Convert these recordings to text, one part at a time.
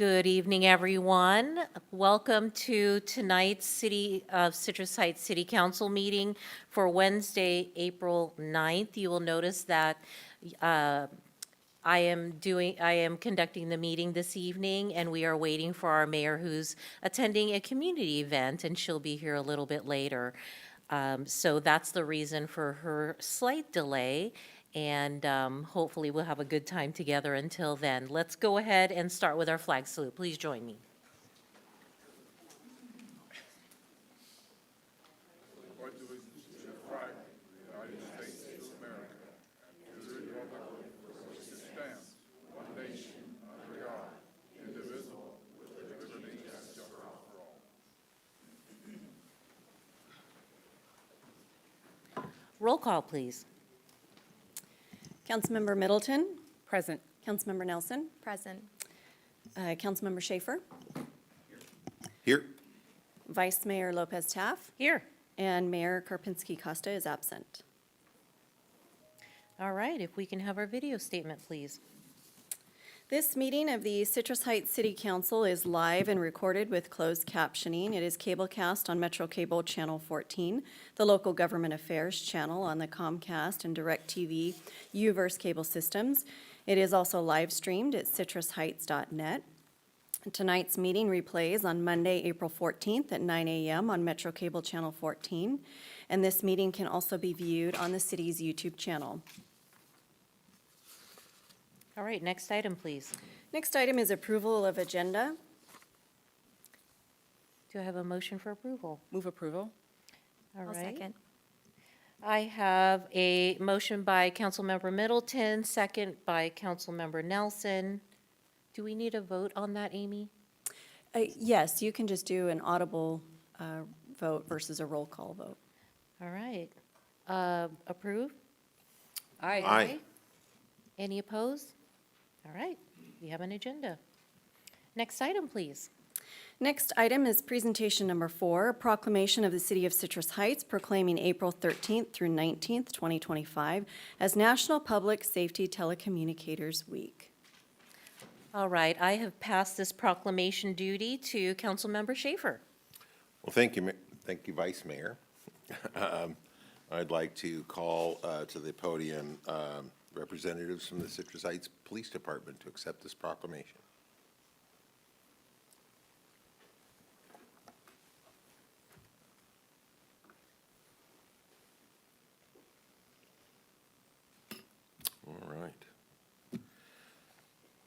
Good evening, everyone. Welcome to tonight's City of Citrus Heights City Council meeting for Wednesday, April 9th. You will notice that I am conducting the meeting this evening, and we are waiting for our mayor who's attending a community event, and she'll be here a little bit later. So that's the reason for her slight delay, and hopefully we'll have a good time together until then. Let's go ahead and start with our flag salute. Please join me. Roll call, please. Councilmember Middleton. Present. Councilmember Nelson. Present. Councilmember Schaefer. Here. Vice Mayor Lopez Taff. Here. And Mayor Karpinski Costa is absent. All right, if we can have our video statement, please. This meeting of the Citrus Heights City Council is live and recorded with closed captioning. It is cablecast on Metro Cable Channel 14, the Local Government Affairs channel on the Comcast and DirecTV UVerse cable systems. It is also live streamed at citrusheights.net. Tonight's meeting replays on Monday, April 14th at 9 a.m. on Metro Cable Channel 14, and this meeting can also be viewed on the city's YouTube channel. All right, next item, please. Next item is approval of agenda. Do I have a motion for approval? Move approval. All I'll right. second. I have a motion by Councilmember Middleton, second by Councilmember Nelson. Do we need a vote on that, Amy? Yes, you can just do an audible vote versus a roll call vote. All right. Approve? Aye. Any opposed? All right, we have an agenda. Next item, please. Next item is presentation number 4, proclamation of the City of Citrus Heights proclaiming April 13th through 19th, 2025 as National Public Safety Telecommunicators Week. All right, I have passed this proclamation duty to Councilmember Schaefer. Well, thank you, Vice Mayor. I'd like to call to the podium representatives from the Citrus Heights Police Department to accept this proclamation.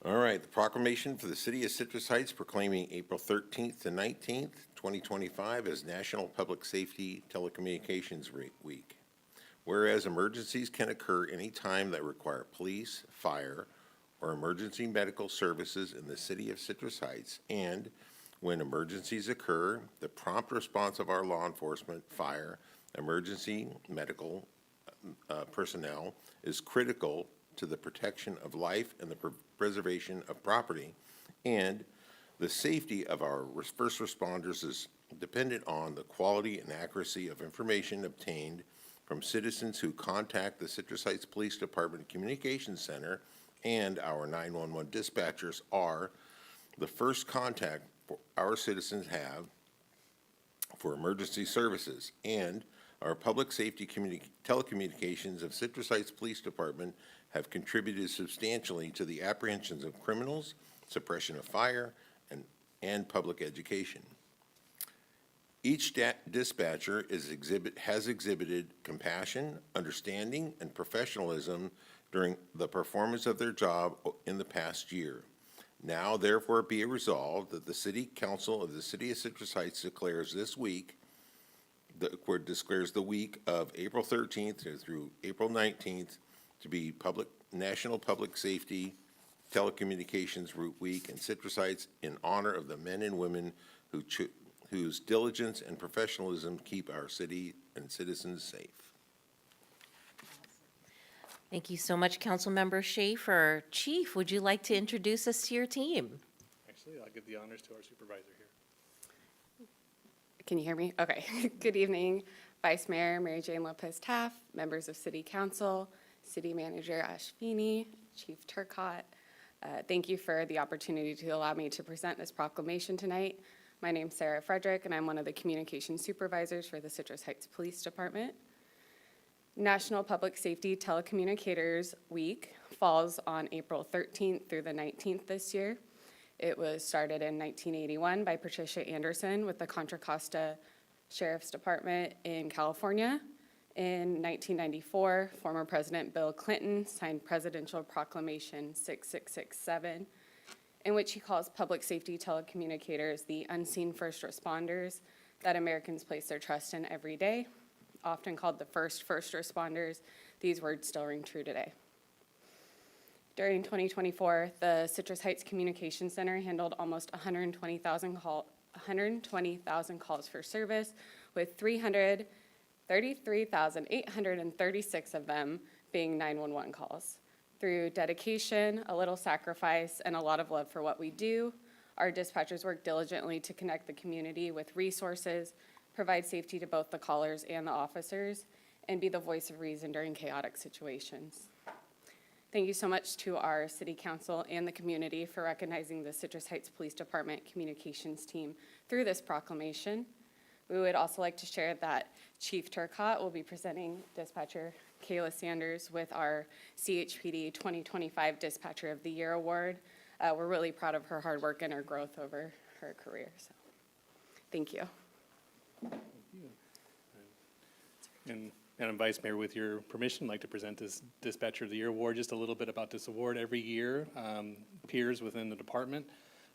All right, the proclamation for the City of Citrus Heights proclaiming April 13th to 19th, 2025 as National Public Safety Telecommunications Week. Whereas emergencies can occur any time that require police, fire, or emergency medical services in the City of Citrus Heights, and when emergencies occur, the prompt response of our law enforcement, fire, emergency medical personnel is critical to the protection of life and the preservation of property, and the safety of our first responders is dependent on the quality and accuracy of information obtained from citizens who contact the Citrus Heights Police Department Communications Center, and our 911 dispatchers are the first contact our citizens have for emergency services, and our public safety telecommunications of Citrus Heights Police Department have contributed substantially to the apprehensions of criminals, suppression of fire, and public education. Each dispatcher has exhibited compassion, understanding, and professionalism during the performance of their job in the past year. Now, therefore, be it resolved that the City Council of the City of Citrus Heights declares the week of April 13th through April 19th to be National Public Safety Telecommunications Week in Citrus Heights in honor of the men and women whose diligence and professionalism keep our city and citizens safe. Thank you so much, Councilmember Schaefer. Chief, would you like to introduce us to your team? Actually, I'll give the honors to our supervisor here. Can you hear me? Okay. Good evening, Vice Mayor Mary Jane Lopez Taff, members of City Council, City Manager Ashvini, Chief Turcotte, Thank you for the opportunity to allow me to present this proclamation tonight. My name's Sarah Frederick, and I'm one of the communication supervisors for the Citrus Heights Police Department. National Public Safety Telecommunicators Week falls on April 13th through the 19th this year. It was started in 1981 by Patricia Anderson with the Contra Costa Sheriff's Department in California. In 1994, former President Bill Clinton signed Presidential Proclamation 6667, in which he calls public safety telecommunicators the unseen first responders that Americans place their trust in every day. Often called the first responders, these words still ring true today. During 2024, the Citrus Heights Communication Center handled almost 120,000 calls for service, with 333,836 of them being 911 calls. Through dedication, a little sacrifice, and a lot of love for what we do, our dispatchers work diligently to connect the community with resources, provide safety to both the callers and the officers, and be the voice of reason during chaotic situations. Thank you so much to our City Council and the community for recognizing the Citrus Heights Police Department communications team through this proclamation. We would also like to share that Chief Turcotte will be presenting Dispatcher Kayla Sanders with our CHPD 2025 Dispatcher of the Year Award. We're really proud of her hard work and her growth over her career. So, thank you. And Madam Vice Mayor, with your permission, I'd like to present this Dispatcher of the Year Award. Just a little bit about this award. Every year, peers within the department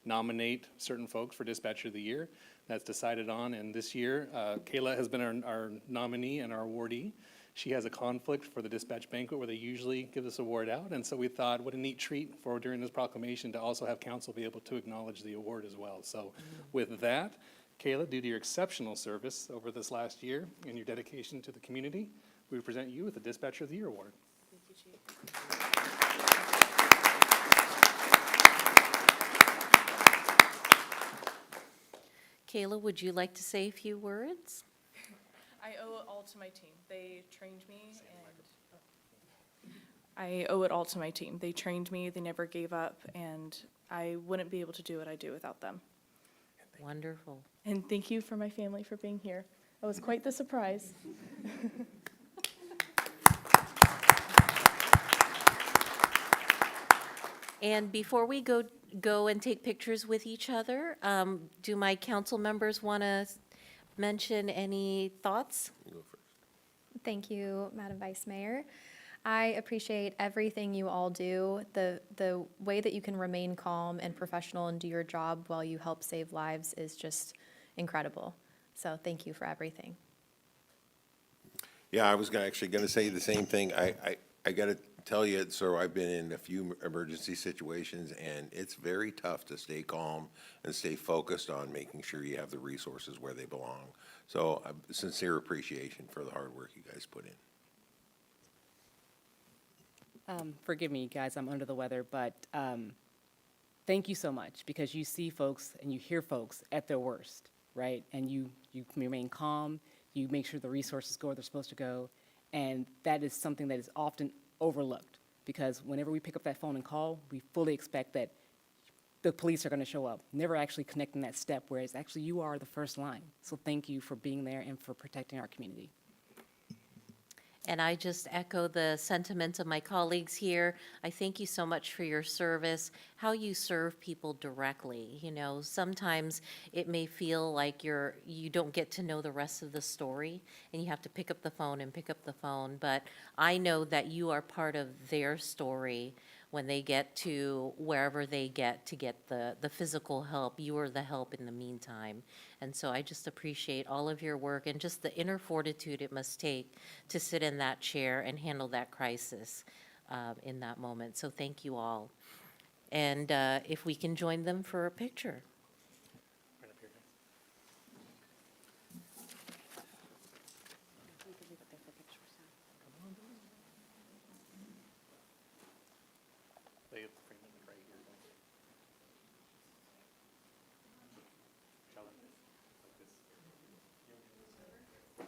nominate certain folks for Dispatcher of the Year. That's decided on, and this year, Kayla has been our nominee and our awardee. She has a conflict for the dispatch banquet where they usually give this award out, and so we thought what a neat treat for during this proclamation to also have council be able to acknowledge the award as well. So with that, Kayla, due to your exceptional service over this last year and your dedication to the community, we present you with the Dispatcher of the Year Award. Thank you, Chief. Kayla, would you like to say a few words? I owe it all to my team. They trained me and I owe it all to my team. They trained me, they never gave up, and I wouldn't be able to do what I do without them. Wonderful. And thank you for my family for being here. It was quite the surprise. And before we go and take pictures with each other, do my council members want to mention any thoughts? You go first. Thank you, Madam Vice Mayor. I appreciate everything you all do. The way that you can remain calm and professional and do your job while you help save lives is just incredible. So thank you for everything. Yeah, I was actually going to say the same thing. I got to tell you, so I've been in a few emergency situations, and it's very tough to stay calm and stay focused on making sure you have the resources where they belong. So sincere appreciation for the hard work you guys put in. Forgive me, guys, I'm under the weather, but thank you so much, because you see folks and you hear folks at their worst, right? And you remain calm, you make sure the resources go where they're supposed to go, and that is something that is often overlooked, because whenever we pick up that phone and call, we fully expect that the police are going to show up, never actually connecting that step, whereas actually you are the first line. So thank you for being there and for protecting our community. And I just echo the sentiments of my colleagues here. I thank you so much for your service, how you serve people directly. You know, sometimes it may feel like you don't get to know the rest of the story, and you have to pick up the phone and pick up the phone. But I know that you are part of their story when they get to wherever they get to get the physical help. You are the help in the meantime. And so I just appreciate all of your work and just the inner fortitude it must take to sit in that chair and handle that crisis in that moment. So thank you all. And if we can join them for a picture. Right up here, guys. They have to frame it right here, don't they? Shall I? Like this.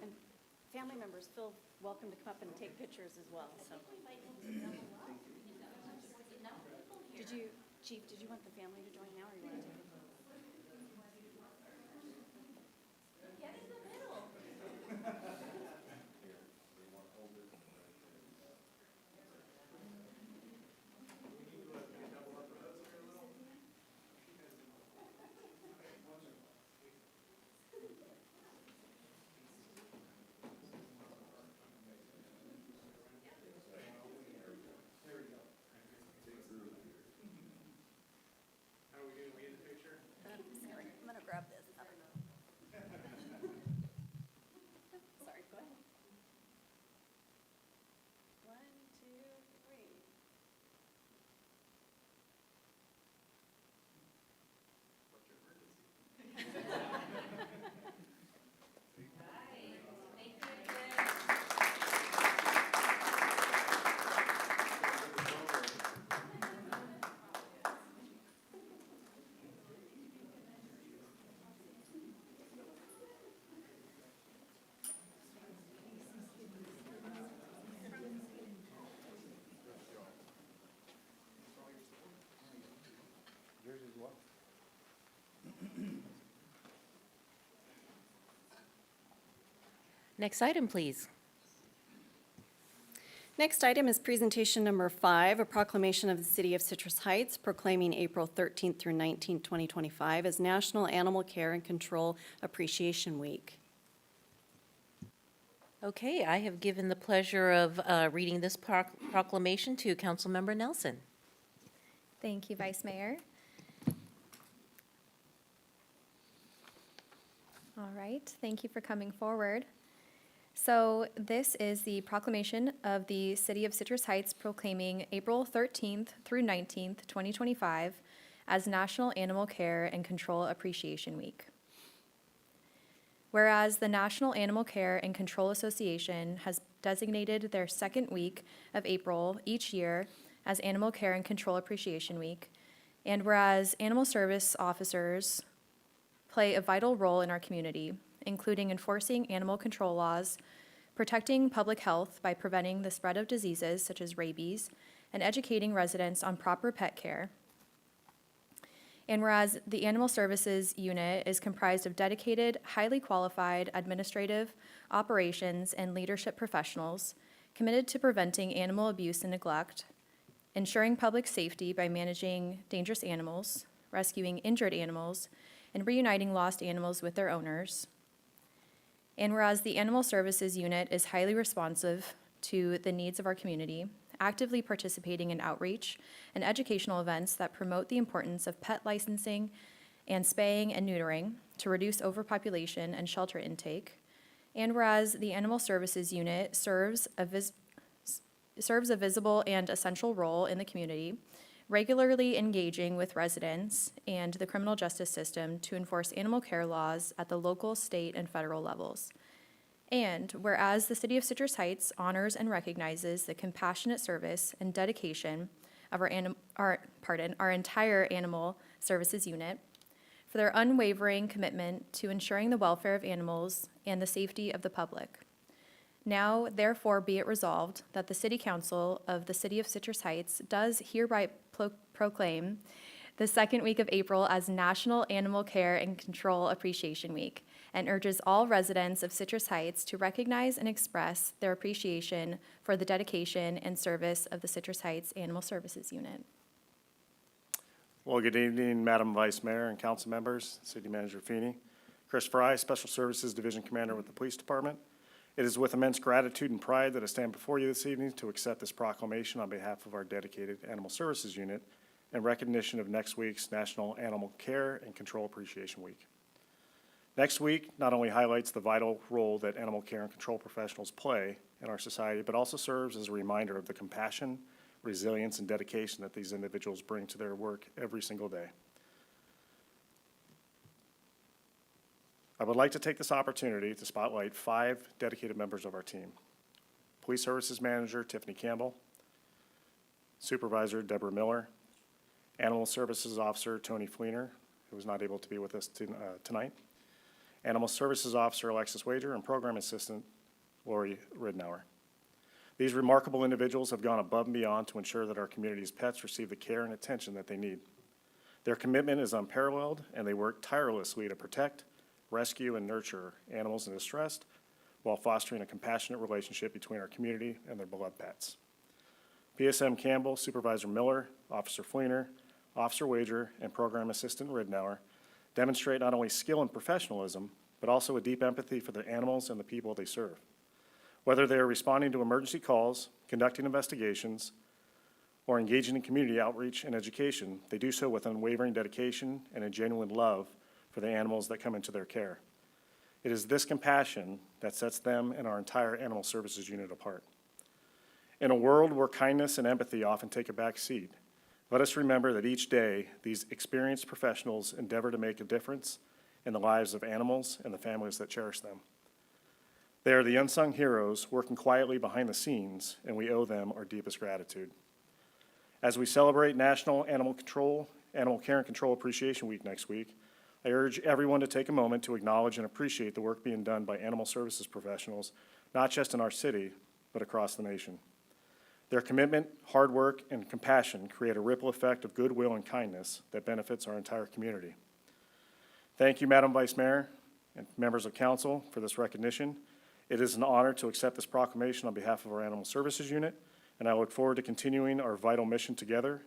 And family members feel welcome to come up and take pictures as well, so. Did you, Chief, did you want the family to join now, or you want to take it? I'm gonna grab this. Sorry, go ahead. 1, 2, 3. Next item, please. Next item is presentation number 5, a proclamation of the City of Citrus Heights proclaiming April 13th through 19th, 2025 as National Animal Care and Control Appreciation Week. Okay, I have given the pleasure of reading this proclamation to Councilmember Nelson. Thank you, Vice Mayor. All right, thank you for coming forward. So this is the proclamation of the City of Citrus Heights proclaiming April 13th through 19th, 2025 as National Animal Care and Control Appreciation Week. Whereas the National Animal Care and Control Association has designated their second week of April each year as Animal Care and Control Appreciation Week, and whereas animal service officers play a vital role in our community, including enforcing animal control laws, protecting public health by preventing the spread of diseases such as rabies, and educating residents on proper pet care. And whereas the Animal Services Unit is comprised of dedicated, highly qualified administrative, operations, and leadership professionals committed to preventing animal abuse and neglect, ensuring public safety by managing dangerous animals, rescuing injured animals, and reuniting lost animals with their owners. And whereas the Animal Services Unit is highly responsive to the needs of our community, actively participating in outreach and educational events that promote the importance of pet licensing and spaying and neutering to reduce overpopulation and shelter intake. And whereas the Animal Services Unit serves a visible and essential role in the community, regularly engaging with residents and the criminal justice system to enforce animal care laws at the local, state, and federal levels. And whereas the City of Citrus Heights honors and recognizes the compassionate service and dedication of our entire Animal Services Unit for their unwavering commitment to ensuring the welfare of animals and the safety of the public. Now, therefore, be it resolved that the City Council of the City of Citrus Heights does hereby proclaim the second week of April as National Animal Care and Control Appreciation Week, and urges all residents of Citrus Heights to recognize and express their appreciation for the dedication and service of the Citrus Heights Animal Services Unit. Well, good evening, Madam Vice Mayor and council members, City Manager Feeney. Chris Fry, Special Services Division Commander with the Police Department. It is with immense gratitude and pride that I stand before you this evening to accept this proclamation on behalf of our dedicated Animal Services Unit in recognition of next week's National Animal Care and Control Appreciation Week. Next week not only highlights the vital role that animal care and control professionals play in our society, but also serves as a reminder of the compassion, resilience, and dedication that these individuals bring to their work every single day. I would like to take this opportunity to spotlight 5 dedicated members of our team. Police Services Manager Tiffany Campbell, Supervisor Deborah Miller, Animal Services Officer Tony Fleener, who was not able to be with us tonight, Animal Services Officer Alexis Wager, and Program Assistant Lori Ridnour. These remarkable individuals have gone above and beyond to ensure that our community's pets receive the care and attention that they need. Their commitment is unparalleled, and they work tirelessly to protect, rescue, and nurture animals in distress while fostering a compassionate relationship between our community and their beloved pets. PSM Campbell, Supervisor Miller, Officer Fleener, Officer Wager, and Program Assistant Ridnour demonstrate not only skill and professionalism, but also a deep empathy for the animals and the people they serve. Whether they are responding to emergency calls, conducting investigations, or engaging in community outreach and education, they do so with unwavering dedication and a genuine love for the animals that come into their care. It is this compassion that sets them and our entire Animal Services unit apart. In a world where kindness and empathy often take a back seat, let us remember that each day, these experienced professionals endeavor to make a difference in the lives of animals and the families that cherish them. They are the unsung heroes working quietly behind the scenes, and we owe them our deepest gratitude. As we celebrate National Animal Care and Control Appreciation Week next week, I urge everyone to take a moment to acknowledge and appreciate the work being done by animal services professionals, not just in our city, but across the nation. Their commitment, hard work, and compassion create a ripple effect of goodwill and kindness that benefits our entire community. Thank you, Madam Vice Mayor and members of council, for this recognition. It is an honor to accept this proclamation on behalf of our Animal Services Unit, and I look forward to continuing our vital mission together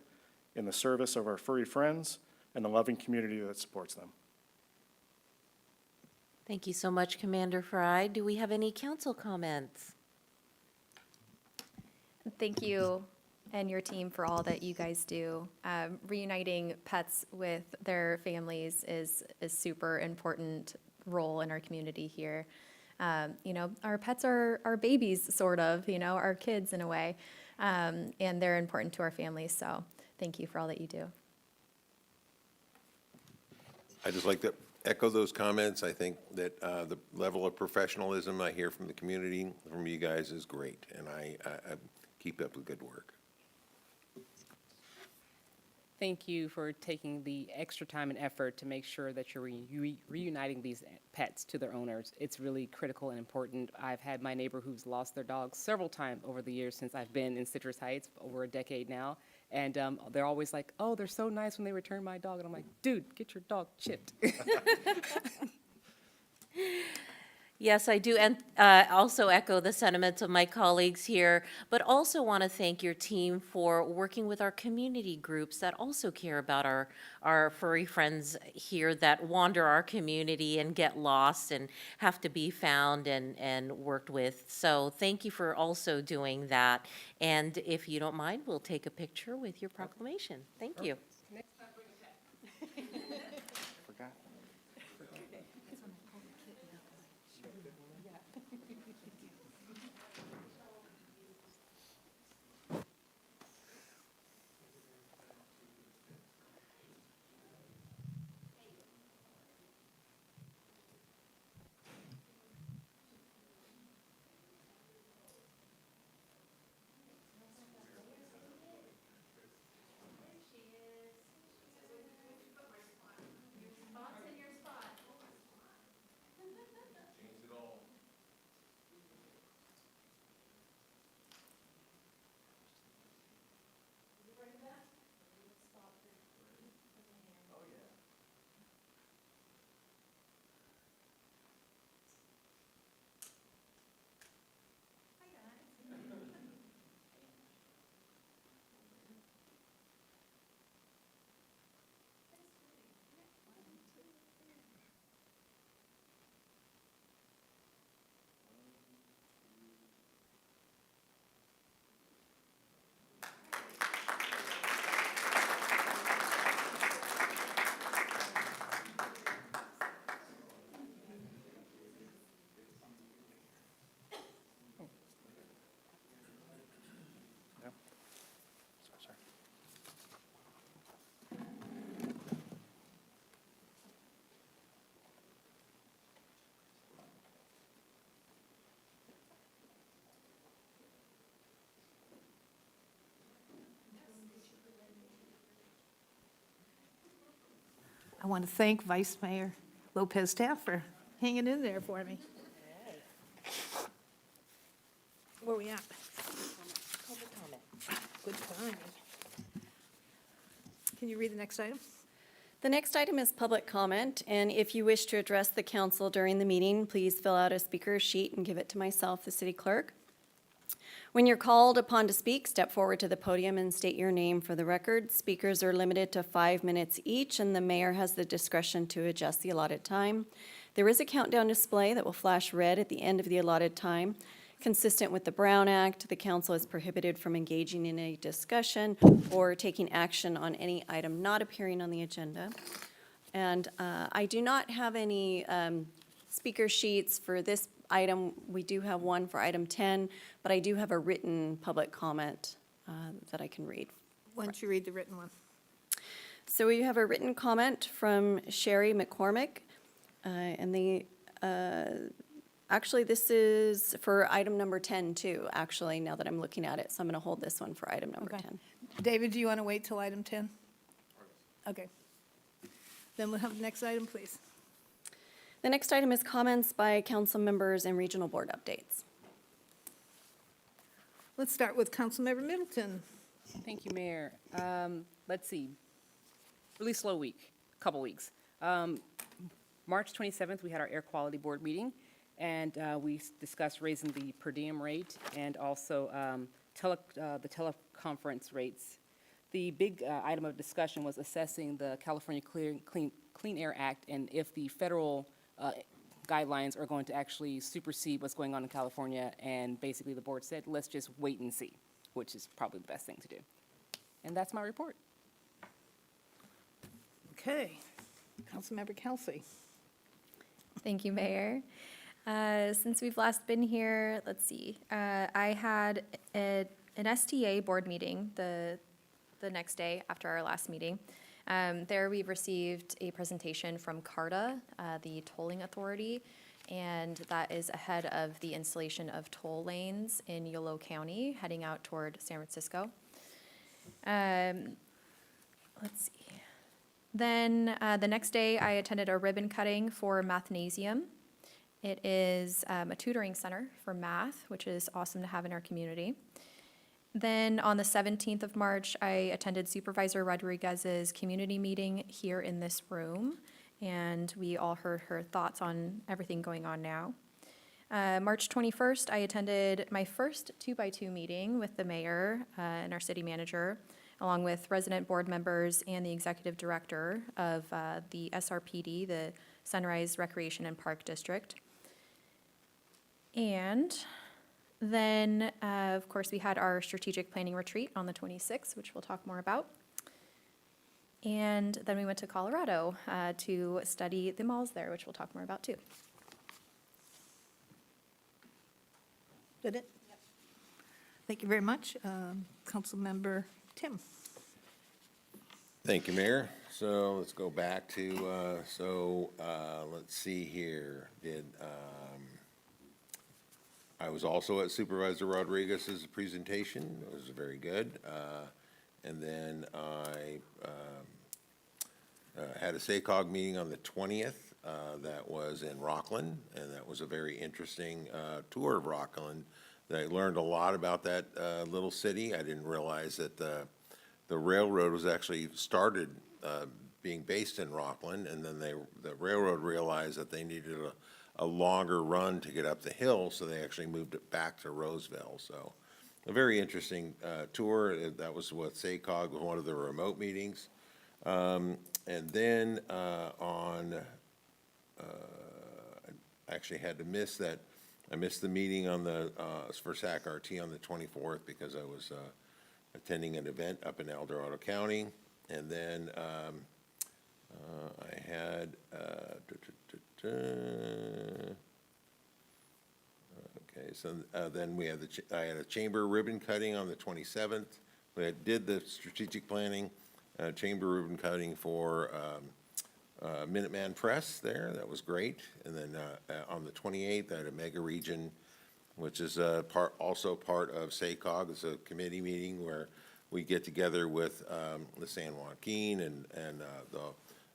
in the service of our furry friends and the loving community that supports them. Thank you so much, Commander Fry. Do we have any council comments? Thank you and your team for all that you guys do. Reuniting pets with their families is a super important role in our community here. Our pets are our babies, sort of, our kids in a way, and they're important to our families. So thank you for all that you do. I'd just like to echo those comments. I think that the level of professionalism I hear from the community, from you guys, is great, and I keep up the good work. Thank you for taking the extra time and effort to make sure that you're reuniting these pets to their owners. It's really critical and important. I've had my neighbor who's lost their dog several times over the years since I've been in Citrus Heights, over a decade now. And they're always like, oh, they're so nice when they return my dog. And I'm like, dude, get your dog chipped. Yes, I do, and also echo the sentiments of my colleagues here, but also want to thank your team for working with our community groups that also care about our furry friends here that wander our community and get lost and have to be found and worked with. So thank you for also doing that. And if you don't mind, we'll take a picture with your proclamation. Thank you. I want to thank Vice Mayor Lopez Taft for hanging in there for me. Where we at? Good timing. Can you read the next item? The next item is public comment, and if you wish to address the council during the meeting, please fill out a speaker sheet and give it to myself, the city clerk. When you're called upon to speak, step forward to the podium and state your name for the record. Speakers are limited to 5 minutes each, and the mayor has the discretion to adjust the allotted time. There is a countdown display that will flash red at the end of the allotted time. Consistent with the Brown Act, the council is prohibited from engaging in a discussion or taking action on any item not appearing on the agenda. And I do not have any speaker sheets for this item. We do have one for item 10, but I do have a written public comment that I can read. Why don't you read the written one? So we have a written comment from Sherry McCormick, and actually, this is for item number 10 too, actually, now that I'm looking at it. So I'm going to hold this one for item number Okay. 10. David, do you want to wait till item 10? Okay. Then we'll have the next item, please. The next item is comments by council members and regional board updates. Let's start with Councilmember Middleton. Thank you, Mayor. Let's see, really slow week, couple weeks. March 27th, we had our Air Quality Board meeting, and we discussed raising the per diem rate and also the teleconference rates. The big item of discussion was assessing the California Clean Air Act and if the federal guidelines are going to actually supersede what's going on in California. And basically, the board said, let's just wait and see, which is probably the best thing to do. And that's my report. Okay. Councilmember Kelsey. Thank you, Mayor. Since we've last been here, let's see, I had an STA board meeting the next day after our last meeting. There we received a presentation from CARTA, the tolling authority, and that is ahead of the installation of toll lanes in Yolo County, heading out toward San Francisco. Let's see. Then the next day, I attended a ribbon cutting for Mathnasium. It is a tutoring center for math, which is awesome to have in our community. Then on the 17th of March, I attended Supervisor Rodriguez's community meeting here in this room, and we all heard her thoughts on everything going on now. March 21st, I attended my first 2x2 meeting with the mayor and our city manager, along with resident board members and the executive director of the SRPD, the Sunrise Recreation and Park District. And then, of course, we had our strategic planning retreat on the 26th, which we'll talk more about. And then we went to Colorado to study the malls there, which we'll talk more about too. Did it? Yep. Thank you very much. Councilmember Tim. Thank you, Mayor. So let's go back to, let's see here. I was also at Supervisor Rodriguez's presentation. It was very good. And then I had a SACOG meeting on the 20th that was in Rockland, and that was a very interesting tour of Rockland. I learned a lot about that little city. I didn't realize that the railroad was actually started being based in Rockland, and then the railroad realized that they needed a longer run to get up the hill, so they actually moved it back to Roseville. So a very interesting tour. That was with SACOG, one of the remote meetings. And then I actually had to miss that. I missed the meeting on the for SAC-RT on the 24th because I was attending an event up in El Dorado County. And then I had okay, so then we had I had a chamber ribbon cutting on the 27th. We did the strategic planning, chamber ribbon cutting for Minuteman Press there. That was great. And then on the 28th, I had a mega region, which is also part of SACOG. It's a committee meeting where we get together with the San Joaquin and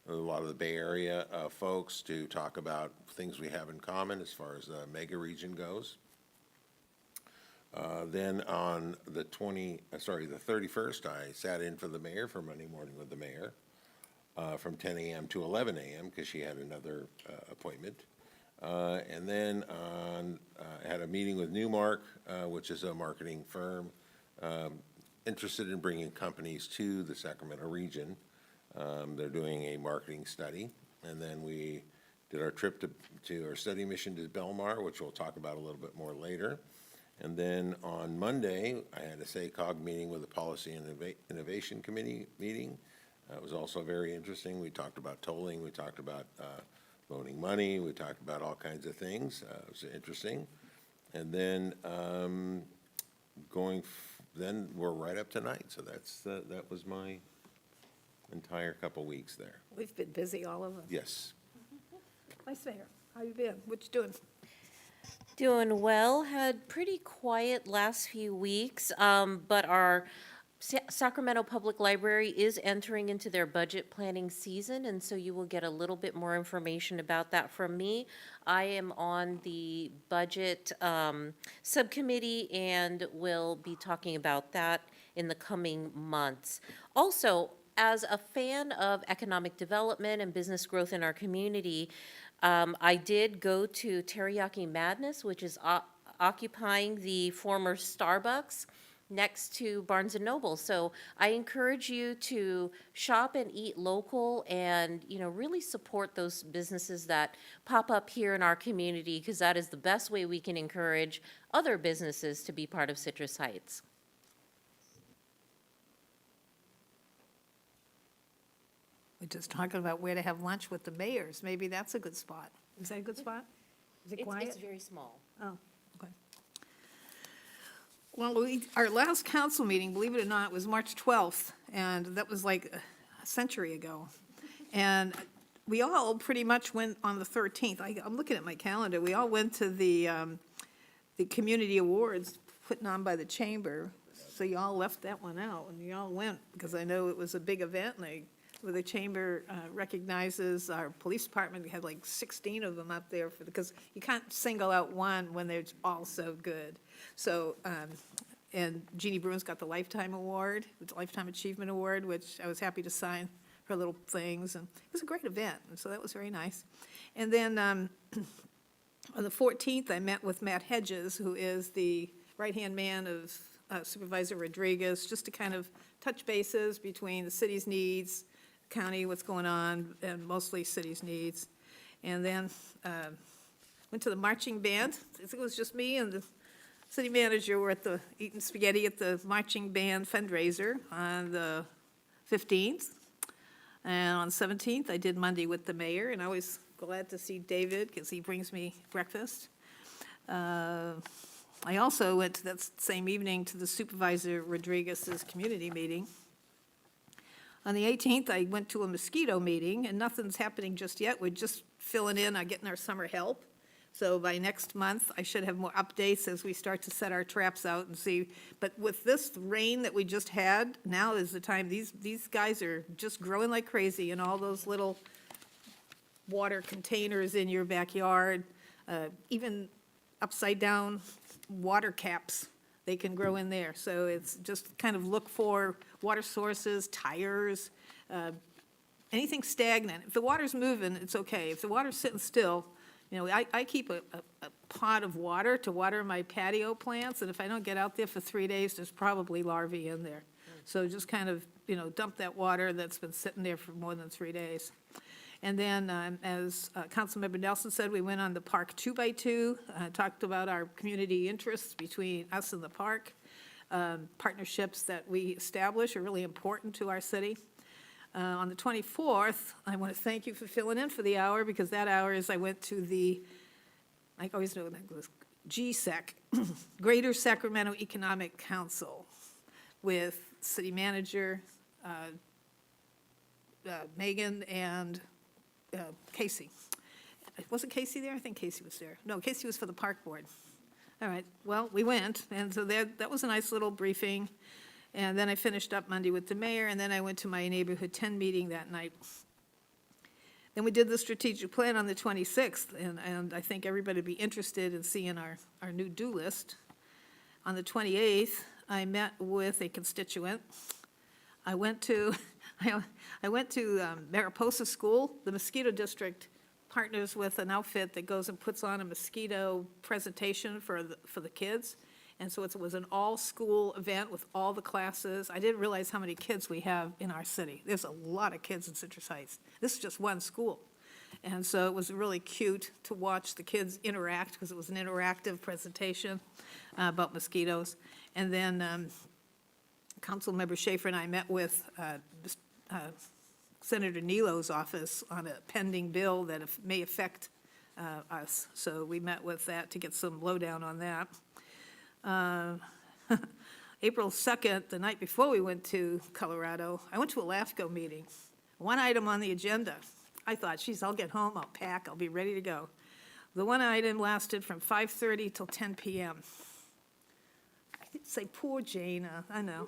a lot of the Bay Area folks to talk about things we have in common as far as the mega region goes. Then on the 31st, I sat in for the mayor for Monday Morning with the Mayor from 10 a.m. to 11 a.m. because she had another appointment. And then I had a meeting with Newmark, which is a marketing firm interested in bringing companies to the Sacramento region. They're doing a marketing study. And then we did our trip to our study mission to Belmar, which we'll talk about a little bit more later. And then on Monday, I had a SACOG meeting with the Policy and Innovation Committee meeting. It was also very interesting. We talked about tolling, we talked about loaning money, we talked about all kinds of things. It was interesting. And then then we're right up tonight. So that was my entire couple weeks there. We've been busy, all of us. Yes. Vice Mayor, how you been? What you doing? Doing well, had pretty quiet last few weeks, but our Sacramento Public Library is entering into their budget planning season, and so you will get a little bit more information about that from me. I am on the budget subcommittee and will be talking about that in the coming months. Also, as a fan of economic development and business growth in our community, I did go to Teriyaki Madness, which is occupying the former Starbucks next to Barnes & Noble. So I encourage you to shop and eat local and, really support those businesses that pop up here in our community, because that is the best way we can encourage other businesses to be part of Citrus Heights. We're just talking about where to have lunch with the mayors. Maybe that's a good spot. Is that a good spot? Is it quiet? It's very small. Oh, okay. Well, our last council meeting, believe it or not, was March 12th, and that was like a century ago. And we all pretty much went on the 13th. I'm looking at my calendar. We all went to the community awards put on by the chamber. So you all left that one out, and you all went, because I know it was a big event, and where the chamber recognizes our police department. We had like 16 of them up there because you can't single out one when they're all so good. So, and Jeannie Bruins got the Lifetime Award, the Lifetime Achievement Award, which I was happy to sign her little things, and it was a great event, and so that was very nice. And then on the 14th, I met with Matt Hedges, who is the right-hand man of Supervisor Rodriguez, just to kind of touch bases between the city's needs, county, what's going on, and mostly city's needs. And then went to the marching band. It was just me and the city manager were eating spaghetti at the marching band fundraiser on the 15th. And on the 17th, I did Monday with the mayor, and I was glad to see David because he brings me breakfast. I also went to that same evening to the Supervisor Rodriguez's community meeting. On the 18th, I went to a mosquito meeting, and nothing's happening just yet. We're just filling in on getting our summer help. So by next month, I should have more updates as we start to set our traps out and see. But with this rain that we just had, now is the time. These guys are just growing like crazy in all those little water containers in your backyard, even upside-down water caps. They can grow in there. So it's just kind of look for water sources, tires, anything stagnant. If the water's moving, it's okay. If the water's sitting still, I keep a pot of water to water my patio plants, and if I don't get out there for 3 days, there's probably larvae in there. So just kind of, dump that water that's been sitting there for more than 3 days. And then, as Councilmember Nelson said, we went on the park 2x2, talked about our community interests between us and the park. Partnerships that we establish are really important to our city. On the 24th, I want to thank you for filling in for the hour, because that hour is I went to I always know that was GSEC, Greater Sacramento Economic Council, with city manager Megan and Casey. Wasn't Casey there? I think Casey was there. No, Casey was for the park board. All right, well, we went, and so that was a nice little briefing. And then I finished up Monday with the mayor, and then I went to my neighborhood 10 meeting that night. Then we did the strategic plan on the 26th, and I think everybody would be interested in seeing our new do list. On the 28th, I met with a constituent. I went to, Mariposa School. The mosquito district partners with an outfit that goes and puts on a mosquito presentation for the kids. And so it was an all-school event with all the classes. I didn't realize how many kids we have in our city. There's a lot of kids in Citrus Heights. This is just one school. And so it was really cute to watch the kids interact, because it was an interactive presentation about mosquitoes. And then Councilmember Schaefer and I met with Senator Nelo's office on a pending bill that may affect us. So we met with that to get some lowdown on that. April 2nd, the night before we went to Colorado, I went to a LAFCO meeting. One item on the agenda. I thought, geez, I'll get home, I'll pack, I'll be ready to go. The one item lasted from 5:30 till 10 p.m. I didn't say poor Jana, I know.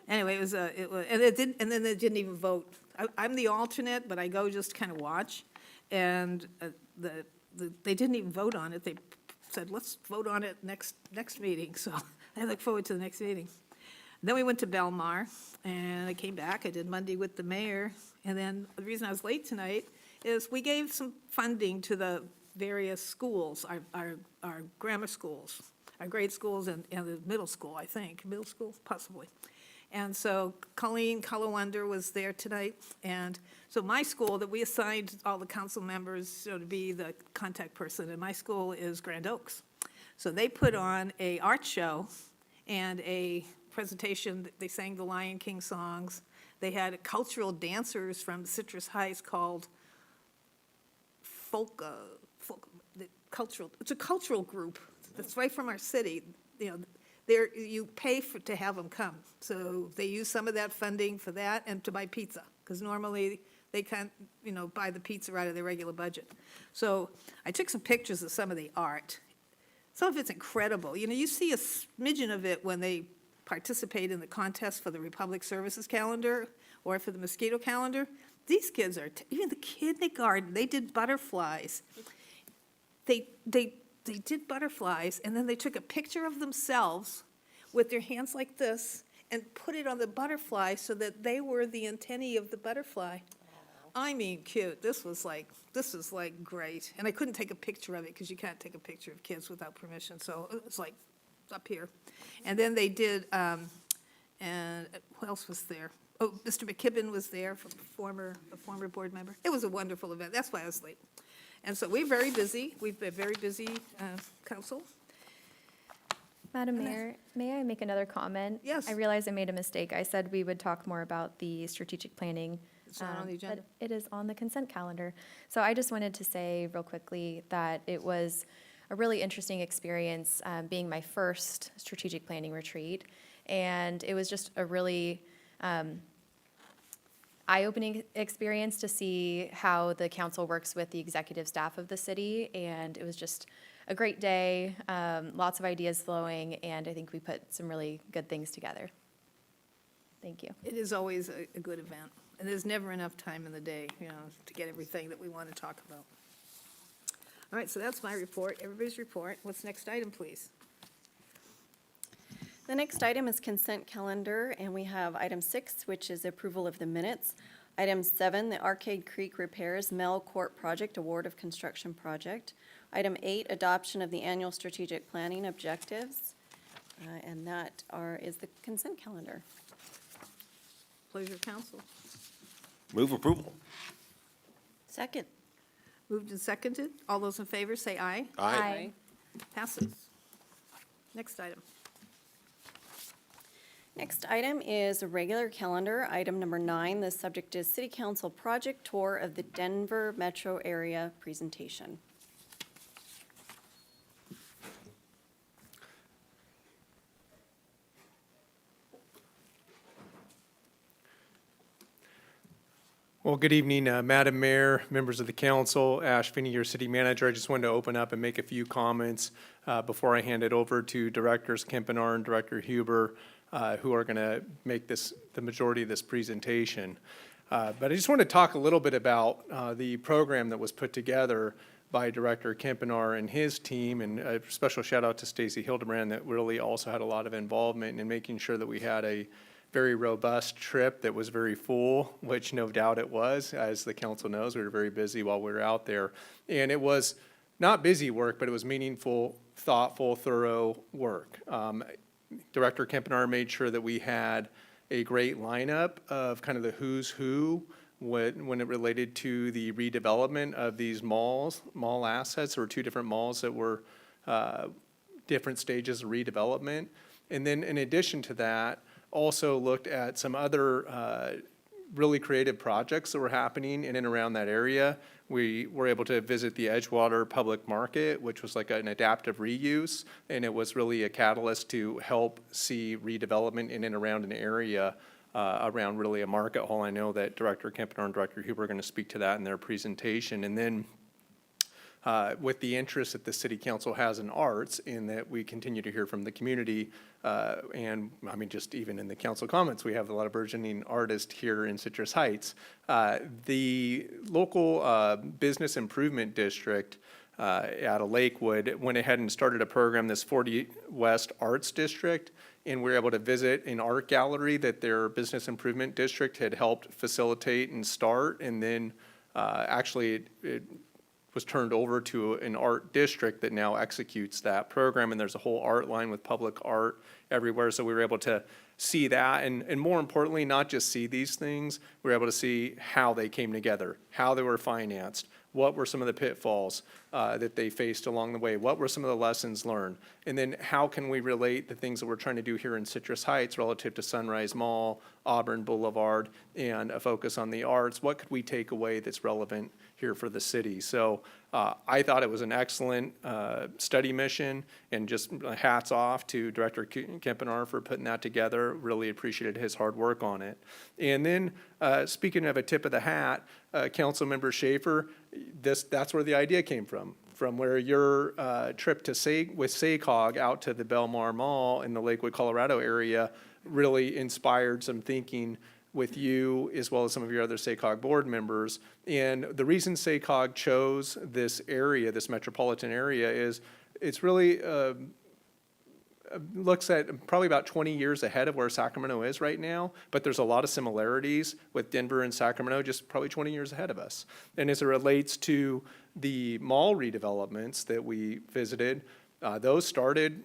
Anyway, it was, and then they didn't even vote. I'm the alternate, but I go just kind of watch. And they didn't even vote on it. They said, let's vote on it next meeting. So I look forward to the next meeting. Then we went to Belmar, and I came back. I did Monday with the mayor. And then the reason I was late tonight is we gave some funding to the various schools, our grammar schools, our grade schools, and the middle school, I think. Middle school, possibly. And so Colleen Cullowunder was there tonight. And so my school, that we assigned all the council members to be the contact person, and my school is Grand Oaks. So they put on a art show and a presentation. They sang the Lion King songs. They had cultural dancers from Citrus Heights called it's a cultural group that's right from our city. You know, you pay to have them come. So they use some of that funding for that and to buy pizza, because normally they can't, buy the pizza out of their regular budget. So I took some pictures of some of the art. Some of it's incredible. You see a smidgen of it when they participate in the contest for the Republic Services calendar or for the mosquito calendar. These kids are, even the kindergarten, they did butterflies. They did butterflies, and then they took a picture of themselves with their hands like this and put it on the butterfly so that they were the antennae of the butterfly. I mean, cute. This was like great. And I couldn't take a picture of it because you can't take a picture of kids without permission. So it was like up here. And then they did, and who else was there? Oh, Mr. McKibben was there, a former board member. It was a wonderful event. That's why I was late. And so we're very busy. We've been very busy, council. Madam Mayor, may I make another comment? Yes. I realize I made a mistake. I said we would talk more about the strategic planning. It's not on the agenda. But it is on the consent calendar. So I just wanted to say real quickly that it was a really interesting experience being my first strategic planning retreat. And it was just a really eye-opening experience to see how the council works with the executive staff of the city. And it was just a great day, lots of ideas flowing, and I think we put some really good things together. Thank you. It is always a good event, and there's never enough time in the day, to get everything that we want to talk about. All right, so that's my report, everybody's report. What's next item, please? The next item is consent calendar, and we have item 6, which is approval of the minutes. Item 7, the Arcade Creek Repairs Mel Court Project Award of Construction Project. Item 8, adoption of the annual strategic planning objectives, and that is the consent calendar. Pleasure of council. Move approval. Second. Moved and seconded. All those in favor say aye. Aye. Passes. Next item. Next item is a regular calendar. Item number 9, the subject is City Council Project Tour of the Denver Metro Area presentation. Well, good evening, Madam Mayor, members of the council, Ash Finney, your city manager. I just wanted to open up and make a few comments before I hand it over to Directors Kempenaar and Director Huber, who are going to make the majority of this presentation. But I just want to talk a little bit about the program that was put together by Director Kempenaar and his team, and a special shout out to Stacy Hildebrand that really also had a lot of involvement in making sure that we had a very robust trip that was very full, which no doubt it was. As the council knows, we were very busy while we were out there. And it was not busy work, but it was meaningful, thoughtful, thorough work. Director Kempenaar made sure that we had a great lineup of kind of the who's who when it related to the redevelopment of these malls, mall assets. There were 2 different malls that were different stages of redevelopment. And then in addition to that, also looked at some other really creative projects that were happening in and around that area. We were able to visit the Edgewater Public Market, which was like an adaptive reuse, and it was really a catalyst to help see redevelopment in and around an area around really a market hall. I know that Director Kempenaar and Director Huber are going to speak to that in their presentation. And then with the interest that the city council has in arts, in that we continue to hear from the community, and I mean, just even in the council comments, we have a lot of burgeoning artists here in Citrus Heights. The local business improvement district out of Lakewood went ahead and started a program, this 40 West Arts District, and we were able to visit an art gallery that their business improvement district had helped facilitate and start, and then actually it was turned over to an art district that now executes that program, and there's a whole art line with public art everywhere, so we were able to see that, and more importantly, not just see these things, we were able to see how they came together, how they were financed, what were some of the pitfalls that they faced along the way, what were some of the lessons learned, and then how can we relate the things that we're trying to do here in Citrus Heights relative to Sunrise Mall, Auburn Boulevard, and a focus on the arts, what could we take away that's relevant here for the city? So I thought it was an excellent study mission, and just hats off to Director Kempenaar for putting that together. Really appreciated his hard work on it. And then speaking of a tip of the hat, Councilmember Schaefer, that's where the idea came from where your trip to with SACOG out to the Belmar Mall in the Lakewood, Colorado area really inspired some thinking with you as well as some of your other SACOG board members. And the reason SACOG chose this area, this metropolitan area, is it's really looks at probably about 20 years ahead of where Sacramento is right now, but there's a lot of similarities with Denver and Sacramento, just probably 20 years ahead of us. And as it relates to the mall redevelopments that we visited, those started,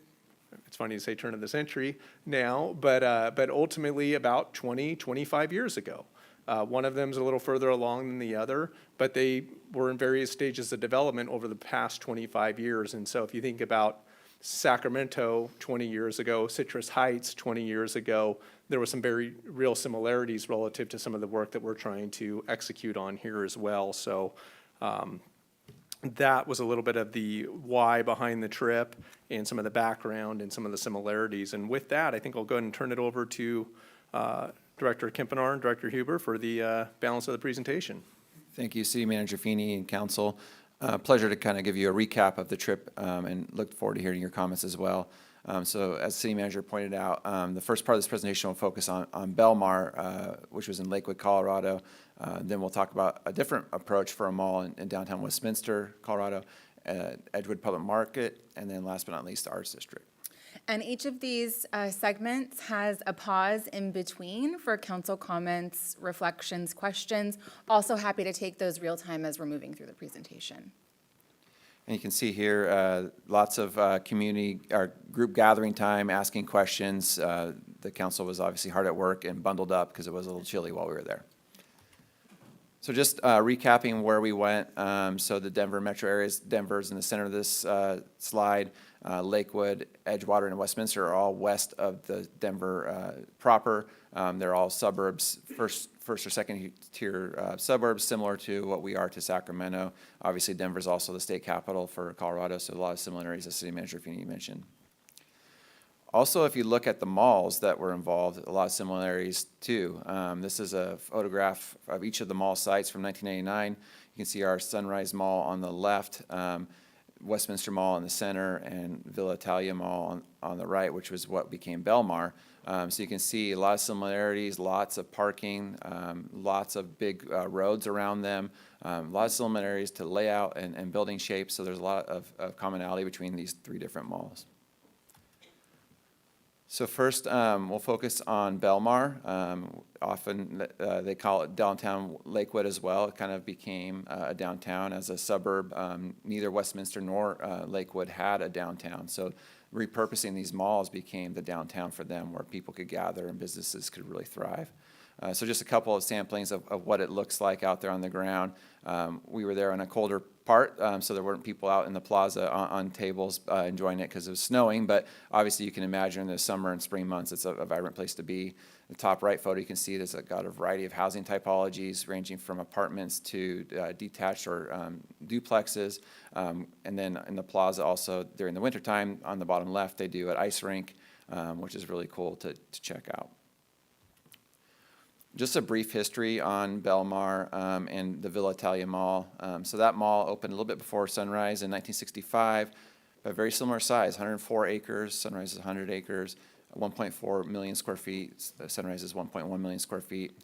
it's funny to say turn of the century now, but ultimately about 20, 25 years ago. One of them is a little further along than the other, but they were in various stages of development over the past 25 years. And so if you think about Sacramento 20 years ago, Citrus Heights 20 years ago, there were some very real similarities relative to some of the work that we're trying to execute on here as well. So that was a little bit of the why behind the trip and some of the background and some of the similarities. And with that, I think I'll go ahead and turn it over to Director Kempenaar and Director Huber for the balance of the presentation. Thank you, City Manager Feeney and Council. Pleasure to kind of give you a recap of the trip and look forward to hearing your comments as well. So as City Manager pointed out, the first part of this presentation will focus on Belmar, which was in Lakewood, Colorado. Then we'll talk about a different approach for a mall in downtown Westminster, Colorado, Edgewood Public Market, and then last but not least, the Arts District. And each of these segments has a pause in between for council comments, reflections, questions. Also happy to take those real time as we're moving through the presentation. And you can see here lots of community or group gathering time, asking questions. The council was obviously hard at work and bundled up because it was a little chilly while we were there. So just recapping where we went. So the Denver metro areas, Denver's in the center of this slide. Lakewood, Edgewater, and Westminster are all west of the Denver proper. They're all suburbs, first or second tier suburbs, similar to what we are to Sacramento. Obviously, Denver's also the state capital for Colorado, so a lot of similarities, as City Manager Feeney mentioned. Also, if you look at the malls that were involved, a lot of similarities too. This is a photograph of each of the mall sites from 1999. You can see our Sunrise Mall on the left. Westminster Mall in the center and Villa Italia Mall on the right, which was what became Belmar. So you can see a lot of similarities, lots of parking, lots of big roads around them, a lot of similarities to layout and building shapes. So there's a lot of commonality between these three different malls. So first, we'll focus on Belmar. Often they call it downtown Lakewood as well. It kind of became a downtown as a suburb. Neither Westminster nor Lakewood had a downtown. So repurposing these malls became the downtown for them, where people could gather and businesses could really thrive. So just a couple of samplings of what it looks like out there on the ground. We were there on a colder part, so there weren't people out in the plaza on tables enjoying it because it was snowing, but obviously you can imagine in the summer and spring months it's a vibrant place to be. The top right photo, you can see there's got a variety of housing typologies ranging from apartments to detached or duplexes. And then in the plaza also during the wintertime, on the bottom left, they do an ice rink, which is really cool to check out. Just a brief history on Belmar and the Villa Italia Mall. So that mall opened a little bit before Sunrise in 1965, but very similar size, 104 acres. Sunrise is 100 acres, 1.4 million square feet. Sunrise is 1.1 million square feet.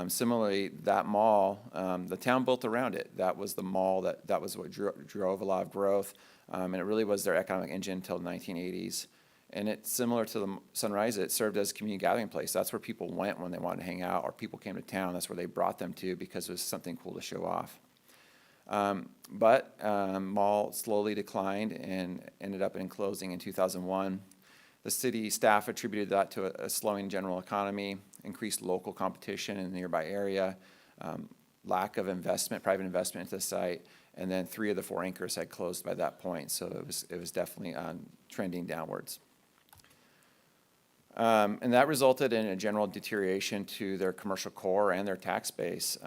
Similarly, that mall, the town built around it. That was the mall that was what drove a lot of growth, and it really was their economic engine until the 1980s. And it's similar to the Sunrise. It served as a community gathering place. That's where people went when they wanted to hang out, or people came to town. That's where they brought them to because it was something cool to show off. But mall slowly declined and ended up in closing in 2001. The city staff attributed that to a slowing general economy, increased local competition in the nearby area, lack of investment, private investment into the site, and then 3 of the 4 anchors had closed by that point. So it was definitely trending downwards. And that resulted in a general deterioration to their commercial core and their tax base.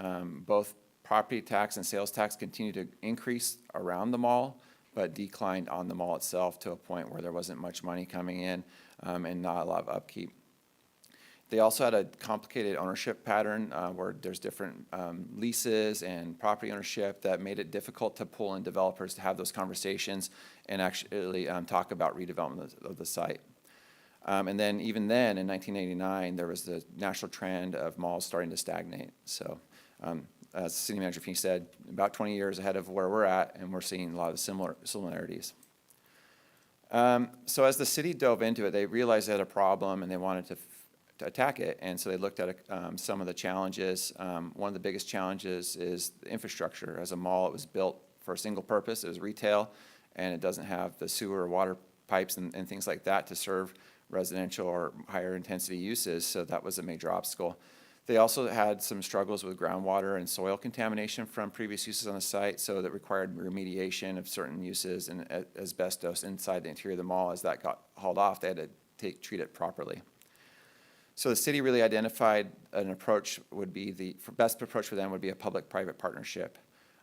Both property tax and sales tax continued to increase around the mall, but declined on the mall itself to a point where there wasn't much money coming in and not a lot of upkeep. They also had a complicated ownership pattern where there's different leases and property ownership that made it difficult to pull in developers to have those conversations and actually talk about redevelopment of the site. And then even then, in 1989, there was the national trend of malls starting to stagnate. So as City Manager Feeney said, about 20 years ahead of where we're at, and we're seeing a lot of similarities. So as the city dove into it, they realized they had a problem and they wanted to attack it, and so they looked at some of the challenges. One of the biggest challenges is the infrastructure. As a mall, it was built for a single purpose. It was retail, and it doesn't have the sewer or water pipes and things like that to serve residential or higher intensity uses, so that was a major obstacle. They also had some struggles with groundwater and soil contamination from previous uses on the site, so that required remediation of certain uses and asbestos inside the interior of the mall. As that got hauled off, they had to treat it properly. So the city really identified an approach would be the best approach for them would be a public-private partnership.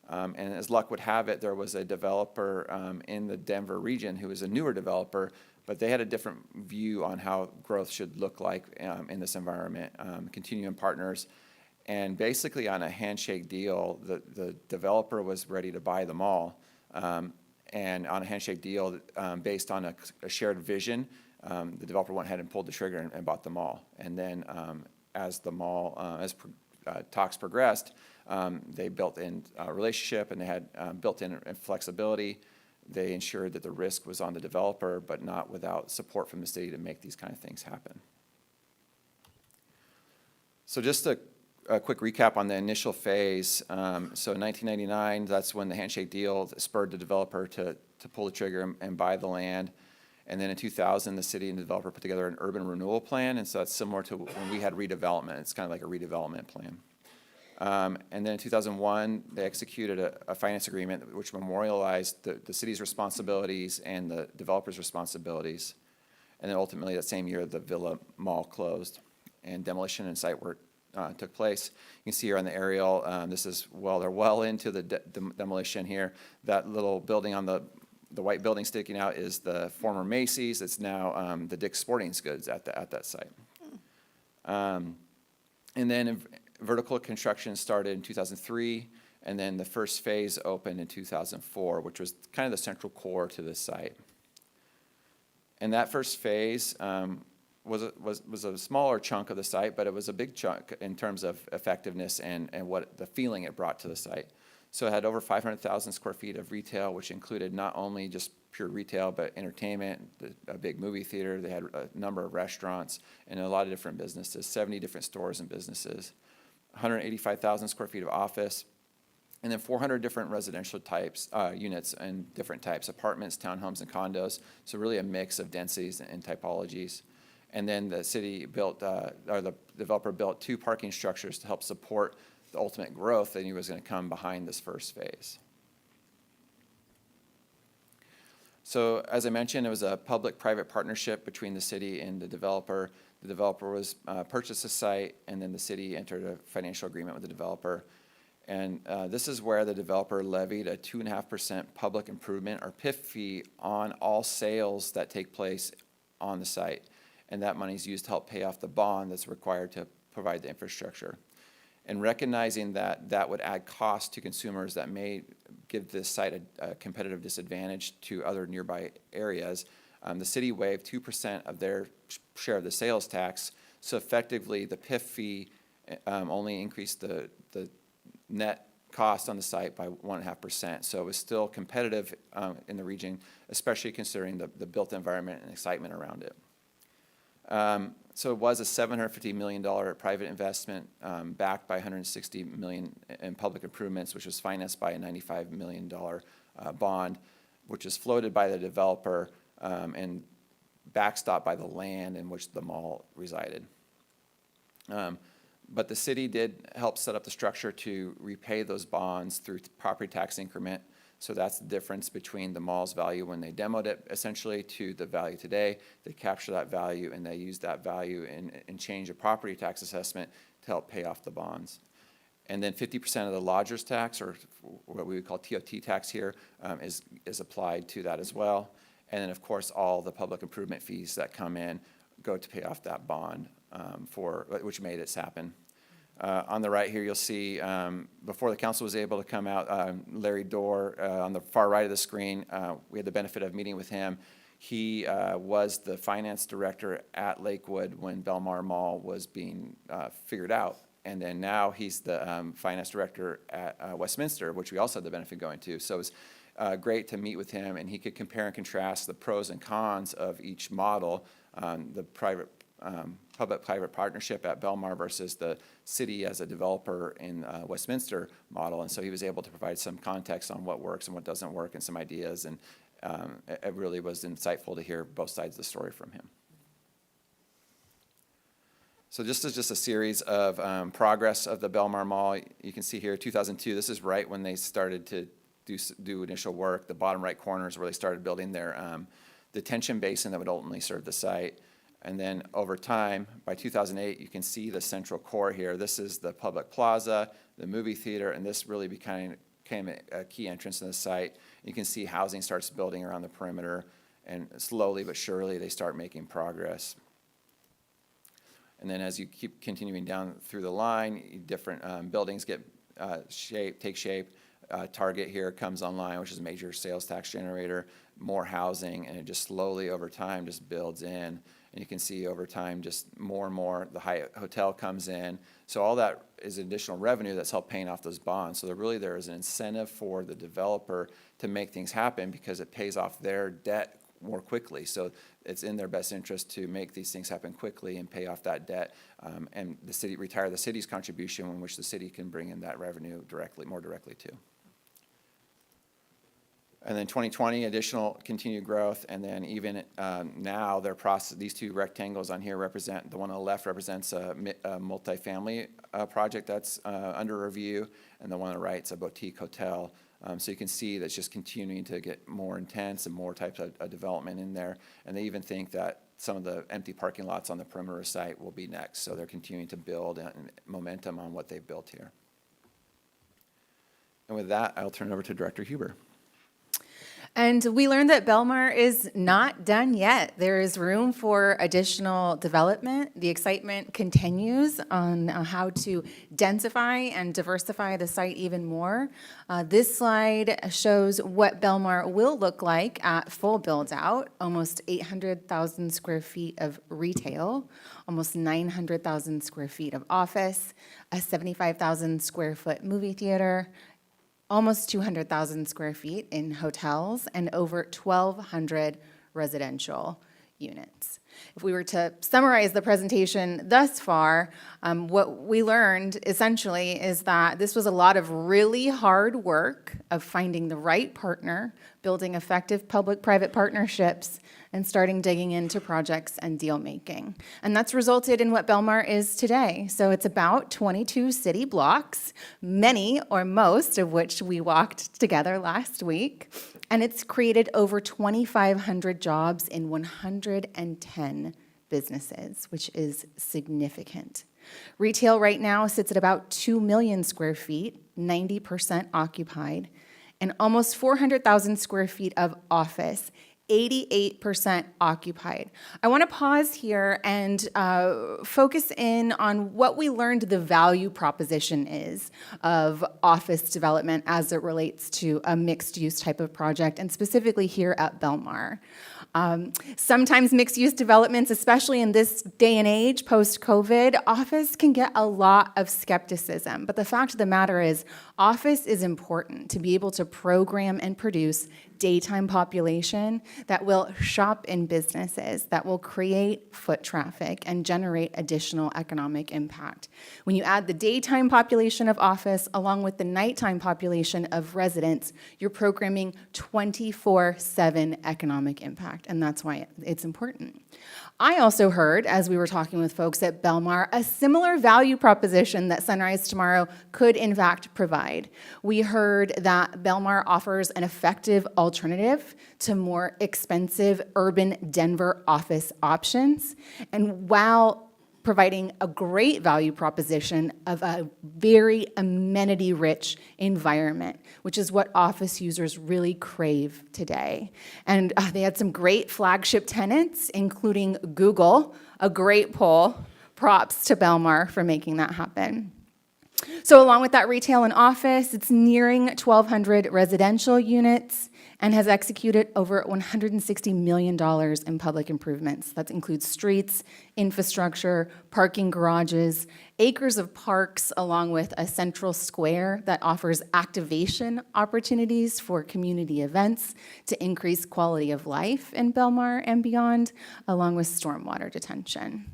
And as luck would have it, there was a developer in the Denver region who was a newer developer, but they had a different view on how growth should look like in this environment, continuing partners. And basically on a handshake deal, the developer was ready to buy the mall. And on a handshake deal based on a shared vision, the developer went ahead and pulled the trigger and bought the mall. And then as talks progressed, they built in a relationship and they had built-in flexibility. They ensured that the risk was on the developer, but not without support from the city to make these kind of things happen. So just a quick recap on the initial phase. So in 1999, that's when the handshake deal spurred the developer to pull the trigger and buy the land. And then in 2000, the city and the developer put together an urban renewal plan, and so that's similar to when we had redevelopment. It's kind of like a redevelopment plan. And then in 2001, they executed a finance agreement which memorialized the city's responsibilities and the developer's responsibilities. And then ultimately that same year, the Villa Mall closed and demolition and site work took place. You can see here on the aerial, this is, well, they're well into the demolition here. That little building on the white building sticking out is the former Macy's. It's now the Dick's Sporting Goods at that site. And then vertical construction started in 2003. And then the first phase opened in 2004, which was kind of the central core to this site. And that first phase was a smaller chunk of the site, but it was a big chunk in terms of effectiveness and what the feeling it brought to the site. So it had over 500,000 square feet of retail, which included not only just pure retail, but entertainment, a big movie theater. They had a number of restaurants and a lot of different businesses, 70 different stores and businesses, 185,000 square feet of office, and then 400 different residential types, units and different types, apartments, townhomes, and condos. So really a mix of densities and typologies. And then the city built, or the developer built 2 parking structures to help support the ultimate growth that he was going to come behind this first phase. So as I mentioned, it was a public-private partnership between the city and the developer. The developer was purchased the site, and then the city entered a financial agreement with the developer. And this is where the developer levied a 2.5% public improvement or PIF fee on all sales that take place on the site. And that money is used to help pay off the bond that's required to provide the infrastructure. And recognizing that that would add cost to consumers that may give this site a competitive disadvantage to other nearby areas, the city waived 2% of their share of the sales tax. So effectively, the PIF fee only increased the net cost on the site by 1.5%. So it was still competitive in the region, especially considering the built environment and excitement around it. So it was a $750 million private investment backed by $160 million in public improvements, which was financed by a $95 million bond, which is floated by the developer and backstopped by the land in which the mall resided. But the city did help set up the structure to repay those bonds through property tax increment. So that's the difference between the mall's value when they demoed it essentially to the value today. They capture that value and they use that value and change a property tax assessment to help pay off the bonds. And then 50% of the lodger's tax, or what we would call TOT tax here, is applied to that as well. And then of course all the public improvement fees that come in go to pay off that bond which made it happen. On the right here, you'll see before the council was able to come out, Larry Dorr on the far right of the screen, we had the benefit of meeting with him. He was the finance director at Lakewood when Belmar Mall was being figured out. And then now he's the finance director at Westminster, which we also had the benefit of going to. So it was great to meet with him, and he could compare and contrast the pros and cons of each model, the public-private partnership at Belmar versus the city as a developer in Westminster model. And so he was able to provide some context on what works and what doesn't work and some ideas. And it really was insightful to hear both sides of the story from him. So this is just a series of progress of the Belmar Mall. You can see here 2002, this is right when they started to do initial work. The bottom right corner is where they started building their detention basin that would ultimately serve the site. And then over time, by 2008, you can see the central core here. This is the public plaza, the movie theater, and this really became a key entrance to the site. You can see housing starts building around the perimeter, and slowly but surely they start making progress. And then as you keep continuing down through the line, different buildings take shape. Target here comes online, which is a major sales tax generator, more housing, and it just slowly over time just builds in. And you can see over time just more and more the Hyatt Hotel comes in. So all that is additional revenue that's helped paying off those bonds. So there is an incentive for the developer to make things happen because it pays off their debt more quickly. So it's in their best interest to make these things happen quickly and pay off that debt, and the city retire the city's contribution, in which the city can bring in that revenue more directly too. And then 2020, additional continued growth, and then even now, these two rectangles on here represent, the one on the left represents a multifamily project that's under review, and the one on the right is a boutique hotel. So you can see that's just continuing to get more intense and more types of development in there. And they even think that some of the empty parking lots on the perimeter site will be next. So they're continuing to build momentum on what they've built here. And with that, I'll turn it over to Director Huber. And we learned that Belmar is not done yet. There is room for additional development. The excitement continues on how to densify and diversify the site even more. This slide shows what Belmar will look like at full build-out, almost 800,000 square feet of retail, almost 900,000 square feet of office, a 75,000 square foot movie theater, almost 200,000 square feet in hotels, and over 1,200 residential units. If we were to summarize the presentation thus far, what we learned essentially is that this was a lot of really hard work of finding the right partner, building effective public-private partnerships, and starting digging into projects and deal making. And that's resulted in what Belmar is today. So it's about 22 city blocks, many or most of which we walked together last week. And it's created over 2,500 jobs in 110 businesses, which is significant. Retail right now sits at about 2 million square feet, 90% occupied, and almost 400,000 square feet of office, 88% occupied. I want to pause here and focus in on what we learned the value proposition is of office development as it relates to a mixed-use type of project, and specifically here at Belmar. Sometimes mixed-use developments, especially in this day and age, post-COVID, office can get a lot of skepticism. But the fact of the matter is, office is important to be able to program and produce daytime population that will shop in businesses, that will create foot traffic and generate additional economic impact. When you add the daytime population of office along with the nighttime population of residents, you're programming 24/7 economic impact, and that's why it's important. I also heard, as we were talking with folks at Belmar, a similar value proposition that Sunrise Tomorrow could in fact provide. We heard that Belmar offers an effective alternative to more expensive urban Denver office options, and while providing a great value proposition of a very amenity-rich environment, which is what office users really crave today. And they had some great flagship tenants, including Google, a great poll. Props to Belmar for making that happen. So along with that retail and office, it's nearing 1,200 residential units and has executed over $160 million in public improvements. That includes streets, infrastructure, parking garages, acres of parks, along with a central square that offers activation opportunities for community events to increase quality of life in Belmar and beyond, along with stormwater detention.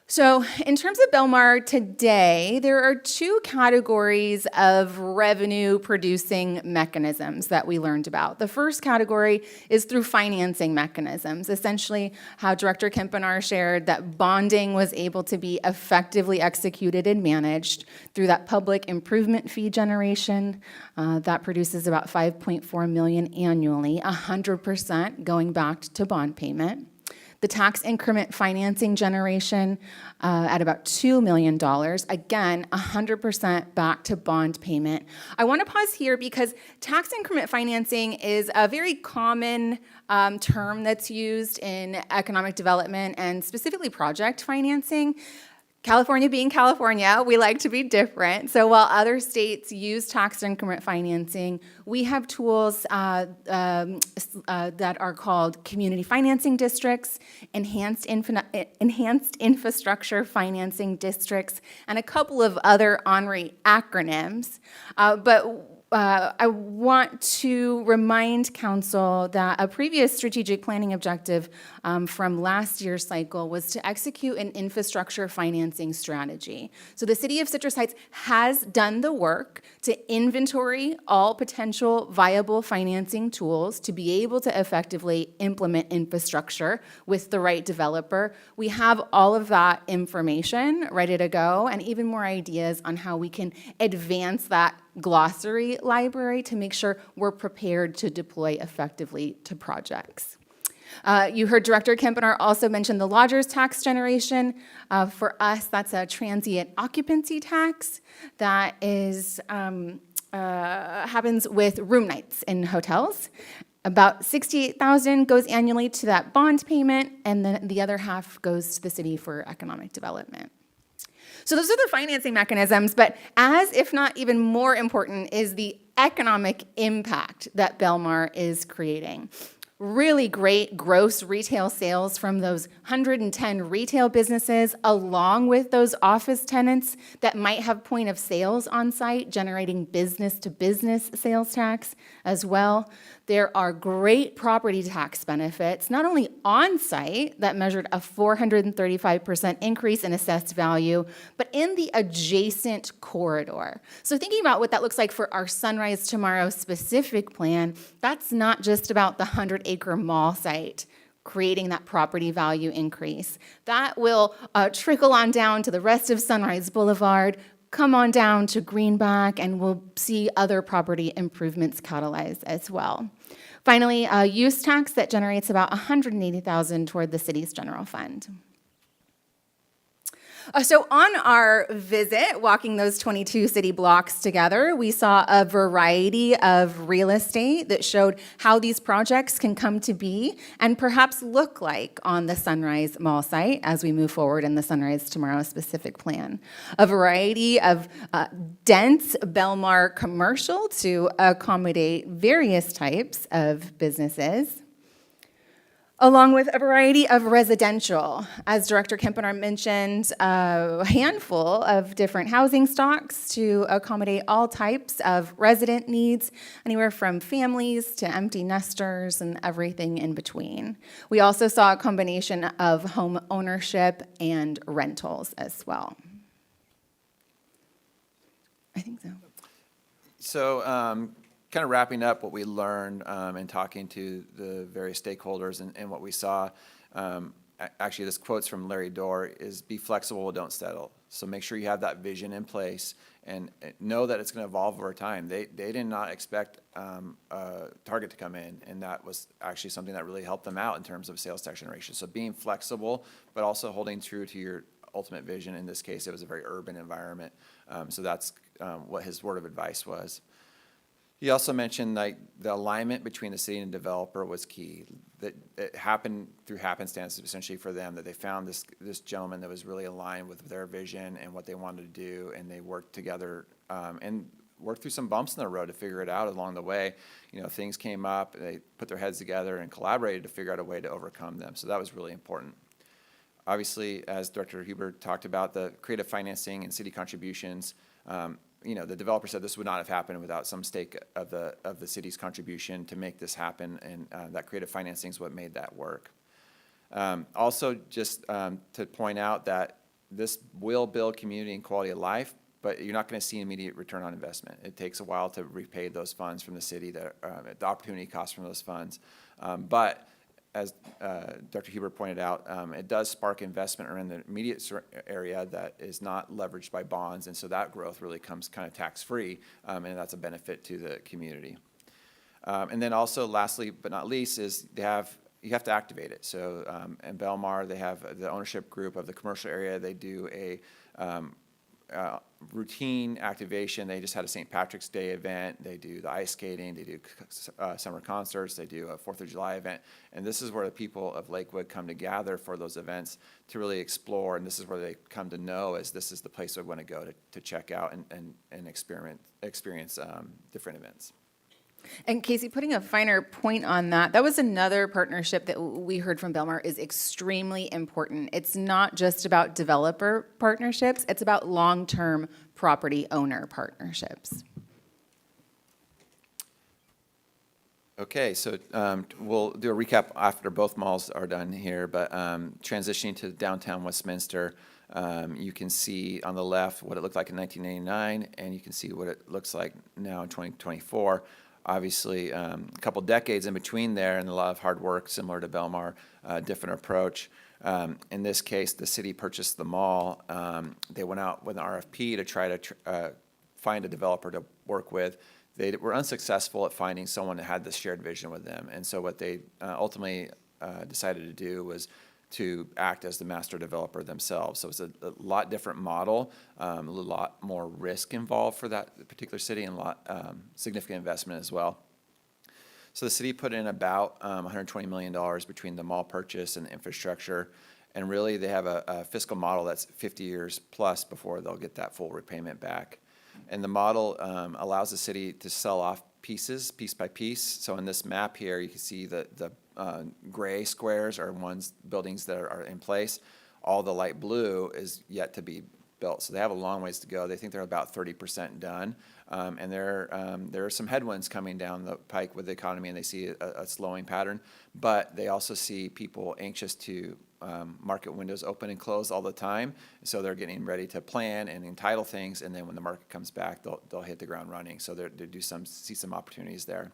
So in terms of Belmar today, there are two categories of revenue-producing mechanisms that we learned about. The first category is through financing mechanisms, essentially how Director Kempenaar shared that bonding was able to be effectively executed and managed through that public improvement fee generation. That produces about $5.4 million annually, 100% going back to bond payment. The tax increment financing generation at about $2 million, again, 100% back to bond payment. I want to pause here because tax increment financing is a very common term that's used in economic development and specifically project financing. California being California, we like to be different. So while other states use tax increment financing, we have tools that are called community financing districts, enhanced infrastructure financing districts, and a couple of other ONRI acronyms. I want to remind Council that a previous strategic planning objective from last year's cycle was to execute an infrastructure financing strategy. So the City of Citrus Heights has done the work to inventory all potential viable financing tools to be able to effectively implement infrastructure with the right developer. We have all of that information ready to go and even more ideas on how we can advance that glossary library to make sure we're prepared to deploy effectively to projects. You heard Director Kempenaar also mention the lodger's tax generation. For us, that's a transient occupancy tax that is happens with room nights in hotels. About $68,000 goes annually to that bond payment, and then the other half goes to the city for economic development. So those are the financing mechanisms, but as if not even more important is the economic impact that Belmar is creating. Really great gross retail sales from those 110 retail businesses, along with those office tenants that might have point of sales on site, generating business-to-business sales tax as well. There are great property tax benefits, not only on site, that measured a 435% increase in assessed value, but in the adjacent corridor. So thinking about what that looks like for our Sunrise Tomorrow specific plan, that's not just about the 100-acre mall site creating that property value increase. That will trickle on down to the rest of Sunrise Boulevard, come on down to Greenback, and we'll see other property improvements catalyzed as well. Finally, a use tax that generates about $180,000 toward the city's general fund. So on our visit, walking those 22 city blocks together, we saw a variety of real estate that showed how these projects can come to be and perhaps look like on the Sunrise Mall site as we move forward in the Sunrise Tomorrow specific plan. A variety of dense Belmar commercial to accommodate various types of businesses, along with a variety of residential. As Director Kempenaar mentioned, a handful of different housing stocks to accommodate all types of resident needs, anywhere from families to empty nesters and everything in between. We also saw a combination of home ownership and rentals as well. I think so. So, kind of wrapping up what we learned and talking to the various stakeholders and what we saw, actually this quote's from Larry Dorr, is be flexible, don't settle. So make sure you have that vision in place and know that it's going to evolve over time. They did not expect Target to come in, and that was actually something that really helped them out in terms of sales tax generation. So being flexible, but also holding true to your ultimate vision. In this case, it was a very urban environment. So that's what his word of advice was. He also mentioned like the alignment between the city and the developer was key. That it happened through happenstance essentially for them, that they found this gentleman that was really aligned with their vision and what they wanted to do, and they worked together and worked through some bumps in the road to figure it out along the way. You know, things came up, they put their heads together and collaborated to figure out a way to overcome them. So that was really important. Obviously, as Director Huber talked about, the creative financing and city contributions, you know, the developer said this would not have happened without some stake of the city's contribution to make this happen, and that creative financing is what made that work. Also, just to point out that this will build community and quality of life, but you're not going to see immediate return on investment. It takes a while to repay those funds from the city, the opportunity cost from those funds. But as Dr. Huber pointed out, it does spark investment around the immediate area that is not leveraged by bonds, and so that growth really comes kind of tax-free, and that's a benefit to the community. And then also, lastly but not least, is you have to activate it. So in Belmar, they have the ownership group of the commercial area. They do a routine activation. They just had a St. Patrick's Day event. They do the ice skating. They do summer concerts. They do a 4th of July event. And this is where the people of Lakewood come to gather for those events to really explore. And this is where they come to know as this is the place they want to go to check out and experience different events. And Casey, putting a finer point on that, that was another partnership that we heard from Belmar is extremely important. It's not just about developer partnerships, it's about long-term property owner partnerships. Okay, so we'll do a recap after both malls are done here, but transitioning to downtown Westminster, you can see on the left what it looked like in 1989, and you can see what it looks like now in 2024. Obviously, a couple decades in between there and a lot of hard work, similar to Belmar, different approach. In this case, the city purchased the mall. They went out with an RFP to try to find a developer to work with. They were unsuccessful at finding someone that had this shared vision with them. And so what they ultimately decided to do was to act as the master developer themselves. So it's a lot different model, a lot more risk involved for that particular city, and a lot significant investment as well. So the city put in about $120 million between the mall purchase and the infrastructure. And really, they have a fiscal model that's 50 years plus before they'll get that full repayment back. And the model allows the city to sell off pieces, piece by piece. So in this map here, you can see the gray squares are buildings that are in place. All the light blue is yet to be built. So they have a long ways to go. They think they're about 30% done. And there are some headwinds coming down the pike with the economy, and they see a slowing pattern. But they also see people anxious to market windows open and close all the time. So they're getting ready to plan and entitle things, and then when the market comes back, they'll hit the ground running. So they see some opportunities there.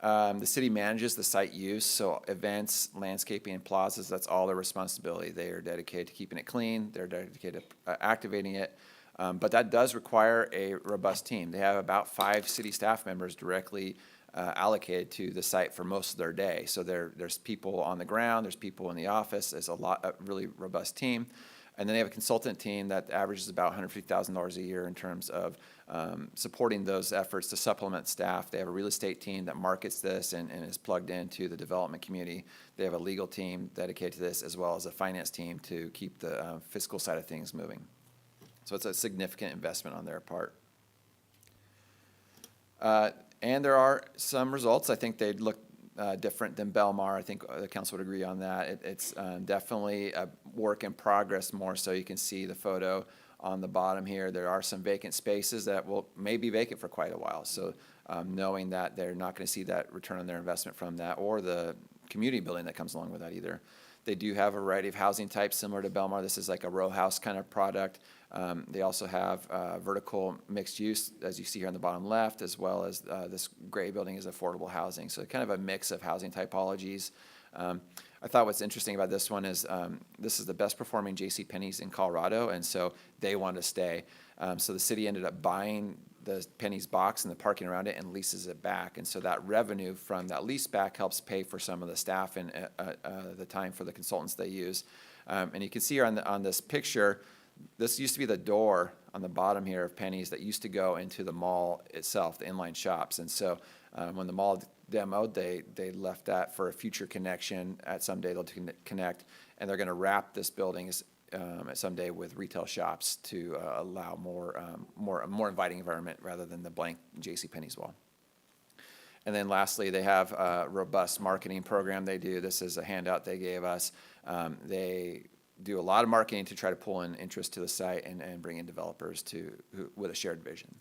The city manages the site use, so events, landscaping, and plazas, that's all their responsibility. They are dedicated to keeping it clean. They're dedicated to activating it. But that does require a robust team. They have about 5 city staff members directly allocated to the site for most of their day. So there's people on the ground, there's people in the office, there's a really robust team. And then they have a consultant team that averages about $150,000 a year in terms of supporting those efforts to supplement staff. They have a real estate team that markets this and is plugged into the development community. They have a legal team dedicated to this, as well as a finance team to keep the fiscal side of things moving. So it's a significant investment on their part. And there are some results. I think they'd look different than Belmar. I think the council would agree on that. It's definitely a work in progress more so. You can see the photo on the bottom here. There are some vacant spaces that may be vacant for quite a while. So knowing that they're not going to see that return on their investment from that, or the community building that comes along with that either. They do have a variety of housing types similar to Belmar. This is like a row house kind of product. They also have vertical mixed use, as you see here on the bottom left, as well as this gray building is affordable housing. So kind of a mix of housing typologies. I thought what's interesting about this one is this is the best performing JCPenney's in Colorado, and so they want to stay. So the city ended up buying the Penny's box and the parking around it and leases it back. And so that revenue from that lease back helps pay for some of the staff and the time for the consultants they use. And you can see here on this picture, this used to be the door on the bottom here of Penny's that used to go into the mall itself, the inline shops. And so when the mall demoed, they left that for a future connection. At someday they'll connect, and they're going to wrap this building someday with retail shops to allow a more inviting environment rather than the blank JCPenney's wall. And then lastly, they have a robust marketing program they do. This is a handout they gave us. They do a lot of marketing to try to pull in interest to the site and bring in developers with a shared vision.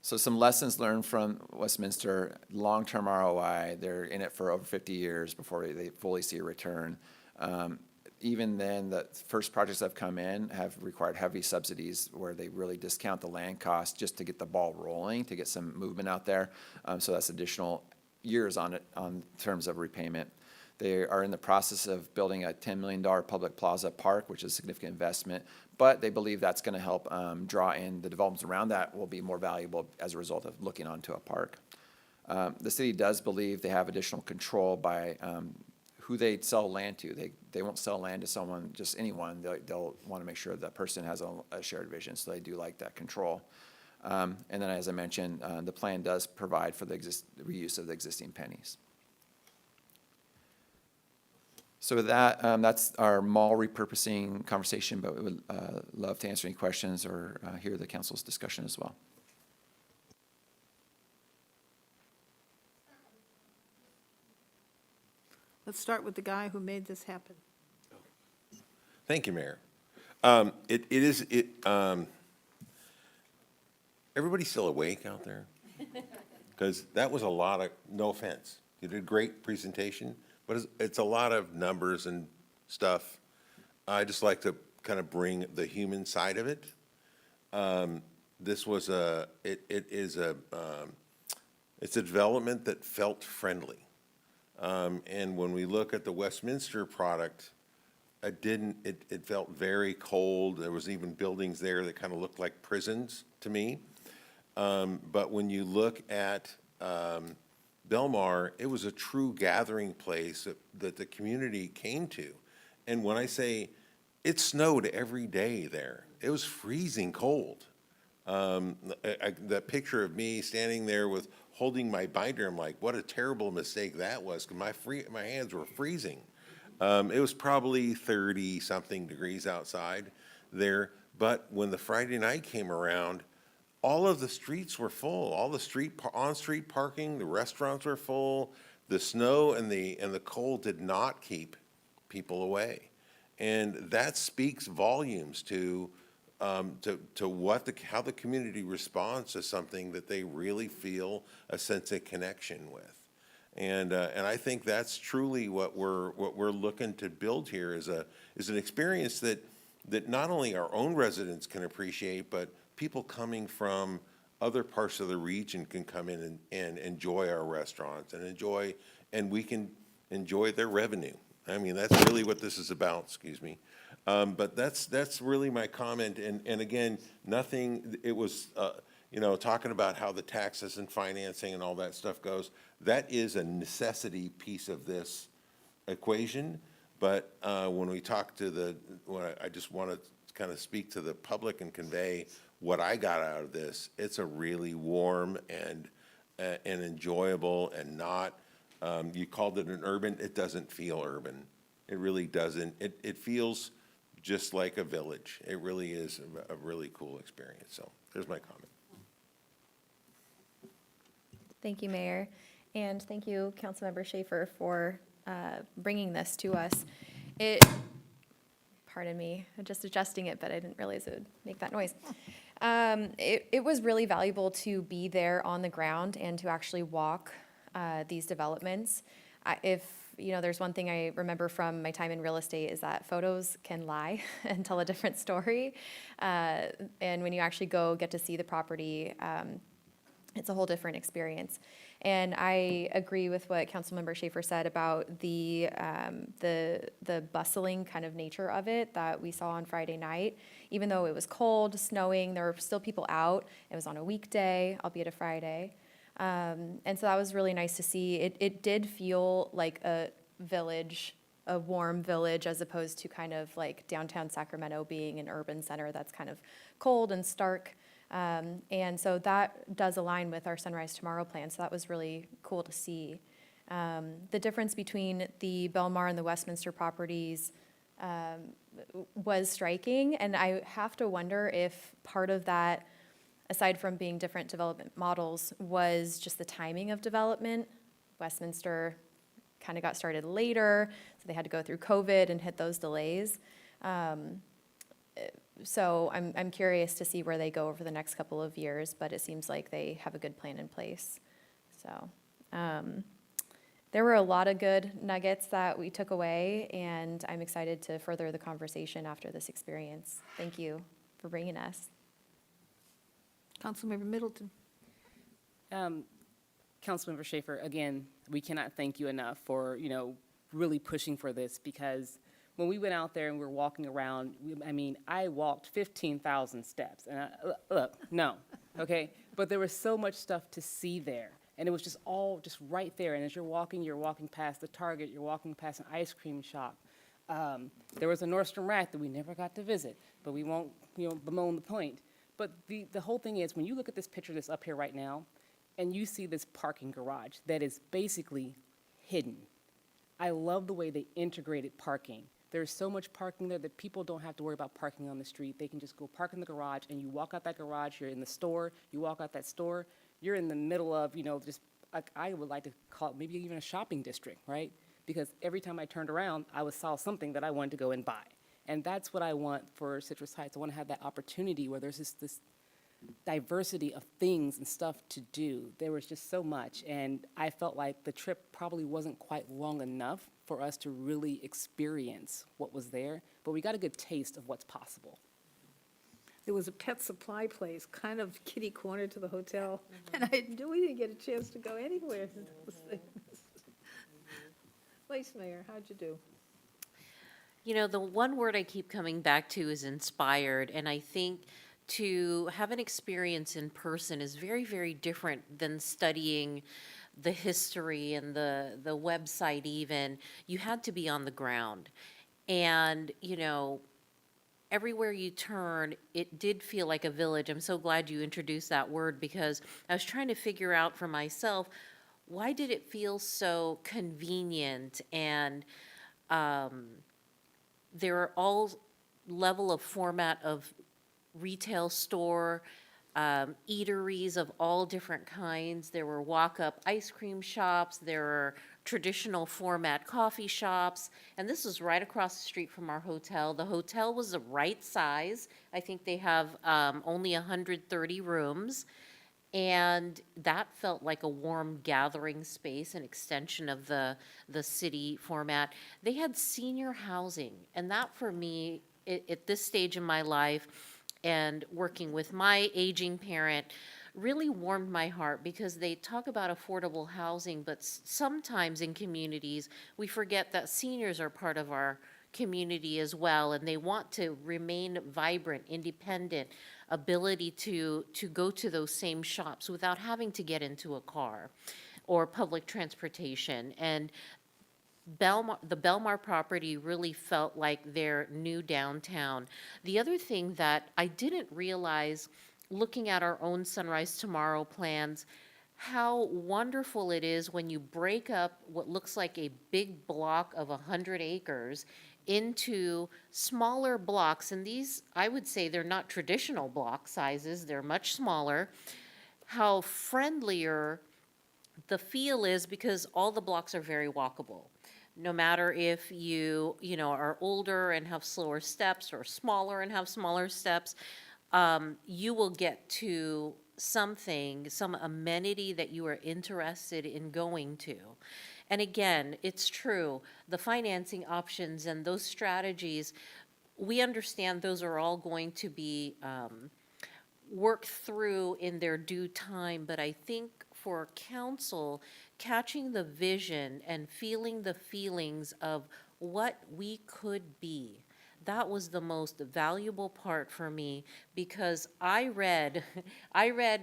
So some lessons learned from Westminster: long-term ROI. They're in it for over 50 years before they fully see a return. Even then, the first projects that have come in have required heavy subsidies where they really discount the land cost just to get the ball rolling, to get some movement out there. So that's additional years on terms of repayment. They are in the process of building a $10 million public plaza park, which is a significant investment, but they believe that's going to help draw in the developments around that will be more valuable as a result of looking onto a park. The city does believe they have additional control by who they sell land to. They won't sell land to someone, just anyone. They'll want to make sure that person has a shared vision, so they do like that control. And then, as I mentioned, the plan does provide for the reuse of the existing pennies. So with that, that's our mall repurposing conversation, but we would love to answer any questions or hear the council's discussion as well. Let's start with the guy who made this happen. Thank you, Mayor. Everybody still awake out there? Because that was a lot of, no offense, you did a great presentation, but it's a lot of numbers and stuff. I just like to kind of bring the human side of it. This was it's a development that felt friendly. And when we look at the Westminster product, it felt very cold. There was even buildings there that kind of looked like prisons to me. But when you look at Belmar, it was a true gathering place that the community came to. And when I say it snowed every day there, it was freezing cold. That picture of me standing there with holding my binder, I'm like, what a terrible mistake that was, because my hands were freezing. It was probably 30-something degrees outside there, but when the Friday night came around, all of the streets were full. All the on-street parking, the restaurants were full. The snow and the cold did not keep people away, and that speaks volumes to how the community responds to something that they really feel a sense of connection with. And I think that's truly what we're looking to build here is an experience that not only our own residents can appreciate, but people coming from other parts of the region can come in and enjoy our restaurants and we can enjoy their revenue. I mean, that's really what this is about, excuse me. But that's really my comment. And again, it was, talking about how the taxes and financing and all that stuff goes. That is a necessity piece of this equation. But when we talk I just want to kind of speak to the public and convey what I got out of this. It's a really warm and enjoyable and not, you called it an urban, it doesn't feel urban. It really doesn't. It feels just like a village. It really is a really cool experience. So there's my comment. Thank you, Mayor, and thank you, Councilmember Schaefer, for bringing this to us. Pardon me, I'm just adjusting it, but I didn't realize it would make that noise. It was really valuable to be there on the ground and to actually walk these developments. If there's one thing I remember from my time in real estate is that photos can lie and tell a different story. And when you actually go get to see the property, it's a whole different experience. And I agree with what Councilmember Schaefer said about the bustling kind of nature of it that we saw on Friday night. Even though it was cold, snowing, there were still people out. It was on a weekday, albeit a Friday. And so that was really nice to see. It did feel like a village, a warm village, as opposed to kind of like downtown Sacramento being an urban center that's kind of cold and stark. And so that does align with our Sunrise Tomorrow plan, so that was really cool to see. The difference between the Belmar and the Westminster properties was striking, and I have to wonder if part of that, aside from being different development models, was just the timing of development. Westminster kind of got started later, so they had to go through COVID and hit those delays. So I'm curious to see where they go over the next couple of years, but it seems like they have a good plan in place. So there were a lot of good nuggets that we took away, and I'm excited to further the conversation after this experience. Thank you for bringing us. Councilmember Middleton. Councilmember Schaefer, again, we cannot thank you enough for, really pushing for this, because when we went out there and we were walking around, I walked 15,000 steps. And okay? But there was so much stuff to see there. And it was just all just right there. And as you're walking past the Target, you're walking past an ice cream shop. There was a Nordstrom Rack that we never got to visit, but we won't, bemoan the point. But the whole thing is, when you look at this picture that's up here right now, and you see this parking garage that is basically hidden. I love the way they integrated parking. There's so much parking there that people don't have to worry about parking on the street. They can just go park in the garage, and you walk out that garage, you're in the store, you walk out that store, you're in the middle of, just, like, I would like to call it maybe even a shopping district, right? Because every time I turned around, I saw something that I wanted to go and buy. And that's what I want for Citrus Heights. I want to have that opportunity where there's this diversity of things and stuff to do. There was just so much, and I felt like the trip probably wasn't quite long enough for us to really experience what was there, but we got a good taste of what's possible. There was a pet supply place, kind of kitty corner to the hotel, and we didn't get a chance to go anywhere in those things. Vice Mayor, how'd you do? The one word I keep coming back to is inspired, and I think to have an experience in person is very, very different than studying the history and the website even, you had to be on the ground. And, you know, everywhere you turn, it did feel like a village. I'm so glad you introduced that word because I was trying to figure out for myself, why did it feel so convenient? And there are all level of format of retail store, eateries of all different kinds. There were walk-up ice cream shops. There were traditional format coffee shops. And this was right across the street from our hotel. The hotel was the right size. I think they have only 130 rooms. And that felt like a warm gathering space, an extension of the city format. They had senior housing, and that for me, at this stage in my life, and working with my aging parent, really warmed my heart because they talk about affordable housing, but sometimes in communities, we forget that seniors are part of our community as well, and they want to remain vibrant, independent, ability to go to those same shops without having to get into a car or public transportation. And the Belmar property really felt like their new downtown. The other thing that I didn't realize, looking at our own Sunrise Tomorrow plans, how wonderful it is when you break up what looks like a big block of 100 acres into smaller blocks. And these, I would say, they're not traditional block sizes, they're much smaller. How friendlier the feel is because all the blocks are very walkable. No matter if you are older and have slower steps or smaller and have smaller steps, you will get to some amenity that you are interested in going to. And again, it's true, the financing options and those strategies, we understand those are all going to be worked through in their due time, but I think for council, catching the vision and feeling the feelings of what we could be, that was the most valuable part for me because I read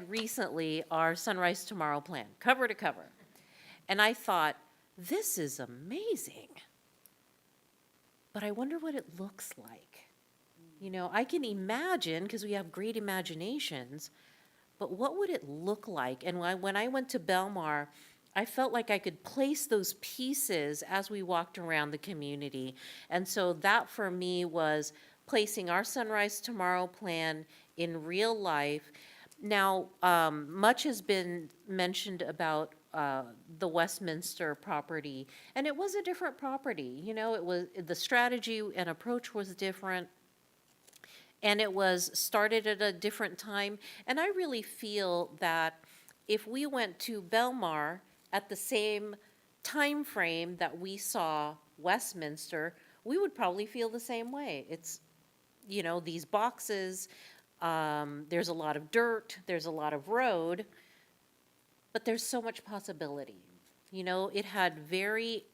recently our Sunrise Tomorrow plan, cover to cover, and I thought, this is amazing, but I wonder what it looks like. You know, I can imagine, because we have great imaginations, but what would it look like? And when I went to Belmar, I felt like I could place those pieces as we walked around the community. And so that for me was placing our Sunrise Tomorrow plan in real life. Now, much has been mentioned about the Westminster property, and it was a different property. You know, it was, the strategy and approach was different, and it was started at a different time. And I really feel that if we went to Belmar at the same time frame that we saw Westminster, we would probably feel the same way. It's, you know, these boxes, there's a lot of dirt, there's a lot of road, but there's so much possibility. You know, it had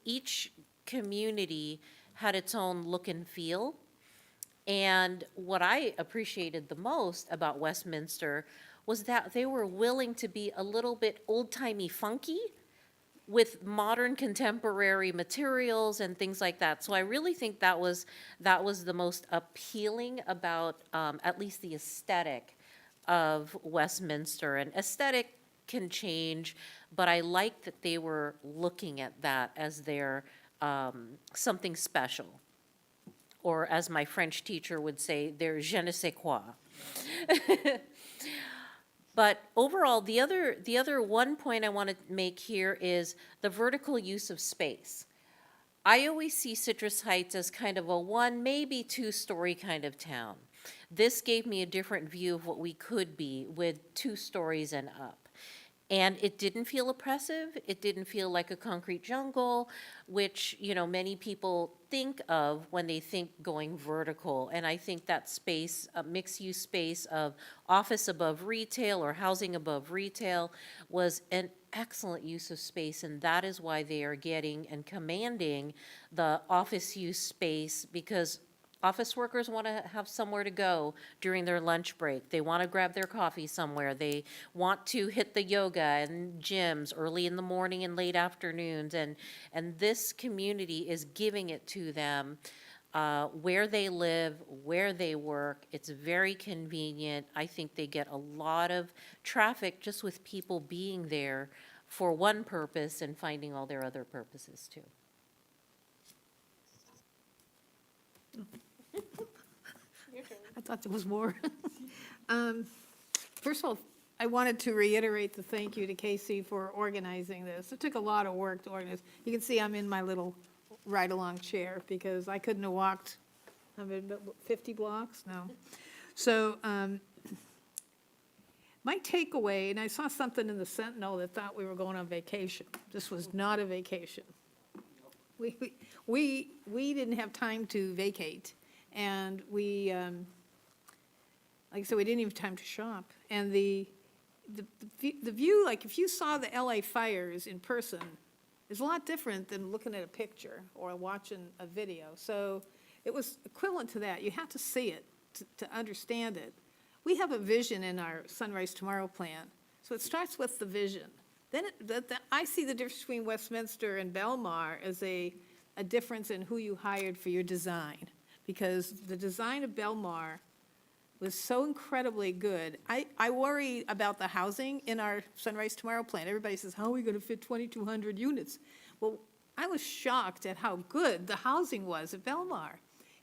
each community had its own look and feel. And what I appreciated the most about Westminster was that they were willing to be a little bit old-timey funky with modern contemporary materials and things like that. So I really think that was the most appealing about at least the aesthetic of Westminster. And aesthetic can change, but I like that they were looking at that as their something special. Or as my French teacher would say, their je ne sais quoi. But overall, the other one point I want to make here is the vertical use of space. I always see Citrus Heights as kind of a one, maybe two-story kind of town. This gave me a different view of what we could be with 2 stories and up. And it didn't feel oppressive. It didn't feel like a concrete jungle, which, you know, many people think of when they think going vertical. And I think that space, a mixed-use space of office above retail or housing above retail, was an excellent use of space. And that is why they are getting and commanding the office use space, because Office workers want to have somewhere to go during their lunch break. They want to grab their coffee somewhere. They want to hit the yoga and gyms early in the morning and late afternoons. And this community is giving it to them where they live, where they work. It's very convenient. I think they get a lot of traffic just with people being there for one purpose and finding all their other purposes too. I thought there was more. First of all, I wanted to reiterate the thank you to Casey for organizing this. It took a lot of work to organize. You can see I'm in my little ride-along chair because I couldn't have walked, 50 blocks? No. So my takeaway, and I saw something in the Sentinel that thought we were going on vacation. This was not a vacation. We didn't have time to vacate, and we, like I said, we didn't even have time to shop. And the view, like if you saw the LA fires in person, is a lot different than looking at a picture or watching a video. So it was equivalent to that. You have to see it to understand it. We have a vision in our Sunrise Tomorrow plan. So it starts with the vision. Then I see the difference between Westminster and Belmar as a difference in who you hired for your design. Because the design of Belmar was so incredibly good. I worry about the housing in our Sunrise Tomorrow plan. Everybody says, how are we going to fit 2,200 units? Well, I was shocked at how good the housing was at Belmar.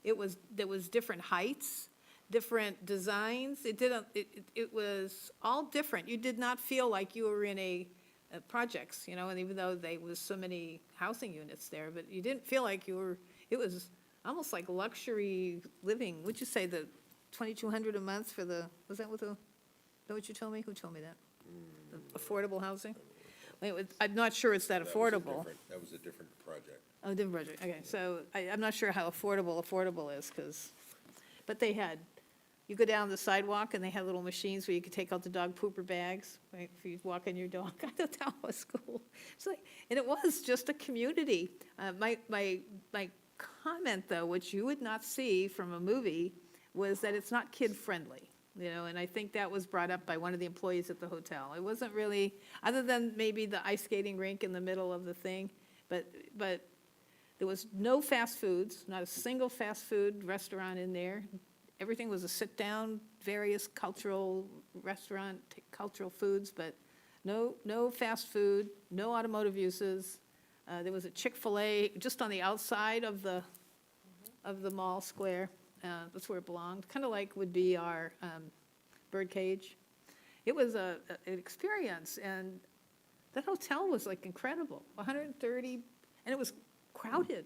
There was different heights, different designs. It was all different. You did not feel like you were in a projects, and even though there was so many housing units there, but you didn't feel like you were, it was almost like luxury living. Would you say the $2,200 a month for the, was that what you told me? Who told me that? The affordable housing? I'm not sure it's that affordable. That was a different project. Oh, different project, okay, so I'm not sure how affordable is, but they had, you go down the sidewalk and they had little machines where you could take out the dog pooper bags, right, if you walk in your dog. I thought that was cool. It's like, and it was just a community. My comment, though, which you would not see from a movie, was that it's not kid-friendly, and I think that was brought up by one of the employees at the hotel. It wasn't really, other than maybe the ice skating rink in the middle of the thing, but there was no fast foods, not a single fast food restaurant in there. Everything was a sit-down, various cultural restaurant, cultural foods, but no fast food, no automotive uses. There was a Chick-fil-A just on the outside of the mall square. That's where it belonged, kind of like would be our birdcage. It was an experience, and that hotel was like incredible, 130, and it was crowded.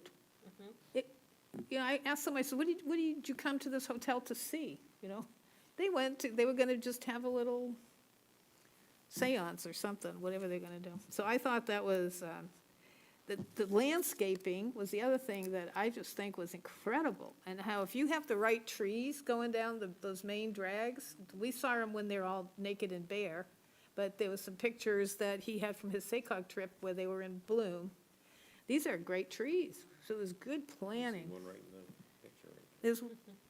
I asked somebody, I said, what did you come to this hotel to see? They were going to just have a little seance or something, whatever they're going to do. So I thought that was, the landscaping was the other thing that I just think was incredible. And how if you have the right trees going down those main drags, we saw them when they're all naked and bare, but there was some pictures that he had from his SACOG trip where they were in bloom. These are great trees, so it was good planning. One right in the picture.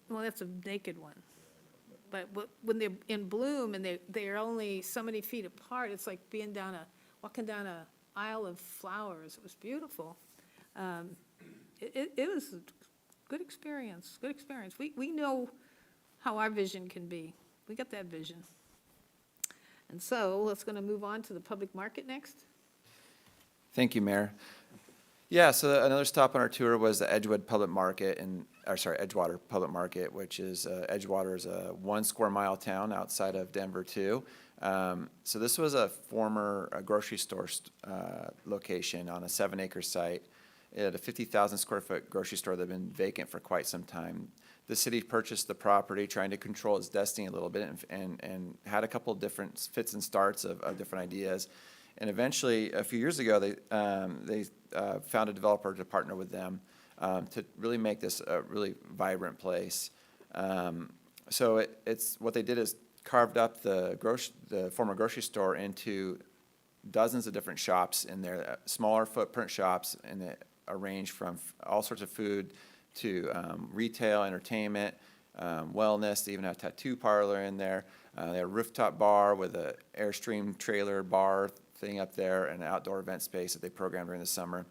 Well, that's a naked one. But when they're in bloom and they're only so many feet apart, it's like walking down a aisle of flowers. It was beautiful. It was a good experience, We know how our vision can be. We got that vision. And so let's going to move on to the public market next. Thank you, Mayor. Yeah, so another stop on our tour was the Edgewater Public Market, which is, Edgewater is a 1 square mile town outside of Denver, too. So this was a former grocery store location on a 7-acre site. It had a 50,000 square foot grocery store that had been vacant for quite some time. The city purchased the property, trying to control its destiny a little bit, and had a couple of different fits and starts of different ideas. And eventually, a few years ago, they found a developer to partner with them to really make this a really vibrant place. So what they did is carved up the former grocery store into dozens of different shops in there, smaller footprint shops, and they arranged from all sorts of food, retail, entertainment, wellness. They even have a tattoo parlor in there. They have a rooftop bar with a Airstream trailer bar thing up there and an outdoor event space that they program during the summer.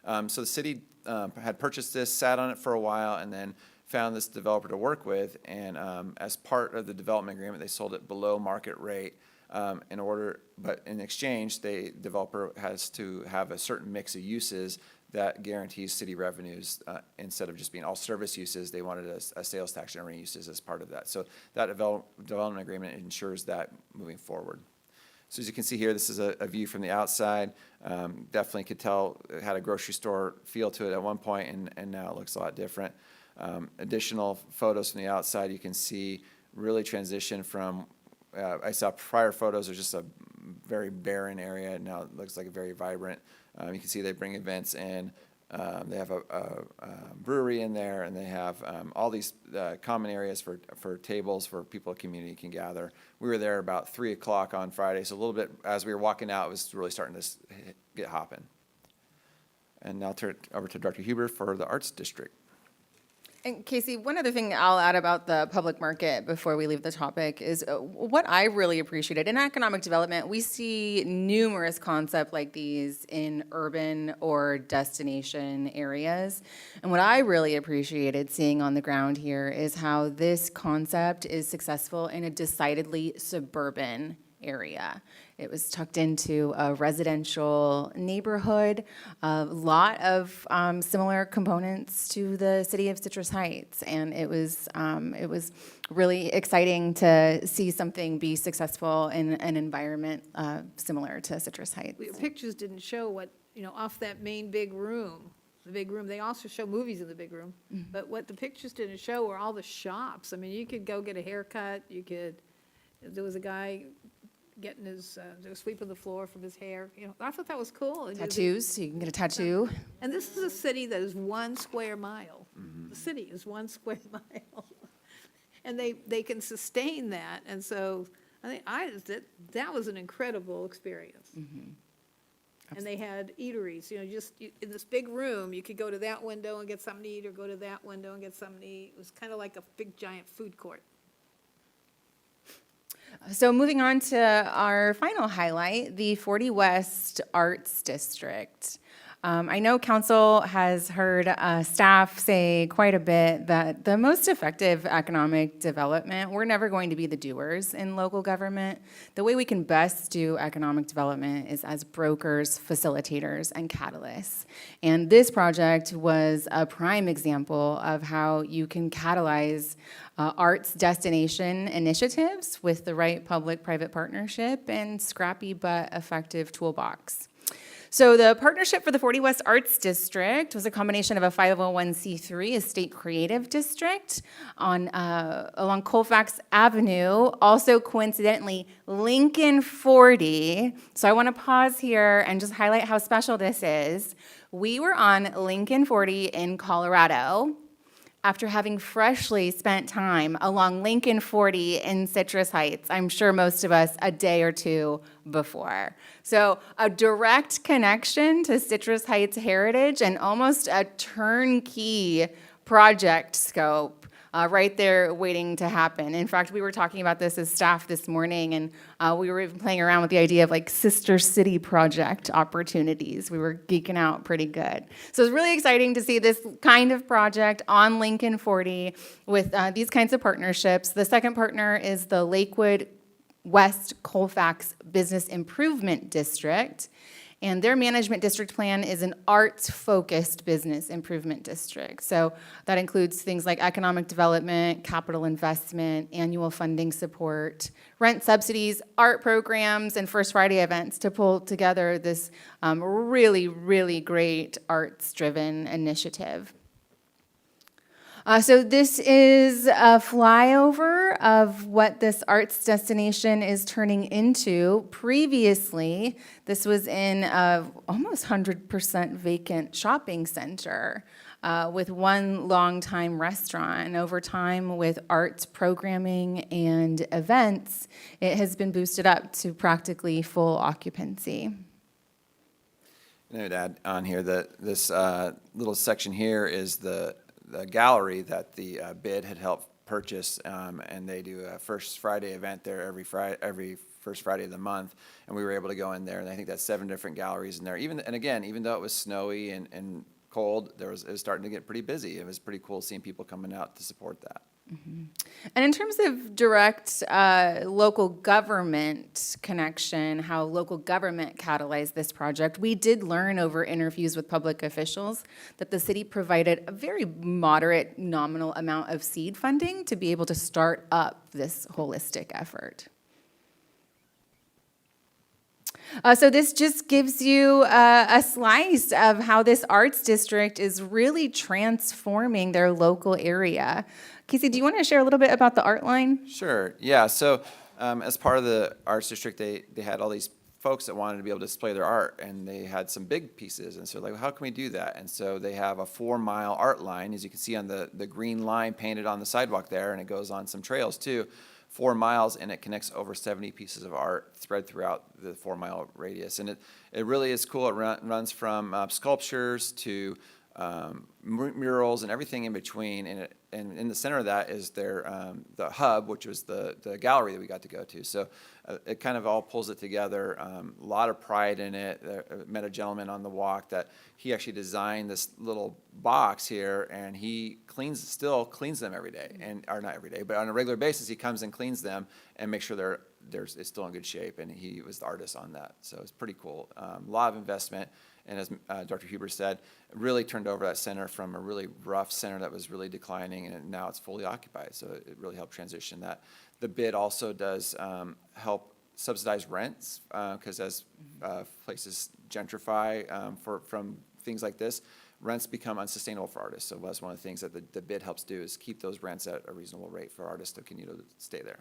So the city had purchased this, sat on it for a while, and then found this developer to work with. And as part of the development agreement, they sold it below market rate but in exchange, the developer has to have a certain mix of uses that guarantees city revenues. Instead of just being all service uses, they wanted a sales tax generating uses as part of that. So that development agreement ensures that moving forward. So as you can see here, this is a view from the outside. Definitely could tell it had a grocery store feel to it at one point, and now it looks a lot different. Additional photos from the outside, you can see really transition from, I saw prior photos of just a very barren area, and now it looks like a very vibrant. You can see they bring events in. They have a brewery in there, and they have all these common areas for tables for people in the community can gather. We were there about 3 o'clock on Friday, so a little bit as we were walking out, it was really starting to get hopping. And now I'll turn it over to Director Huber for the Arts District. And Casey, one other thing I'll add about the public market before we leave the topic is what I really appreciated. In economic development, we see numerous concepts like these in urban or destination areas. And what I really appreciated seeing on the ground here is how this concept is successful in a decidedly suburban area. It was tucked into a residential neighborhood, a lot of similar components to the city of Citrus Heights, and it was really exciting to see something be successful in an environment similar to Citrus Heights. The pictures didn't show what, off that main big room, the big room. They also show movies in the big room, but what the pictures didn't show were all the shops. I mean, you could go get a haircut, there was a guy getting they were sweeping the floor from his hair. I thought that was cool. And Tattoos, you can get a tattoo. And this is a city that is 1 square mile. The city is 1 square mile. And they can sustain that. And so I think that was an incredible experience. And they had eateries, just in this big room, you could go to that window and get something to eat, or go to that window and get something to eat. It was kind of like a big giant food court. So moving on to our final highlight, the 40 West Arts District. I know council has heard staff say quite a bit that the most effective economic development, we're never going to be the doers in local government. The way we can best do economic development is as brokers, facilitators, and catalysts. And this project was a prime example of how you can catalyze arts destination initiatives with the right public-private partnership and scrappy but effective toolbox. So the Partnership for the 40 West Arts District was a combination of a 501c3, a state creative district, along Colfax Avenue, also coincidentally Lincoln 40. So I want to pause here and just highlight how special this is. We were on Lincoln 40 in Colorado after having freshly spent time along Lincoln 40 in Citrus Heights, I'm sure most of us a day or two before. So a direct connection to Citrus Heights heritage and almost a turnkey project scope right there waiting to happen. In fact, we were talking about this as staff this morning, and we were even playing around with the idea of like sister city project opportunities. We were geeking out pretty good. So it's really exciting to see this kind of project on Lincoln 40 with these kinds of partnerships. The second partner is the Lakewood West Colfax Business Improvement District. And their management district plan is an arts-focused business improvement district. So that includes things like economic development, capital investment, annual funding support, rent subsidies, art programs, and First Friday events to pull together this really, really great arts-driven initiative. So this is a flyover of what this arts destination is turning into. Previously, this was in a almost 100% vacant shopping center with one longtime restaurant. And over time, with arts programming and events, it has been boosted up to practically full occupancy. And I'd add on here that this little section here is the gallery that the bid had helped purchase, and they do a First Friday event there every first Friday of the month, and we were able to go in there, and I think that's 7 different galleries in there. And again, even though it was snowy and cold, it was starting to get pretty busy. It was pretty cool seeing people coming out to support that. And in terms of direct local government connection, how local government catalyzed this project, we did learn over interviews with public officials that the city provided a very moderate nominal amount of seed funding to be able to start up this holistic effort. So this just gives you a slice of how this arts district is really transforming their local area. Casey, do you want to share a little bit about the art line? Sure, yeah, so as part of the arts district, they had all these folks that wanted to be able to display their art, and they had some big pieces, and so like, how can we do that? And so they have a 4-mile art line, as you can see on the green line painted on the sidewalk there, and it goes on some trails too. 4 miles, and it connects over 70 pieces of art spread throughout the 4-mile radius. And it really is cool. It runs from sculptures to murals and everything in between. And in the center of that is their the hub, which was the gallery that we got to go to. So it kind of all pulls it together. A lot of pride in it. I met a gentleman on the walk that he actually designed this little box here, and he still cleans them every day, or not every day, but on a regular basis, he comes and cleans them and makes sure it's still in good shape. And he was the artist on that, so it's pretty cool. A lot of investment. And as Dr. Huber said, it really turned over that center from a really rough center that was really declining, and now it's fully occupied. So it really helped transition that. The bid also does help subsidize rents, because as places gentrify from things like this, rents become unsustainable for artists. So that's one of the things that the bid helps do, is keep those rents at a reasonable rate for artists to continue to stay there.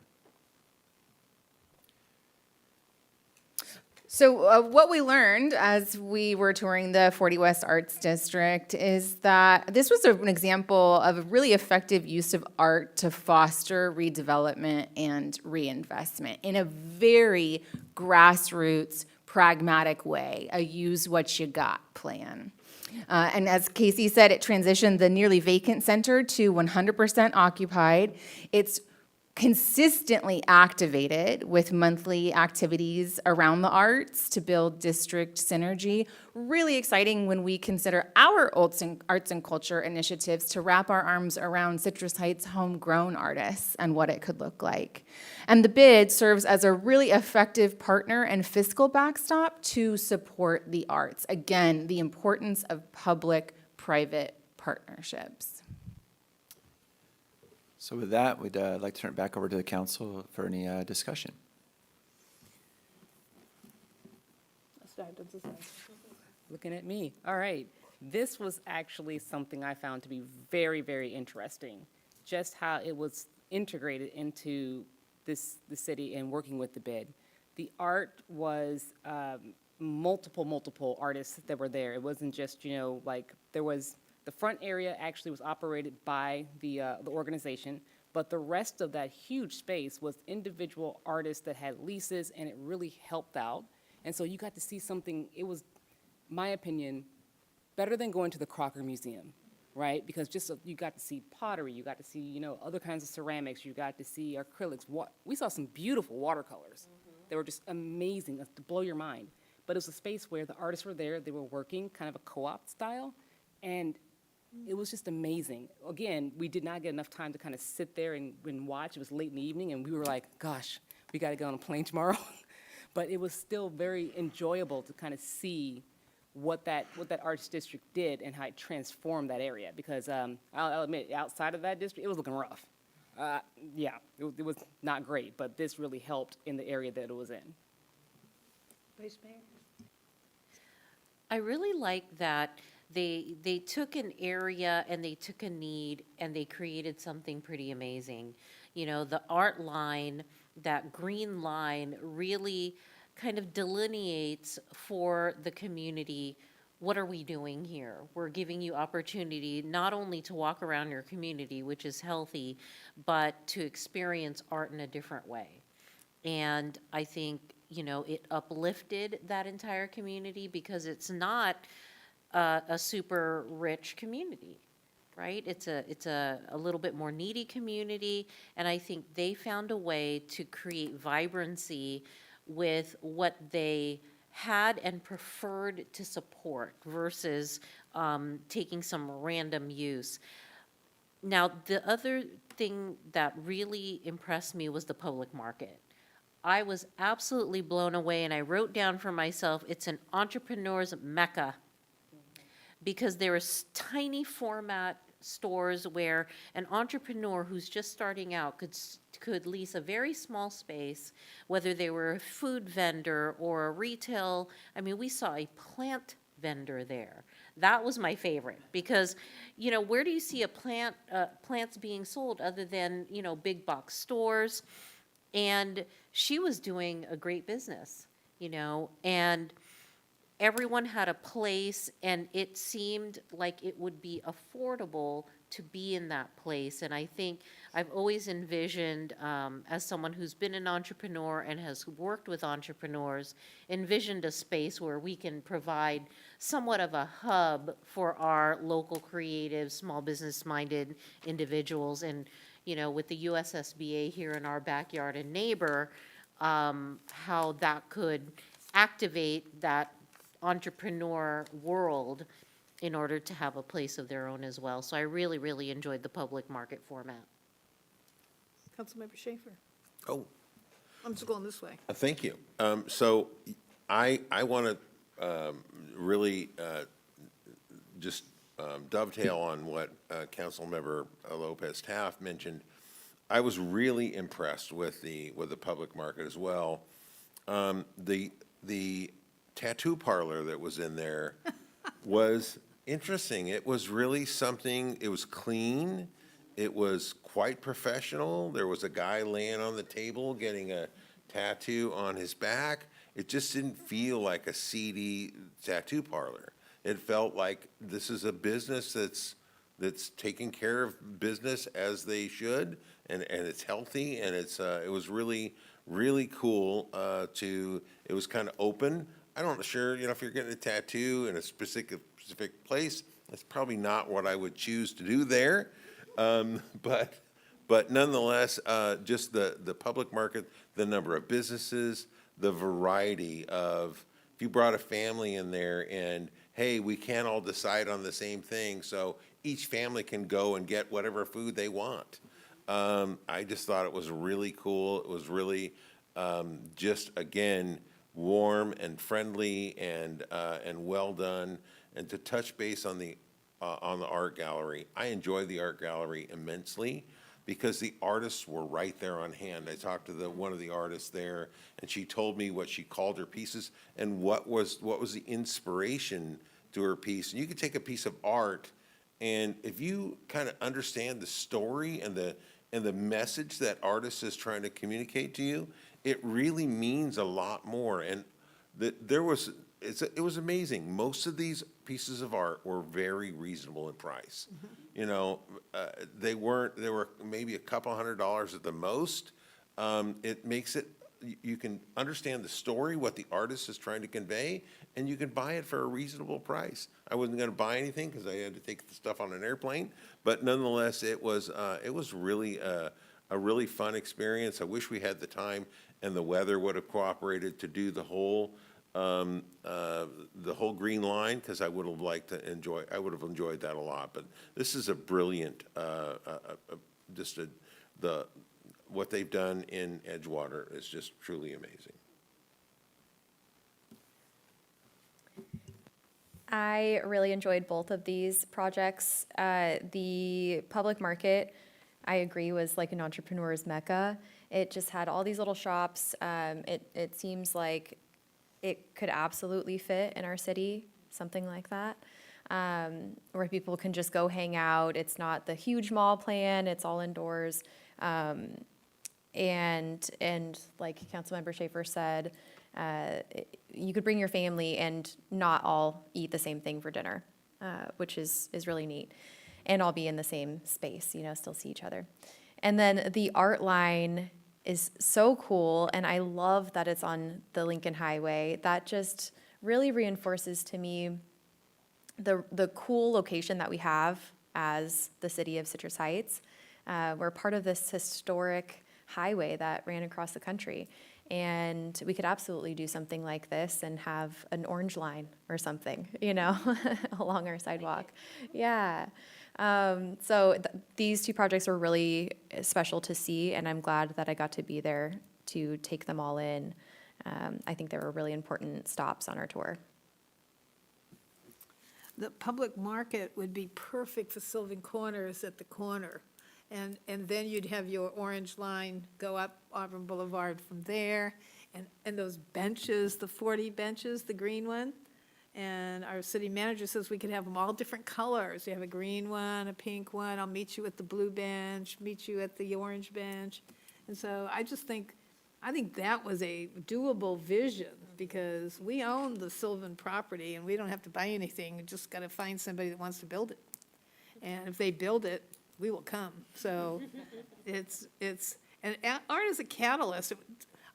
So what we learned as we were touring the 40 West Arts District is that this was an example of a really effective use of art to foster redevelopment and reinvestment in a very grassroots, pragmatic way, a use what you got plan. And as Casey said, it transitioned the nearly vacant center to 100% occupied. It's consistently activated with monthly activities around the arts to build district synergy. Really exciting when we consider our arts and culture initiatives to wrap our arms around Citrus Heights homegrown artists and what it could look like. And the bid serves as a really effective partner and fiscal backstop to support the arts. Again, the importance of public-private partnerships. So with that, we'd like to turn it back over to the council for any discussion. Looking at me. All right. This was actually something I found to be very, very interesting. Just how it was integrated into the city and working with the bid. The art was multiple artists that were there. It wasn't just, like there was. The front area actually was operated by the organization, but the rest of that huge space was individual artists that had leases, and it really helped out. And so you got to see something, it was, my opinion, better than going to the Crocker Museum, right? Because you got to see pottery, you got to see, other kinds of ceramics, you got to see acrylics. We saw some beautiful watercolors. They were just amazing, to blow your mind. But it was a space where the artists were there, they were working kind of a co-op style, and it was just amazing. Again, we did not get enough time to kind of sit there and watch. It was late in the evening, and we were like, gosh, we got to get on a plane tomorrow. But it was still very enjoyable to kind of see what that arts district did and how it transformed that area. Because I'll admit, outside of that district, it was looking rough. It was not great, but this really helped in the area that it was in. Vice Mayor? I really like that they took an area and they took a need and they created something pretty amazing. The art line, that green line, really kind of delineates for the community, what are we doing here? We're giving you opportunity not only to walk around your community, which is healthy, but to experience art in a different way. And I think, it uplifted that entire community because it's not a super rich community, right? It's a little bit more needy community, and I think they found a way to create vibrancy with what they had and preferred to support versus taking some random use. Now, the other thing that really impressed me was the public market. I was absolutely blown away, and I wrote down for myself, it's an entrepreneur's mecca, because there are tiny format stores where an entrepreneur who's just starting out could lease a very small space, whether they were a food vendor or a retail. I mean, we saw a plant vendor there. That was my favorite because, where do you see plants being sold other than, big box stores? And she was doing a great business, and everyone had a place, and it seemed like it would be affordable to be in that place. And I think I've always envisioned, as someone who's been an entrepreneur and has worked with entrepreneurs, envisioned a space where we can provide somewhat of a hub for our local creative, small business-minded individuals. And, with the USSBA here in our backyard and neighbor, how that could activate that entrepreneur world in order to have a place of their own as well. So I really, really enjoyed the public market format. Councilmember Schaefer. Oh, I'm just going this way. thank you. So I want to really just dovetail on what Councilmember Lopez Taft mentioned. I was really impressed with the public market as well. The tattoo parlor that was in there was interesting. It was really something. It was clean. It was quite professional. There was a guy laying on the table getting a tattoo on his back. It just didn't feel like a seedy tattoo parlor. It felt like this is a business that's taking care of business as they should, and it's healthy, and it was really, really cool it was kind of open. I'm not sure, if you're getting a tattoo in a specific place, that's probably not what I would choose to do there. But nonetheless, just the public market, the number of businesses, the variety of, if you brought a family in there and, hey, we can't all decide on the same thing, so each family can go and get whatever food they want. I just thought it was really cool. It was really just, again, warm and friendly and well done. And to touch base on the art gallery, I enjoyed the art gallery immensely because the artists were right there on hand. I talked to one of the artists there, and she told me what she called her pieces and what was the inspiration to her piece. And you could take a piece of art, and if you kind of understand the story and the message that artist is trying to communicate to you, it really means a lot more. And it was amazing. Most of these pieces of art were very reasonable in price. They were maybe a couple $100 at the most. It makes it, you can understand the story, what the artist is trying to convey, and you can buy it for a reasonable price. I wasn't going to buy anything because I had to take the stuff on an airplane, but nonetheless, it was really a really fun experience. I wish we had the time and the weather would have cooperated to do the whole green line, because I would have enjoyed that a lot. But this is a brilliant, what they've done in Edgewater is just truly amazing. I really enjoyed both of these projects. The public market, I agree, was like an entrepreneur's mecca. It just had all these little shops. It seems like it could absolutely fit in our city, something like that, where people can just go hang out. It's not the huge mall plan, it's all indoors. And like Councilmember Schaefer said, you could bring your family and not all eat the same thing for dinner, which is really neat. And all be in the same space, still see each other. And then the art line, is so cool, and I love that it's on the Lincoln Highway. That just really reinforces to me the cool location that we have as the city of Citrus Heights. We're part of this historic highway that ran across the country. And we could absolutely do something like this and have an orange line or something, along our sidewalk. Yeah. These two projects were really special to see, and I'm glad that I got to be there to take them all in. I think they were really important stops on our tour. The public market would be perfect for Sylvan Corners at the corner. And then you'd have your orange line go up Auburn Boulevard from there. And those benches, the 40 benches, the green one. And our city manager says we could have them all different colors. You have a green one, a pink one. I'll meet you at the blue bench, meet you at the orange bench. And so I think that was a doable vision, because we own the Sylvan property and we don't have to buy anything. We just got to find somebody that wants to build it. And if they build it, we will come. So and art is a catalyst.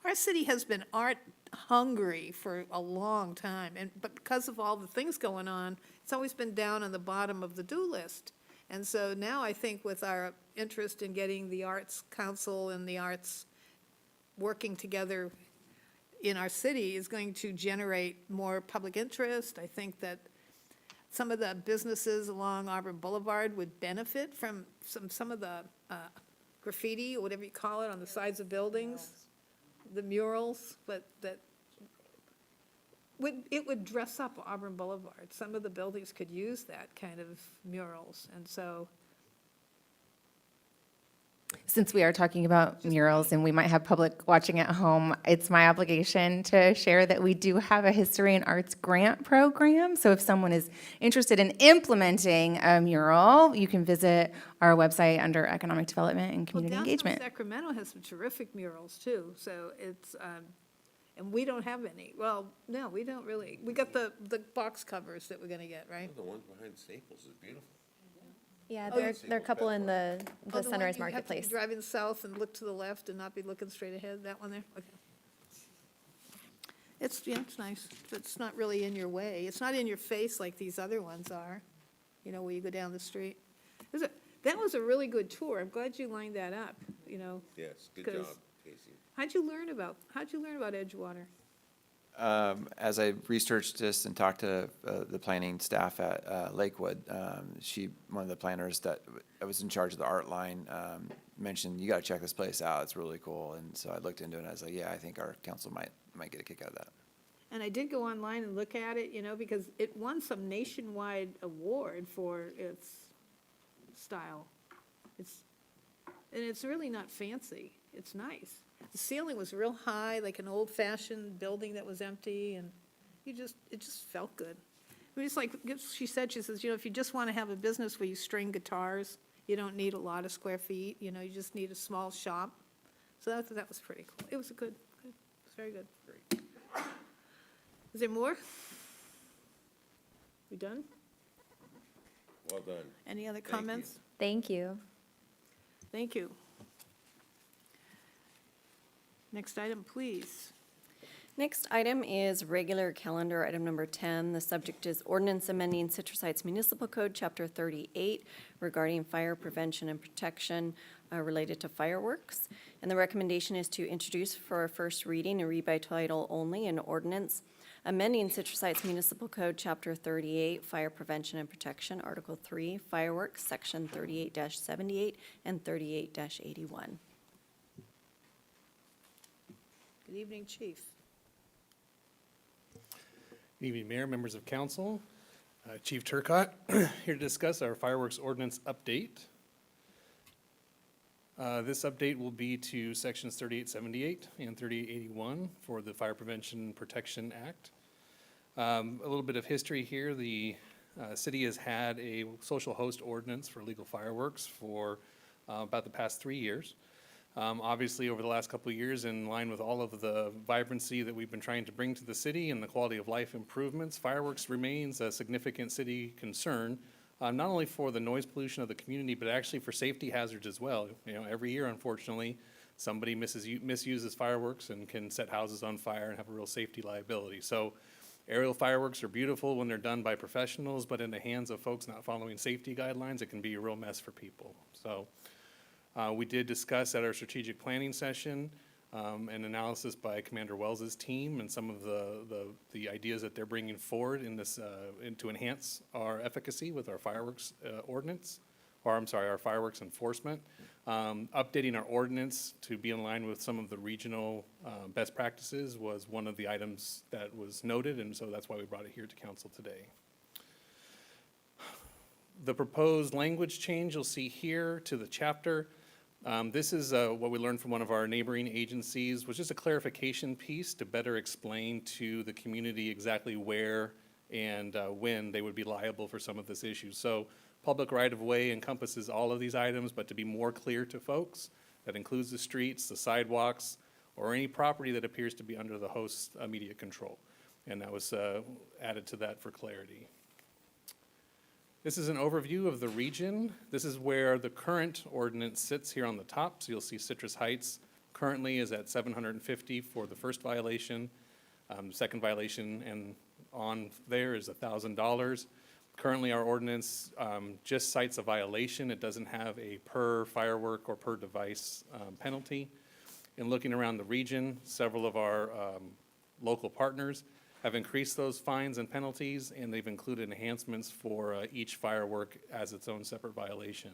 Our city has been art hungry for a long time, but because of all the things going on, it's always been down on the bottom of the do list. And so now I think with our interest in getting the Arts Council and the arts working together in our city is going to generate more public interest. I think that some of the businesses along Auburn Boulevard would benefit from some of the graffiti, or whatever you call it, on the sides of buildings, the murals, but it would dress up Auburn Boulevard. Some of the buildings could use that kind of murals, and so. Since we are talking about murals and we might have public watching at home, it's my obligation to share that we do have a History and Arts grant program. So if someone is interested in implementing a mural, you can visit our website under Economic Development and Community Engagement. Downtown Sacramento has some terrific murals too, so it's, and we don't have any. Well, no, we don't really. We got the box covers that we're gonna get, right? The one behind Staples is beautiful. Yeah, there are a couple in the Oh, one Sunrise you have to be Marketplace. driving south and look to the left and not be looking straight ahead, that one there? Okay. It's nice, but it's not really in your way. It's not in your face like these other ones are, where you go down the street. That was a really good tour. I'm glad you lined that up, Yes, good 'Cause- job, Casey. How'd you learn about Edgewater? As I researched this and talked to the planning staff at Lakewood, one of the planners that was in charge of the art line, mentioned, you got to check this place out. It's really cool. And so I looked into it and I was like, yeah, I think our council might get a kick out of that. And I did go online and look at it, because it won some nationwide award for its style. And it's really not fancy. It's nice. The ceiling was real high, like an old-fashioned building that was empty, and it just felt good. I mean, it's like she says, if you just want to have a business where you string guitars, you don't need a lot of square feet, you just need a small shop. So that was pretty cool. It was good. It was very good. Great. Is there more? We done? Well done. Any other Thank you. comments? Thank you. Thank you. Next item, please. Next item is regular calendar, item number 10. The subject is Ordinance Amending Citrus Heights Municipal Code, Chapter 38, regarding fire prevention and protection related to fireworks. And the recommendation is to introduce for a first reading and read by title only an ordinance amending Citrus Heights Municipal Code, Chapter 38, Fire Prevention and Protection, Article 3, Fireworks, Section 38-78 and 38-81. Good evening, Chief. Good evening, Mayor, members of council. Chief Turcott, here to discuss our fireworks ordinance update. This update will be to sections 3878 and 3881 for the Fire Prevention and Protection Act. A little bit of history here. The city has had a social host ordinance for legal fireworks for about the past 3 years. Obviously, over the last couple of years, in line with all of the vibrancy that we've been trying to bring to the city and the quality of life improvements, fireworks remains a significant city concern, not only for the noise pollution of the community, but actually for safety hazards as well. Every year, unfortunately, somebody misuses fireworks and can set houses on fire and have a real safety liability. So aerial fireworks are beautiful when they're done by professionals, but in the hands of folks not following safety guidelines, it can be a real mess for people. So we did discuss at our strategic planning session an analysis by Commander Wells's team and some of the ideas that they're bringing forward in this, to enhance our efficacy with our fireworks ordinance, or I'm sorry, our fireworks enforcement. Updating our ordinance to be in line with some of the regional best practices was one of the items that was noted, and so that's why we brought it here to council today. The proposed language change you'll see here to the chapter. This is what we learned from one of our neighboring agencies, was just a clarification piece to better explain to the community exactly where and when they would be liable for some of this issue. So public right-of-way encompasses all of these items, but to be more clear to folks, that includes the streets, the sidewalks, or any property that appears to be under the host's immediate control. And that was added to that for clarity. This is an overview of the region. This is where the current ordinance sits here on the top. So you'll see Citrus Heights currently is at $750 for the first violation. Second violation and on there is $1,000. Currently, our ordinance just cites a violation. It doesn't have a per firework or per device penalty. In looking around the region, several of our local partners have increased those fines and penalties, and they've included enhancements for each firework as its own separate violation.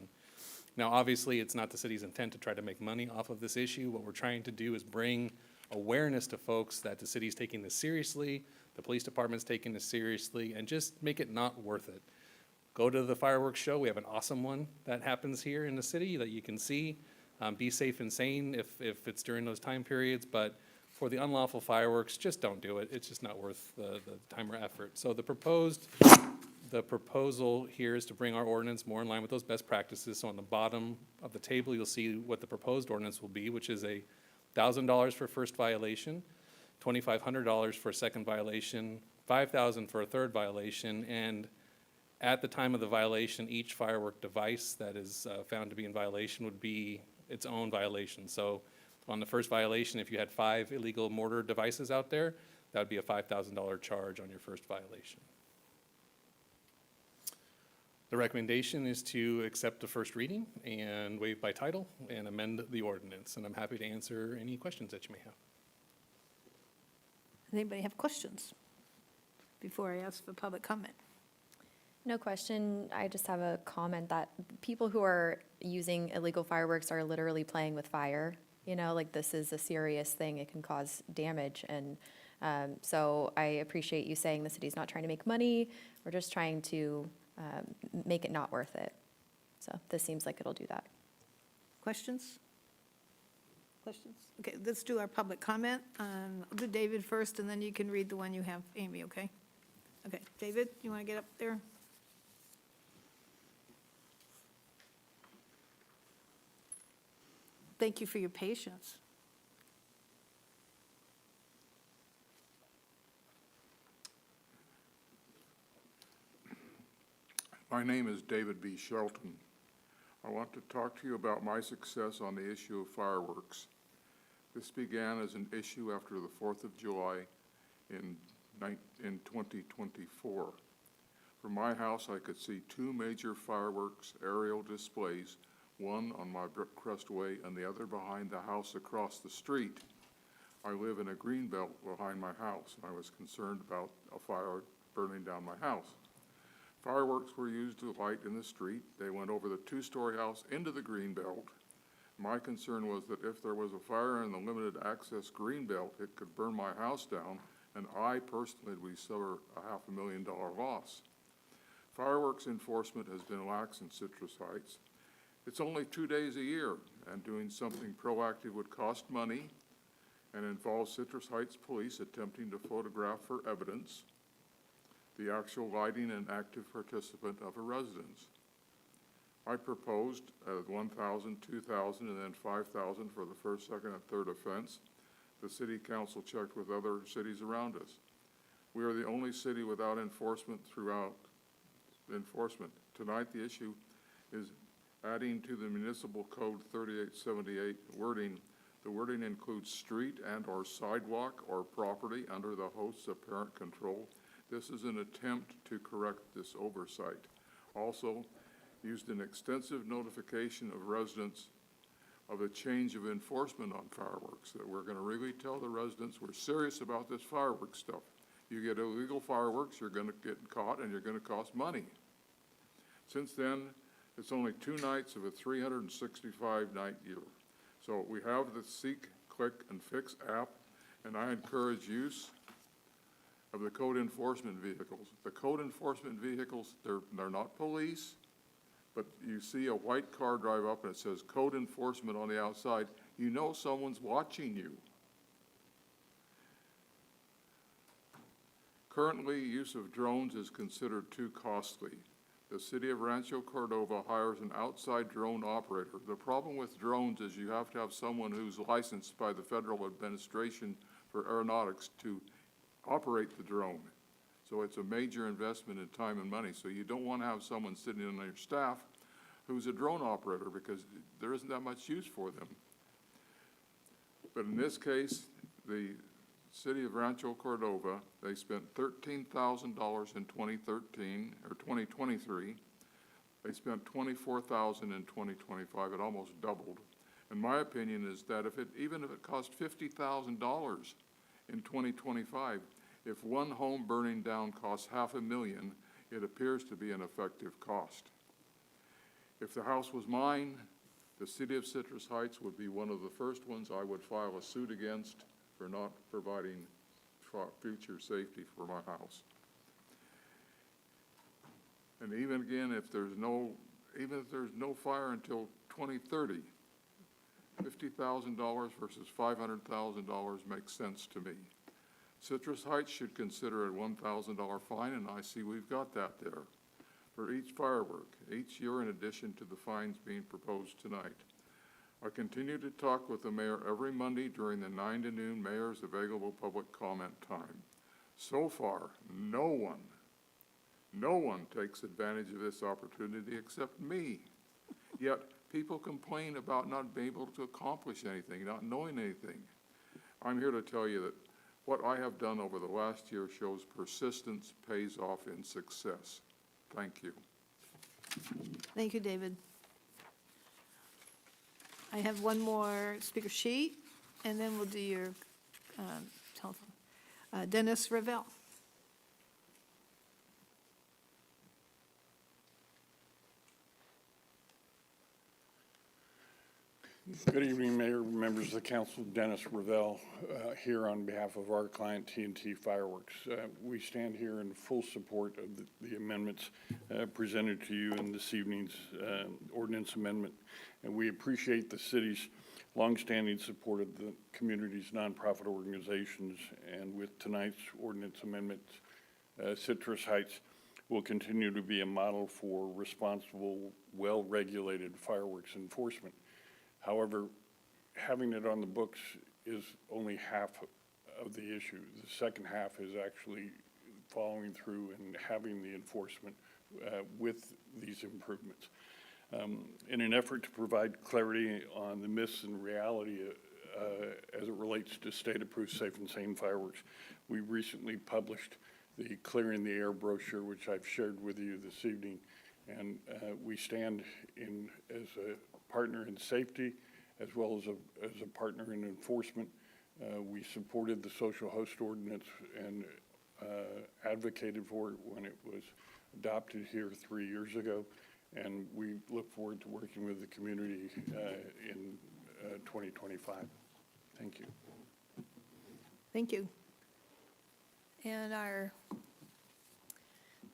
Now, obviously, it's not the city's intent to try to make money off of this issue. What we're trying to do is bring awareness to folks that the city's taking this seriously, the police department's taking this seriously, and just make it not worth it. Go to the fireworks show. We have an awesome one that happens here in the city that you can see. Be safe and sane if it's during those time periods, but for the unlawful fireworks, just don't do it. It's just not worth the time or effort. So the proposal here is to bring our ordinance more in line with those best practices. So on the bottom of the table, you'll see what the proposed ordinance will be, which is $1,000 for first violation, $2,500 for a second violation, $5,000 for a third violation, and at the time of the violation, each firework device that is found to be in violation would be its own violation. So on the first violation, if you had 5 illegal mortar devices out there, that would be a $5,000 charge on your first violation. The recommendation is to accept the first reading and waive by title and amend the ordinance. And I'm happy to answer any questions that you may have. Anybody have questions before I ask for public comment? No question. I just have a comment that people who are using illegal fireworks are literally playing with fire. You know, like this is a serious thing. It can cause damage. And so I appreciate you saying the city's not trying to make money. We're just trying to make it not worth it. So this seems like it'll do that. Questions? Questions? Okay, let's do our public comment. I'll do David first, and then you can read the one you have, Amy, okay? Okay, David, you want to get up there? Thank you for your patience. My name is David B. Shelton. I want to talk to you about my success on the issue of fireworks. This began as an issue after the 4th of July in 2024. From my house, I could see 2 major fireworks aerial displays, one on my Brickcrest Way and the other behind the house across the street. I live in a green belt behind my house, and I was concerned about a fire burning down my house. Fireworks were used to light in the street. They went over the 2-story house into the green belt. My concern was that if there was a fire in the limited access green belt, it could burn my house down, and I personally would suffer a $500,000 loss. Fireworks enforcement has been lax in Citrus Heights. It's only 2 days a year, and doing something proactive would cost money and involve Citrus Heights police attempting to photograph for evidence the actual lighting and active participant of a residence. I proposed $1,000, $2,000, and then $5,000 for the first, second, and third offense. The city council checked with other cities around us. We are the only city without enforcement throughout enforcement. Tonight, the issue is adding to the Municipal Code 3878 wording The wording includes street and/or sidewalk or property under the host's apparent control. This is an attempt to correct this oversight. Also, used an extensive notification of residents of a change of enforcement on fireworks, that we're going to really tell the residents we're serious about this fireworks stuff. You get illegal fireworks, you're going to get caught, and you're going to cost money. Since then, it's only 2 nights of a 365-night year. So we have the Seek, Click, and Fix app, and I encourage use of the code enforcement vehicles. The code enforcement vehicles, they're not police, but you see a white car drive up and it says code enforcement on the outside, you know someone's watching you. Currently, use of drones is considered too costly. The city of Rancho Cordova hires an outside drone operator. The problem with drones is you have to have someone who's licensed by the Federal Administration for Aeronautics to operate the drone. So it's a major investment in time and money. So you don't want to have someone sitting on your staff who's a drone operator, because there isn't that much use for them. But in this case, the city of Rancho Cordova, they spent $13,000 in 2013, or 2023. They spent $24,000 in 2025. It almost doubled. And my opinion is that even if it cost $50,000 in 2025, if one home burning down costs $500,000, it appears to be an effective cost. If the house was mine, the city of Citrus Heights would be one of the first ones I would file a suit against for not providing future safety for my house. And even again, if there's no fire until 2030, $50,000 versus $500,000 makes sense to me. Citrus Heights should consider a $1,000 fine, and I see we've got that there for each firework, each year in addition to the fines being proposed tonight. I continue to talk with the mayor every Monday during the 9 to noon mayor's available public comment time. So far, no one takes advantage of this opportunity except me. Yet people complain about not being able to accomplish anything, not knowing anything. I'm here to tell you that what I have done over the last year shows persistence pays off in success. Thank you. Thank you, David. I have one more speaker sheet, and then we'll do your telephone. Dennis Ravel. Good evening, Mayor, members of the council. Dennis Ravel here on behalf of our client, T&T Fireworks. We stand here in full support of the amendments presented to you in this evening's ordinance amendment. And we appreciate the city's longstanding support of the community's nonprofit organizations. And with tonight's ordinance amendment, Citrus Heights will continue to be a model for responsible, well-regulated fireworks enforcement. However, having it on the books is only half of the issue. The second half is actually following through and having the enforcement with these improvements. In an effort to provide clarity on the myths and reality as it relates to state-approved safe and sane fireworks, we recently published the Clearing the Air brochure, which I've shared with you this evening. And we stand in as a partner in safety as well as a partner in enforcement. We supported the social host ordinance and advocated for it when it was adopted here 3 years ago. And we look forward to working with the community in 2025. Thank you. Thank you. And our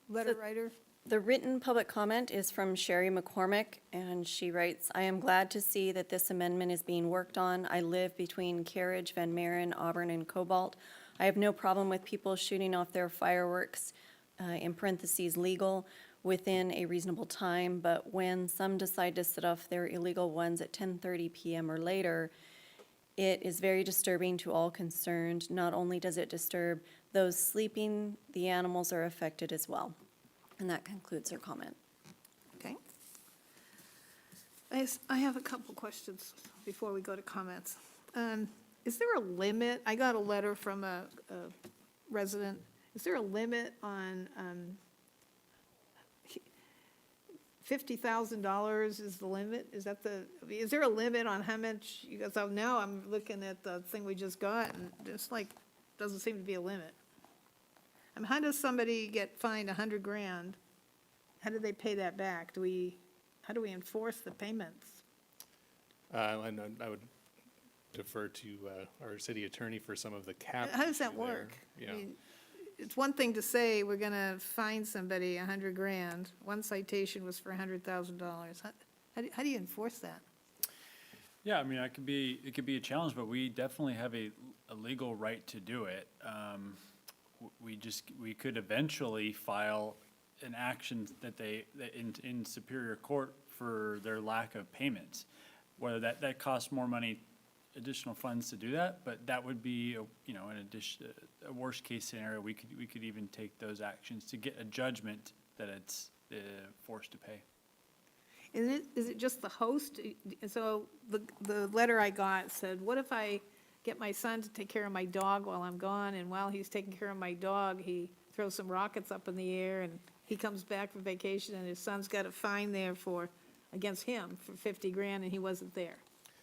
letter writer? The written public comment is from Sherry McCormick, and she writes, I am glad to see that this amendment is being worked on. I live between Carriage, Van Maren, Auburn, and Cobalt. I have no problem with people shooting off their fireworks, in parentheses, legal, within a reasonable time, but when some decide to set off their illegal ones at 10:30 p.m. or later, it is very disturbing to all concerned. Not only does it disturb those sleeping, the animals are affected as well. And that concludes her comment. Okay. I have a couple questions before we go to comments. Is there a limit? I got a letter from a resident. Is there a limit on, $50,000 is the limit? Is that is there a limit on how much, you guys, now I'm looking at the thing we just got, and it's like, doesn't seem to be a limit. I mean, how does somebody get fined $100,000? How do they pay that back? How do we enforce the payments? I would defer to our city attorney for some of the cap. How does that issue there. work? I Yeah. mean, it's one thing to say we're gonna fine somebody $100,000. One citation was for $100,000. How do you enforce that? Yeah, I mean, it could be a challenge, but we definitely have a legal right to do it. We could eventually file an action that in Superior Court for their lack of payments. Whether that costs more money, additional funds to do that, but that would be, an addition, a worst case scenario. We could even take those actions to get a judgment that it's forced to pay. Is it just the host? So the letter I got said, what if I get my son to take care of my dog while I'm gone, and while he's taking care of my dog, he throws some rockets up in the air, and he comes back from vacation, and his son's got a fine there against him for $50,000, and he wasn't there,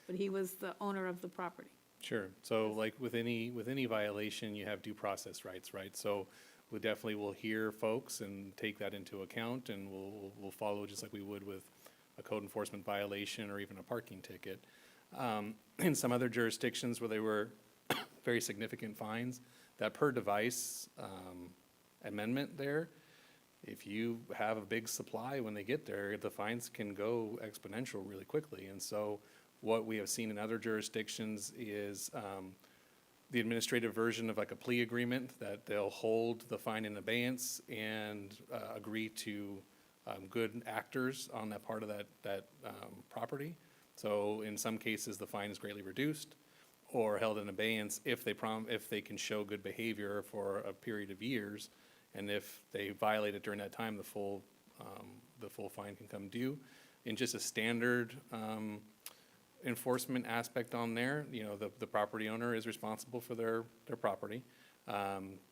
but he was the owner of the property. Sure. So like with any violation, you have due process rights, right? So we definitely will hear folks and take that into account, and we'll follow just like we would with a code enforcement violation or even a parking ticket. In some other jurisdictions where they were very significant fines, that per device amendment there, if you have a big supply when they get there, the fines can go exponential really quickly. And so what we have seen in other jurisdictions is the administrative version of like a plea agreement, that they'll hold the fine in abeyance and agree to good actors on that part of that property. So in some cases, the fine is greatly reduced or held in abeyance if they can show good behavior for a period of years. And if they violate it during that time, the full fine can come due. In just a standard enforcement aspect on there, the property owner is responsible for their property.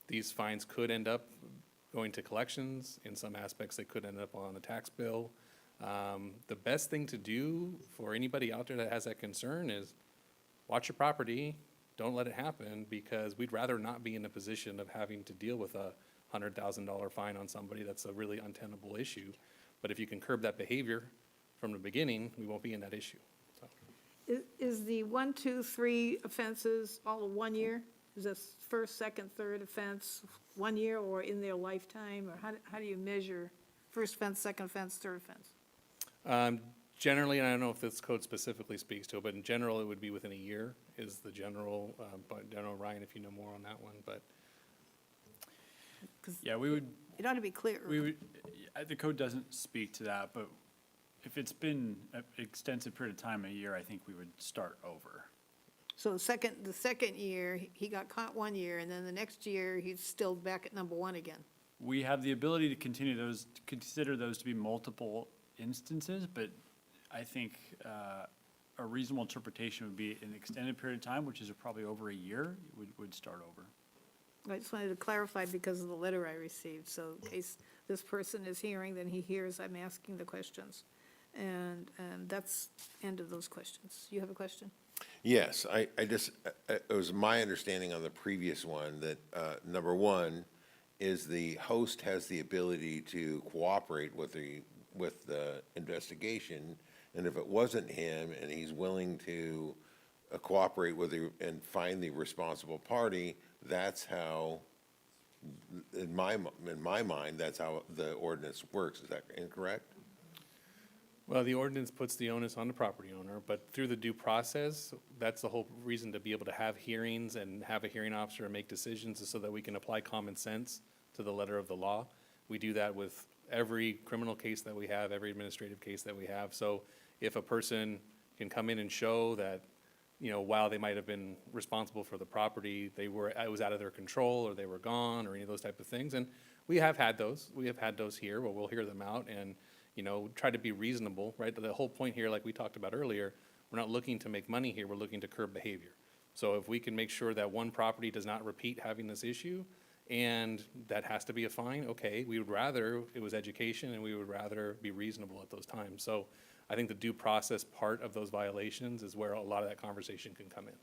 These fines could end up going to collections. In some aspects, they could end up on a tax bill. The best thing to do for anybody out there that has that concern is watch your property. Don't let it happen, because we'd rather not be in a position of having to deal with a $100,000 fine on somebody. That's a really untenable issue. But if you can curb that behavior from the beginning, we won't be in that issue. So. Is the 1, 2, 3 offenses all 1 year? Is this first, second, third offense 1 year, or in their lifetime? Or how do you measure first offense, second offense, third offense? Generally, and I don't know if this code specifically speaks to it, but in general, it would be within a year is the general, but General Ryan, if you know more on that one, but. Yeah, we would, It ought to be clear. the code doesn't speak to that, but if it's been an extensive period of time, a year, I think we would start over. So the second year, he got caught 1 year, and then the next year, he's still back at number 1 again. We have the ability to consider those to be multiple instances, but I think a reasonable interpretation would be an extended period of time, which is probably over a year, would start over. I just wanted to clarify because of the letter I received, so in case this person is hearing, then he hears I'm asking the questions. And that's end of those questions. You have a question? Yes, it was my understanding on the previous one that, number one, is the host has the ability to cooperate with the investigation, and if it wasn't him and he's willing to cooperate with and find the responsible party, that's how, in my mind, that's how the ordinance works. Is that incorrect? Well, the ordinance puts the onus on the property owner, but through the due process, that's the whole reason to be able to have hearings and have a hearing officer and make decisions, is so that we can apply common sense to the letter of the law. We do that with every criminal case that we have, every administrative case that we have. So if a person can come in and show that, while they might have been responsible for the property, it was out of their control, or they were gone, or any of those type of things. And we have had those. We have had those here, where we'll hear them out and try to be reasonable, right? The whole point here, like we talked about earlier, we're not looking to make money here, we're looking to curb behavior. So if we can make sure that one property does not repeat having this issue, and that has to be a fine, okay, we would rather it was education and we would rather be reasonable at those times. So I think the due process part of those violations is where a lot of that conversation can come in.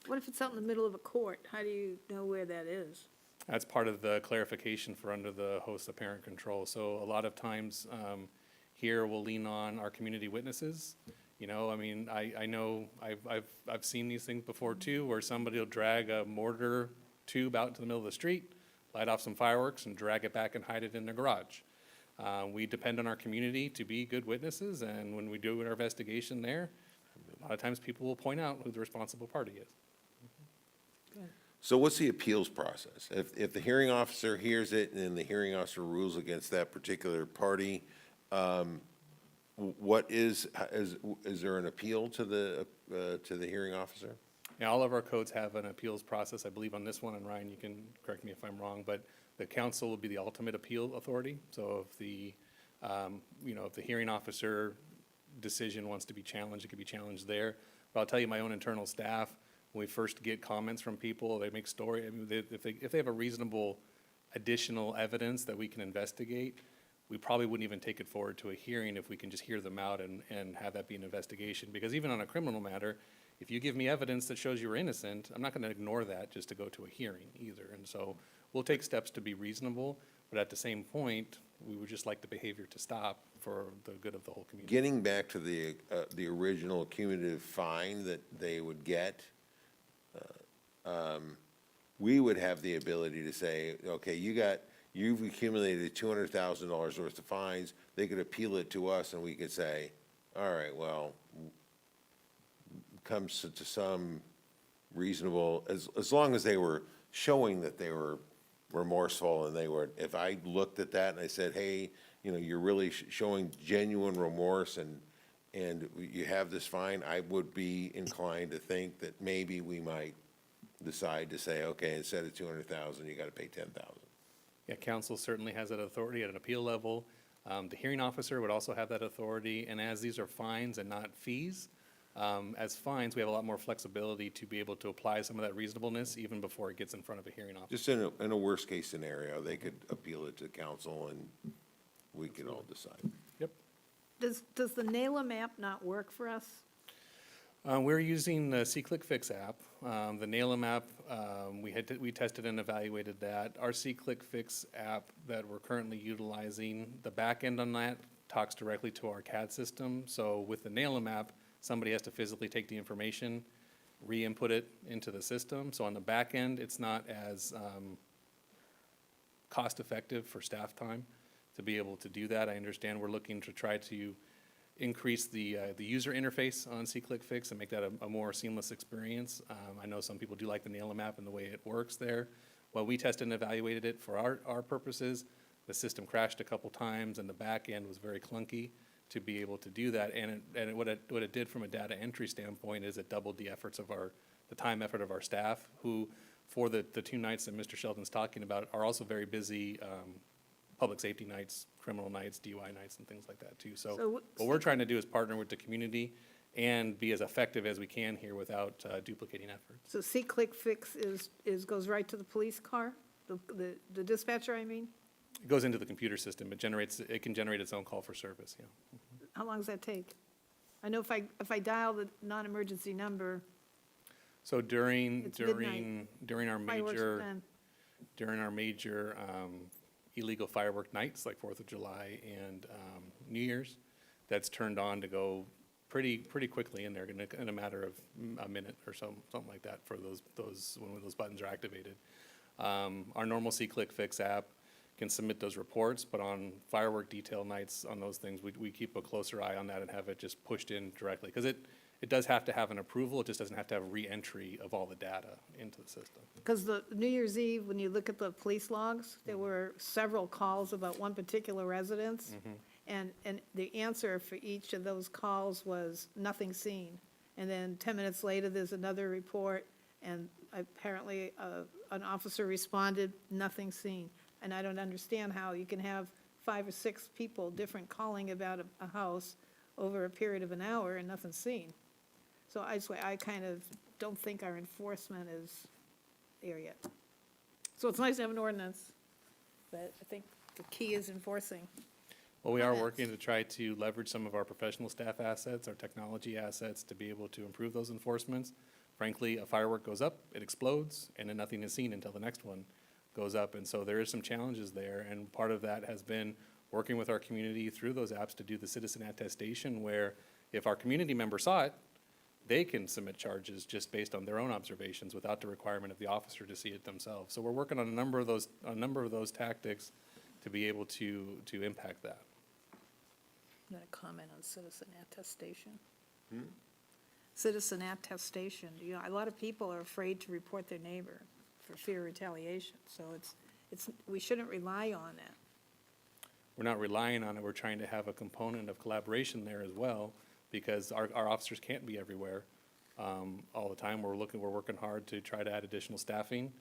What if it's out in the middle of a court? How do you know where that is? That's part of the clarification for under the host of parent control. So a lot of times, here we'll lean on our community witnesses. You know, I mean, I know I've seen these things before too, where somebody will drag a mortar tube out into the middle of the street, light off some fireworks and drag it back and hide it in their garage. We depend on our community to be good witnesses, and when we do our investigation there, a lot of times people will point out who the responsible party is. So what's the appeals process? If the hearing officer hears it and then the hearing officer rules against that particular party, is there an appeal to the hearing officer? Yeah, all of our codes have an appeals process, I believe on this one, and Ryan, you can correct me if I'm wrong, but the council will be the ultimate appeal authority. So if the, if the hearing officer decision wants to be challenged, it could be challenged there. But I'll tell you, my own internal staff, when we first get comments from people, they make story, I mean, if they have a reasonable additional evidence that we can investigate, we probably wouldn't even take it forward to a hearing if we can just hear them out and have that be an investigation. Because even on a criminal matter, if you give me evidence that shows you're innocent, I'm not gonna ignore that just to go to a hearing either. And so we'll take steps to be reasonable, but at the same point, we would just like the behavior to stop for the good of the whole community. Getting back to the original cumulative fine that they would get, we would have the ability to say, okay, you've accumulated $200,000 worth of fines. They could appeal it to us and we could say, all right, well, comes to some reasonable, as long as they were showing that they were remorseful and if I looked at that and I said, hey, you're really showing genuine remorse and you have this fine, I would be inclined to think that maybe we might decide to say, okay, instead of 200,000, you gotta pay 10,000. Yeah, council certainly has that authority at an appeal level. The hearing officer would also have that authority, and as these are fines and not fees, as fines, we have a lot more flexibility to be able to apply some of that reasonableness even before it gets in front of a hearing officer. Just in a worst-case scenario, they could appeal it to council and we could all decide. Yep. Does the NALA app not work for us? We're using the C-Click-Fix app. The NALM app, we tested and evaluated that. Our C-Click-Fix app that we're currently utilizing, the back end on that talks directly to our CAD system. So with the NALM app, somebody has to physically take the information, re-input it into the system. So on the back end, it's not as cost-effective for staff time to be able to do that. I understand we're looking to try to increase the user interface on C-Click-Fix and make that a more seamless experience. I know some people do like the NALM app and the way it works there. While we tested and evaluated it for our purposes, the system crashed a couple times and the back end was very clunky to be able to do that. And what it did from a data entry standpoint is it doubled the efforts of the time effort of our staff, who for the 2 nights that Mr. Sheldon's talking about are also very busy, public safety nights, criminal nights, DUI nights, and things like that too. So what we're trying to do is partner with the community and be as effective as we can here without duplicating efforts. So C-Click-Fix goes right to the police car, the dispatcher, I mean? It goes into the computer system. It can generate its own call for service, yeah. How long does that take? I know if I dial the non-emergency number, So during It's midnight. our major illegal firework nights, like 4th of July and New Year's, that's turned on to go pretty quickly in there, in a matter of a minute or so, something like that, for when those buttons are activated. Our normal C-Click-Fix app can submit those reports, but on firework detail nights, on those things, we keep a closer eye on that and have it just pushed in directly. Because it does have to have an approval, it just doesn't have to have re-entry of all the data into the system. because the New Year's Eve, when you look at the police logs, there were several calls about one particular residence. And the answer for each of those calls was nothing seen. And then 10 minutes later, there's another report, and apparently an officer responded, nothing seen. And I don't understand how you can have 5 or 6 people different calling about a house over a period of an hour and nothing seen. So I kind of don't think our enforcement is there yet. So it's nice to have an ordinance, but I think the key is enforcing. Well, we are working to try to leverage some of our professional staff assets, our technology assets, to be able to improve those enforcements. Frankly, a firework goes up, it explodes, and then nothing is seen until the next one goes up. And so there is some challenges there, and part of that has been working with our community through those apps to do the citizen attestation, where if our community member saw it, they can submit charges just based on their own observations without the requirement of the officer to see it themselves. So we're working on a number of those tactics to be able to impact that. I'm going to comment on citizen attestation. Citizen attestation, you know, a lot of people are afraid to report their neighbor for fear of retaliation, so we shouldn't rely on that. We're not relying on it, we're trying to have a component of collaboration there as well, because our officers can't be everywhere all the time. We're working hard to try to add additional staffing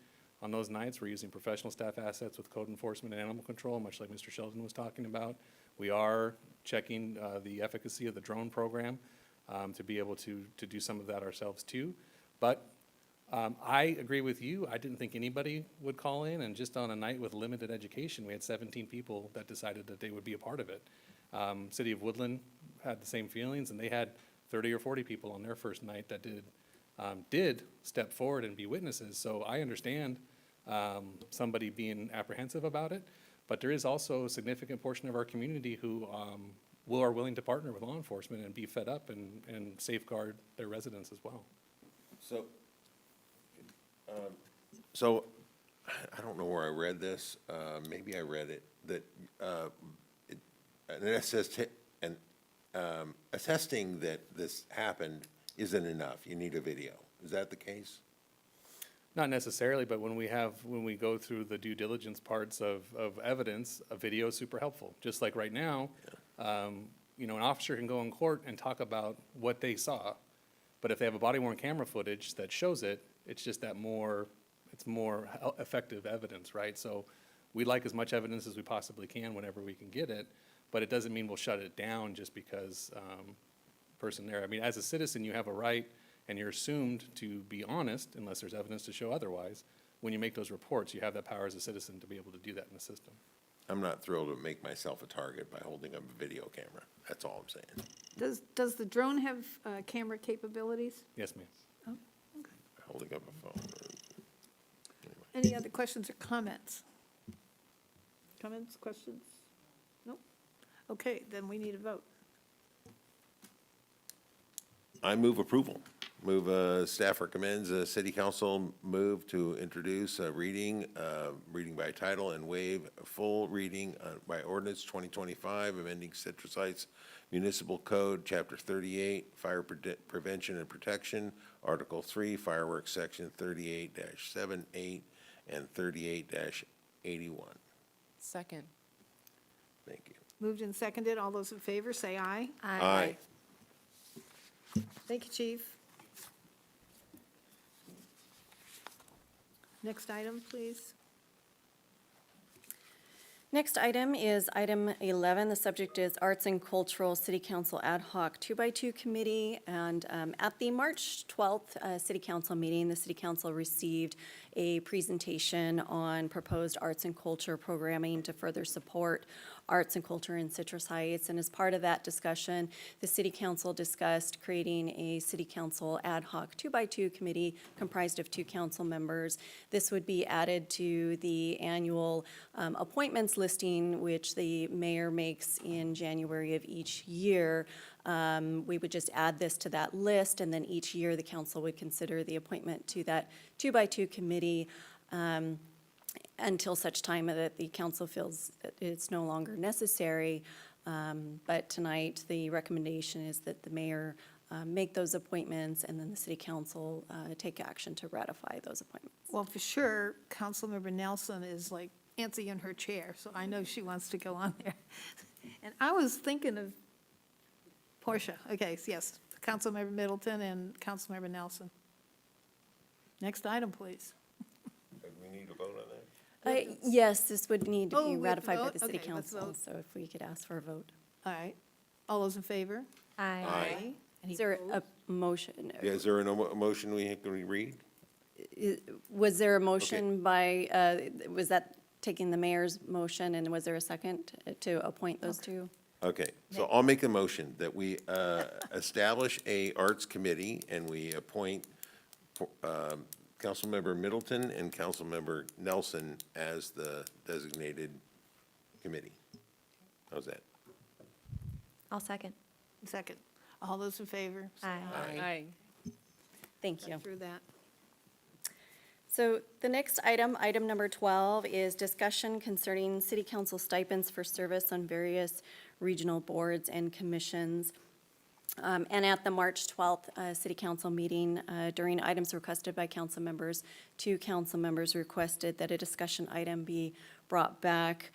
on those nights. We're using professional staff assets with code enforcement and animal control, much like Mr. Sheldon was talking about. We are checking the efficacy of the drone program to be able to do some of that ourselves too. But I agree with you. I didn't think anybody would call in, and just on a night with limited education, we had 17 people that decided that they would be a part of it. City of Woodland had the same feelings, and they had 30 or 40 people on their first night that did step forward and be witnesses. So I understand somebody being apprehensive about it, but there is also a significant portion of our community who are willing to partner with law enforcement and be fed up and safeguard their residents as well. So, I don't know where I read this, maybe I read it, that, attesting that this happened isn't enough, you need a video. Is that the case? Not necessarily, but when we go through the due diligence parts of evidence, a video is super helpful. Just like right now, you know, an officer can go in court and talk about what they saw, but if they have a body-worn camera footage that shows it, it's just that it's more effective evidence, right? So we like as much evidence as we possibly can whenever we can get it, but it doesn't mean we'll shut it down just because person there. I mean, as a citizen, you have a right, and you're assumed to be honest unless there's evidence to show otherwise. When you make those reports, you have that power as a citizen to be able to do that in the system. I'm not thrilled to make myself a target by holding up a video camera, that's all I'm saying. Does the drone have camera capabilities? Yes, ma'am. Oh, okay. Holding up a phone. Any other questions or comments? Comments, questions? Nope. Okay, then we need a vote. I move approval. Staff recommends, City Council move to introduce a reading by title and waive full reading by ordinance 2025, amending Citrus Heights Municipal Code, Chapter 38, Fire Prevention and Protection, Article 3, Fireworks, Section 38-78 and 38-81. Second. Thank you. Moved and seconded. All those in favor, say aye. Aye. Thank you, Chief. Next item, please. Next item is item 11. The subject is Arts and Cultural City Council Ad Hoc 2x2 Committee. And at the March 12th City Council meeting, the City Council received a presentation on proposed arts and culture programming to further support arts and culture in Citrus Heights. And as part of that discussion, the City Council discussed creating a City Council Ad Hoc 2x2 Committee comprised of 2 council members. This would be added to the annual appointments listing, which the mayor makes in January of each year. We would just add this to that list, and then each year the council would consider the appointment to that 2x2 committee until such time that the council feels that it's no longer necessary. But tonight, the recommendation is that the mayor make those appointments, and then the city council take action to ratify those appointments. Well, for sure, Councilmember Nelson is like antsy in her chair, so I know she wants to go on there. And I was thinking of Portia. Okay, yes, Councilmember Middleton and Councilmember Nelson. Next item, please. Do we need to vote on that? Yes, this would need to Oh, be we have to ratified by vote? the city Okay, let's council, vote. so if we could ask for a vote. All right. All those in favor? Aye. Aye. Is there a motion? Yeah, is there a motion we can read? Was there a motion by, was that taking the mayor's motion, and was there a second to appoint those two? Okay, so I'll make a motion that we establish a arts committee and we appoint Councilmember Middleton and Councilmember Nelson as the designated committee. How's that? I'll second. Second. All those in favor? Aye. Aye. Thank you. Through that. So the next item, item number 12, is discussion concerning city council stipends for service on various regional boards and commissions. And at the March 12th city council meeting, during items requested by council members, 2 council members requested that a discussion item be brought back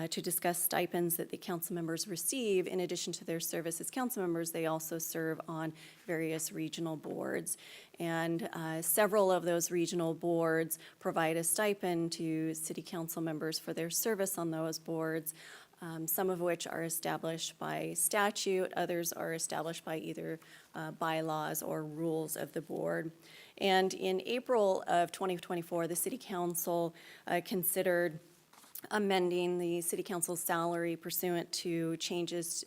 to discuss stipends that the council members receive. In addition to their service as council members, they also serve on various regional boards. And several of those regional boards provide a stipend to city council members for their service on those boards, some of which are established by statute, others are established by either bylaws or rules of the board. And in April of 2024, the city council considered amending the city council's salary pursuant to changes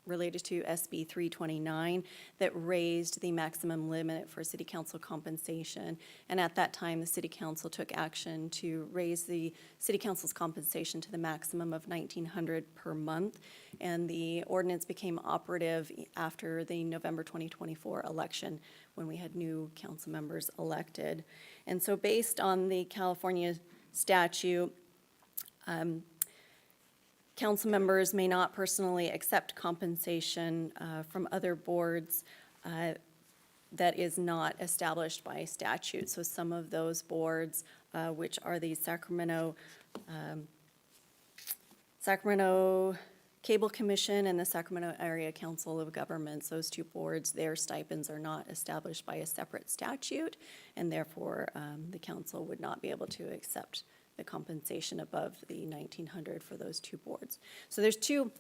related to SB 329 that raised the maximum limit for city council compensation. And at that time, the city council took action to raise the city council's compensation to the maximum of $1,900 per month. And the ordinance became operative after the November 2024 election, when we had new council members elected. And so based on the California statute, council members may not personally accept compensation from other boards that is not established by statute. So some of those boards, which are the Sacramento Cable Commission and the Sacramento Area Council of Governments, those 2 boards, their stipends are not established by a separate statute, and therefore the council would not be able to accept the compensation above the $1,900 for those 2 boards. So there's 2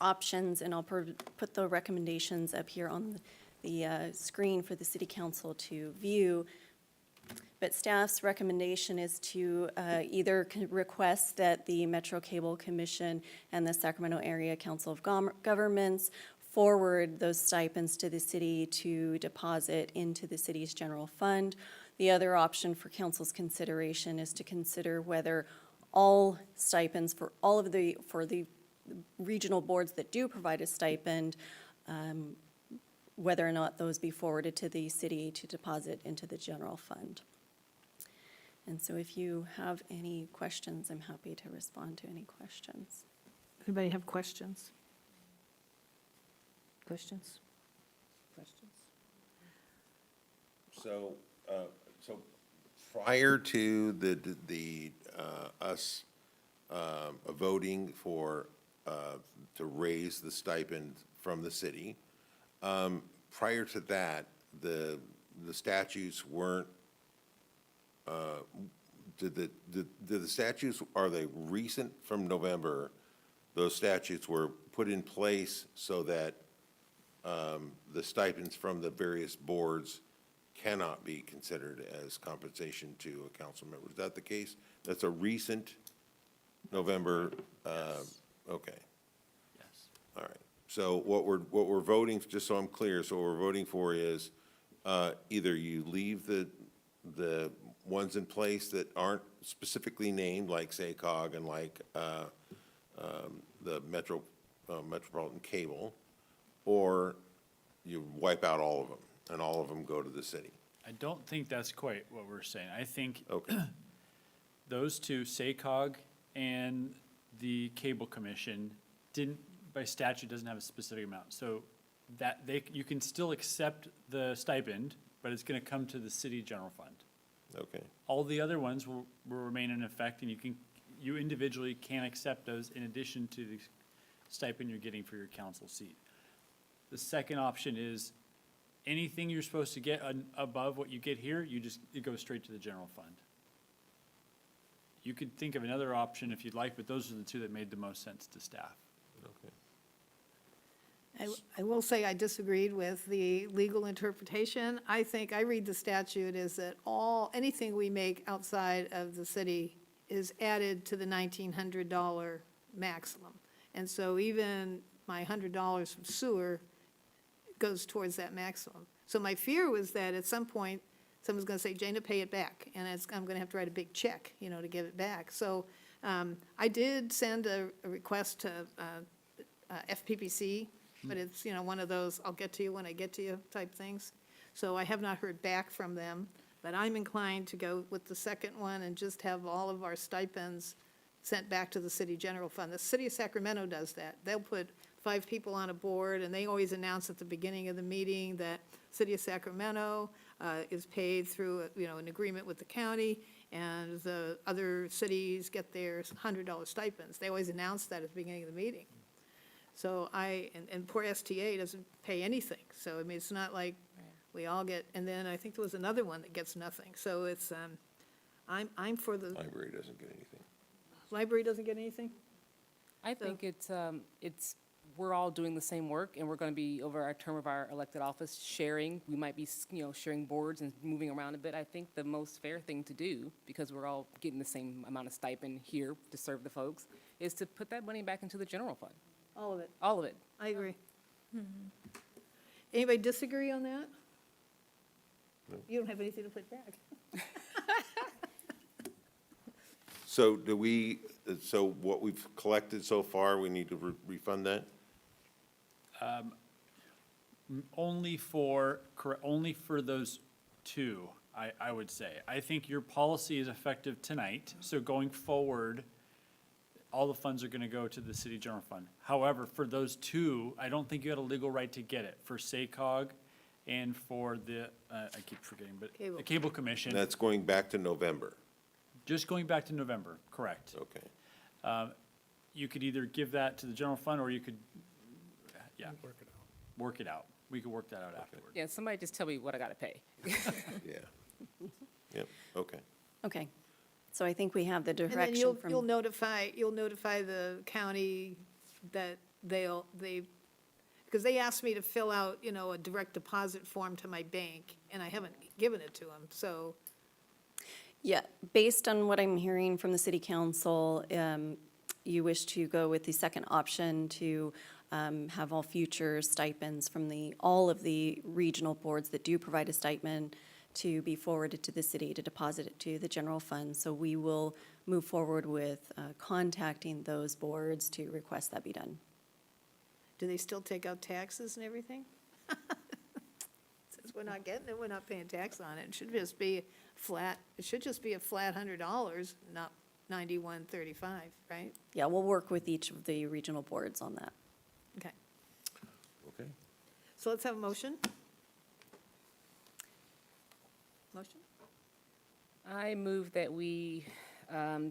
options, and I'll put the recommendations up here on the screen for the city council to view. But staff's recommendation is to either request that the Metro Cable Commission and the Sacramento Area Council of Governments forward those stipends to the city to deposit into the city's general fund. The other option for council's consideration is to consider whether all stipends for the regional boards that do provide a stipend, whether or not those be forwarded to the city to deposit into the general fund. And so if you have any questions, I'm happy to respond to any questions. Anybody have questions? Questions? So, prior to us voting for, to raise the stipend from the city, prior to that, the statutes weren't, did the statutes, are they recent from November? Those statutes were put in place so that the stipends from the various boards cannot be considered as compensation to a council member. Is that the case? That's a recent November, okay. Yes. All right. So what we're voting, just so I'm clear, so what we're voting for is either you leave the ones in place that aren't specifically named, like SACOG and like the Metropolitan Cable, or you wipe out all of them, and all of them go to the city. I don't think that's quite what we're saying. I think Okay. those 2, SACOG and the Cable Commission, by statute, doesn't have a specific amount. So that you can still accept the stipend, but it's gonna come to the city general fund. Okay. All the other ones will remain in effect, and you individually can accept those in addition to the stipend you're getting for your council seat. The second option is anything you're supposed to get above what you get here, it goes straight to the general fund. You could think of another option if you'd like, but those are the 2 that made the most sense to staff. Okay. I will say I disagreed with the legal interpretation. I think, I read the statute is that anything we make outside of the city is added to the $1,900 maximum. And so even my $100 from sewer goes towards that maximum. So my fear was that at some point, someone's gonna say, Jana, pay it back, and I'm gonna have to write a big check, to give it back. So I did send a request to FPPC, but it's, one of those, I'll get to you when I get to you type things. So I have not heard back from them, but I'm inclined to go with the second one and just have all of our stipends sent back to the city general fund. The city of Sacramento does that. They'll put 5 people on a board, and they always announce at the beginning of the meeting that city of Sacramento is paid through, an agreement with the county, and the other cities get their $100 stipends. They always announce that at the beginning of the meeting. So and poor STA doesn't pay anything. So, it's not like we all get, and then I think there was another one that gets nothing. So it's, I'm for the, Library doesn't get anything. library doesn't get anything? I think we're all doing the same work, and we're going to be, over our term of our elected office, sharing. We might be, sharing boards and moving around a bit. I think the most fair thing to do, because we're all getting the same amount of stipend here to serve the folks, is to put that money back into the general fund. All of it. All of it. I agree. Anybody disagree on that? No. You don't have anything to put back. So so what we've collected so far, we need to refund that? Only for those two, I would say. I think your policy is effective tonight, so going forward, all the funds are gonna go to the city general fund. However, for those two, I don't think you had a legal right to get it, for SACOG and for the, I keep forgetting, but the Cable Commission. That's going back to November. Just going back to November, correct. Okay. You could either give that to the general fund, or you could, work it out. We could work that out afterward. Yeah, somebody just tell me what I got to pay. Yeah. Yep, okay. Okay. So I think we have the And then direction from. you'll notify the county that because they asked me to fill out, a direct deposit form to my bank, and I haven't given it to them, so. Yeah, based on what I'm hearing from the city council, you wish to go with the second option to have all future stipends from all of the regional boards that do provide a stipend to be forwarded to the city to deposit it to the general fund. So we will move forward with contacting those boards to request that be done. Do they still take out taxes and everything? Since we're not getting it, we're not paying tax on it. It should just be flat, $100, not $91.35, right? Yeah, we'll work with each of the regional boards on that. Okay. Okay. So let's have a motion. Motion? I move that we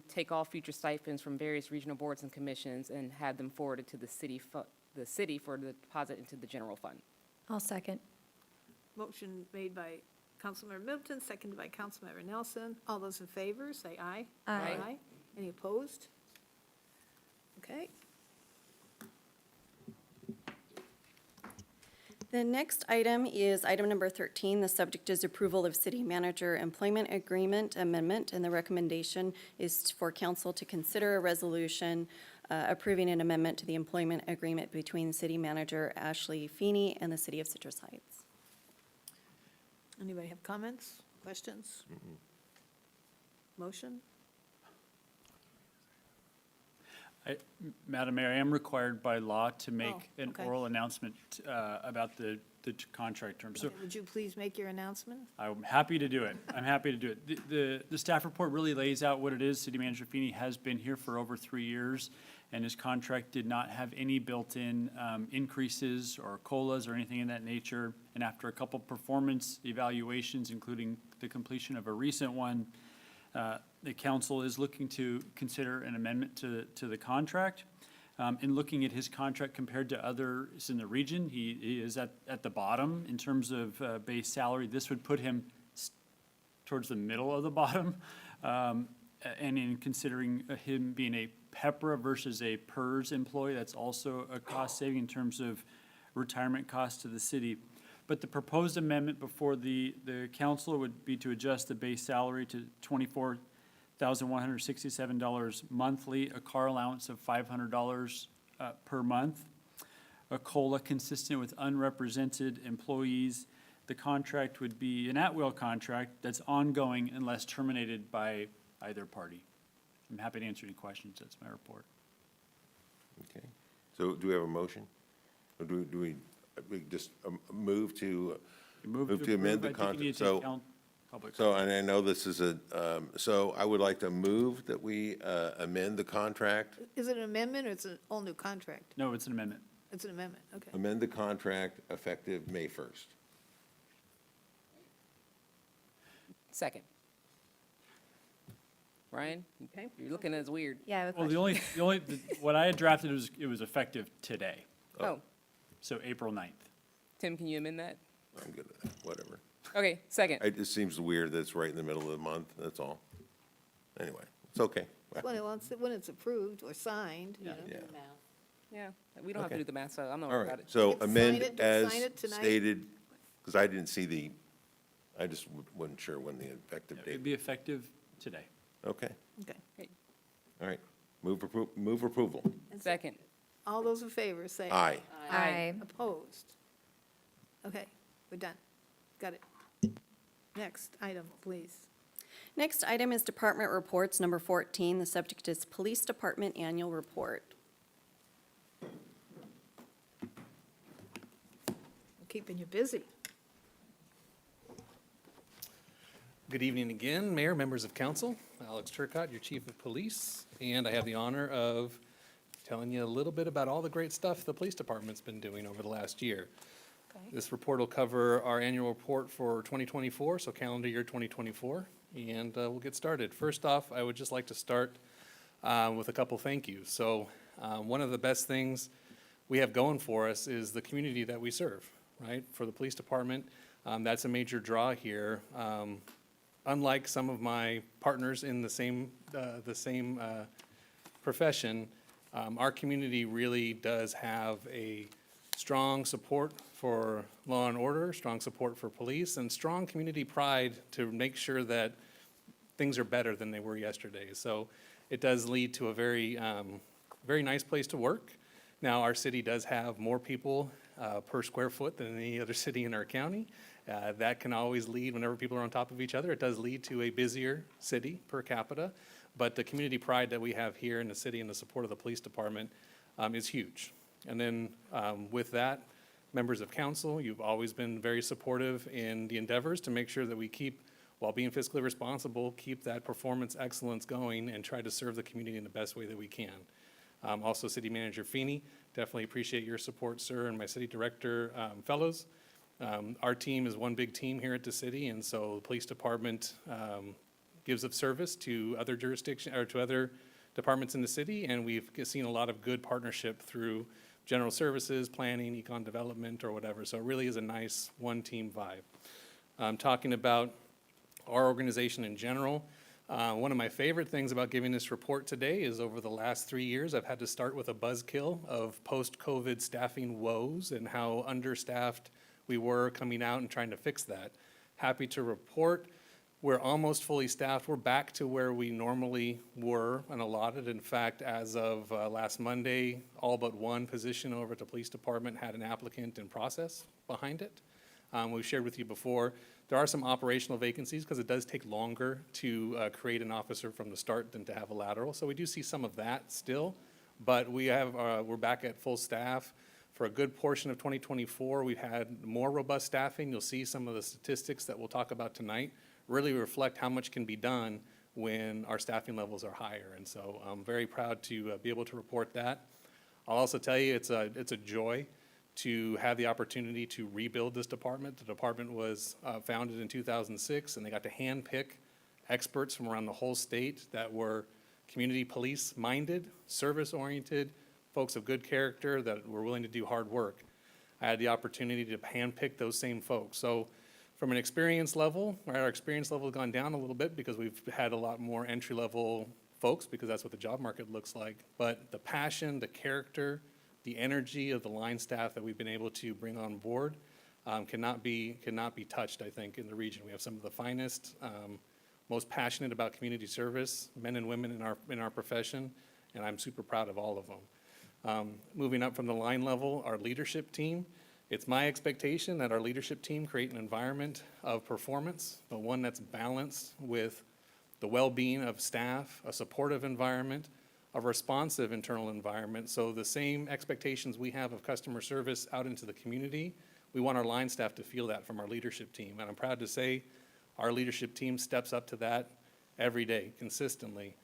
take all future stipends from various regional boards and commissions and have them forwarded to the city for the deposit into the general fund. I'll second. Motion made by Councilmember Middleton, seconded by Councilmember Nelson. All those in favor, say aye. Aye. Any opposed? Okay. The next item is item number 13. The subject is approval of city manager employment agreement amendment, and the recommendation is for council to consider a resolution approving an amendment to the employment agreement between city manager Ashley Feeney and the city of Citrus Heights. Anybody have comments, questions? Motion? Madam Mayor, I am required by law to make an okay. oral announcement about the contract terms. So Would you please make your announcement? I'm happy to do it. I'm happy to do it. The staff report really lays out what it is. City Manager Feeney has been here for over 3 years, and his contract did not have any built-in increases or COLAs or anything in that nature. And after a couple performance evaluations, including the completion of a recent one, the council is looking to consider an amendment to the contract. In looking at his contract compared to others in the region, he is at the bottom in terms of base salary. This would put him towards the middle of the bottom. And in considering him being a PEPRA versus a PERS employee, that's also a cost saving in terms of retirement costs to the city. But the proposed amendment before the council would be to adjust the base salary to $24,167 monthly, a car allowance of $500 per month, a COLA consistent with unrepresented employees. The contract would be an at-will contract that's ongoing unless terminated by either party. I'm happy to answer any questions. That's my report. Okay. So do we have a motion? Or do we just move to amend the I think you need contract? to So, take count public. so, and I know this is so I would like to move that we amend the contract, Is it an amendment or it's an all-new contract? No, it's an amendment. It's an amendment, okay. amend the contract effective May 1st. Second. Ryan, you're looking at us weird. Yeah, I have a Well, question. what I had drafted was, it was effective today, Oh, so April 9th. Tim, can you amend that? I'm good with that, whatever. Okay, second. It just seems weird that it's right in the middle of the month, that's all. Anyway, it's okay. When it's approved or signed, you know. Yeah. Yeah, we don't have to Okay. do the math, so I'm not All worried about right, it. so Get to sign amend it, as sign it tonight? stated, because I didn't see I just wasn't sure when the effective date. It'd be effective today. Okay, Okay. all right. Move approval. Second. All those in favor, say Aye. Aye. Opposed? Okay, we're done. Got it. Next item, please. Next item is Department Reports, number 14. The subject is Police Department Annual Report. Keeping you busy. Good evening again, Mayor, members of council. Alex Turcott, your Chief of Police, and I have the honor of telling you a little bit about all the great stuff the police department's been doing over the last year. This report will cover our annual report for 2024, so calendar year 2024, and we'll get started. First off, I would just like to start with a couple thank yous. So one of the best things we have going for us is the community that we serve, right? For the police department, that's a major draw here. Unlike some of my partners in the same profession, our community really does have a strong support for law and order, strong support for police, and strong community pride to make sure that things are better than they were yesterday. So it does lead to a very, very nice place to work. Now, our city does have more people per square foot than any other city in our county. That can always lead, whenever people are on top of each other, it does lead to a busier city per capita. But the community pride that we have here in the city and the support of the police department is huge. And then with that, members of council, you've always been very supportive in the endeavors to make sure that we keep, while being fiscally responsible, keep that performance excellence going and try to serve the community in the best way that we can. Also, City Manager Feeney, definitely appreciate your support, sir, and my city director fellows. Our team is one big team here at the city, and so the police department gives of service to other jurisdictions, or to other departments in the city, and we've seen a lot of good partnership through general services, planning, econ development, or whatever. So it really is a nice one-team vibe. Talking about our organization in general, one of my favorite things about giving this report today is over the last 3 years, I've had to start with a buzzkill of post-COVID staffing woes and how understaffed we were coming out and trying to fix that. Happy to report we're almost fully staffed. We're back to where we normally were and allotted. In fact, as of last Monday, all but one position over at the police department had an applicant in process behind it. We've shared with you before, there are some operational vacancies because it does take longer to create an officer from the start than to have a lateral. So we do see some of that still, but we're back at full staff. For a good portion of 2024, we've had more robust staffing. You'll see some of the statistics that we'll talk about tonight really reflect how much can be done when our staffing levels are higher. And so I'm very proud to be able to report that. I'll also tell you it's a joy to have the opportunity to rebuild this department. The department was founded in 2006, and they got to handpick experts from around the whole state that were community police-minded, service-oriented, folks of good character that were willing to do hard work. I had the opportunity to handpick those same folks. So from an experience level, our experience level has gone down a little bit because we've had a lot more entry-level folks because that's what the job market looks like. But the passion, the character, the energy of the line staff that we've been able to bring on board cannot be touched, I think, in the region. We have some of the finest, most passionate about community service, men and women in our profession, and I'm super proud of all of them. Moving up from the line level, our leadership team, it's my expectation that our leadership team create an environment of performance, but one that's balanced with the well-being of staff, a supportive environment, a responsive internal environment. So the same expectations we have of customer service out into the community, we want our line staff to feel that from our leadership team. And I'm proud to say our leadership team steps up to that every day, consistently.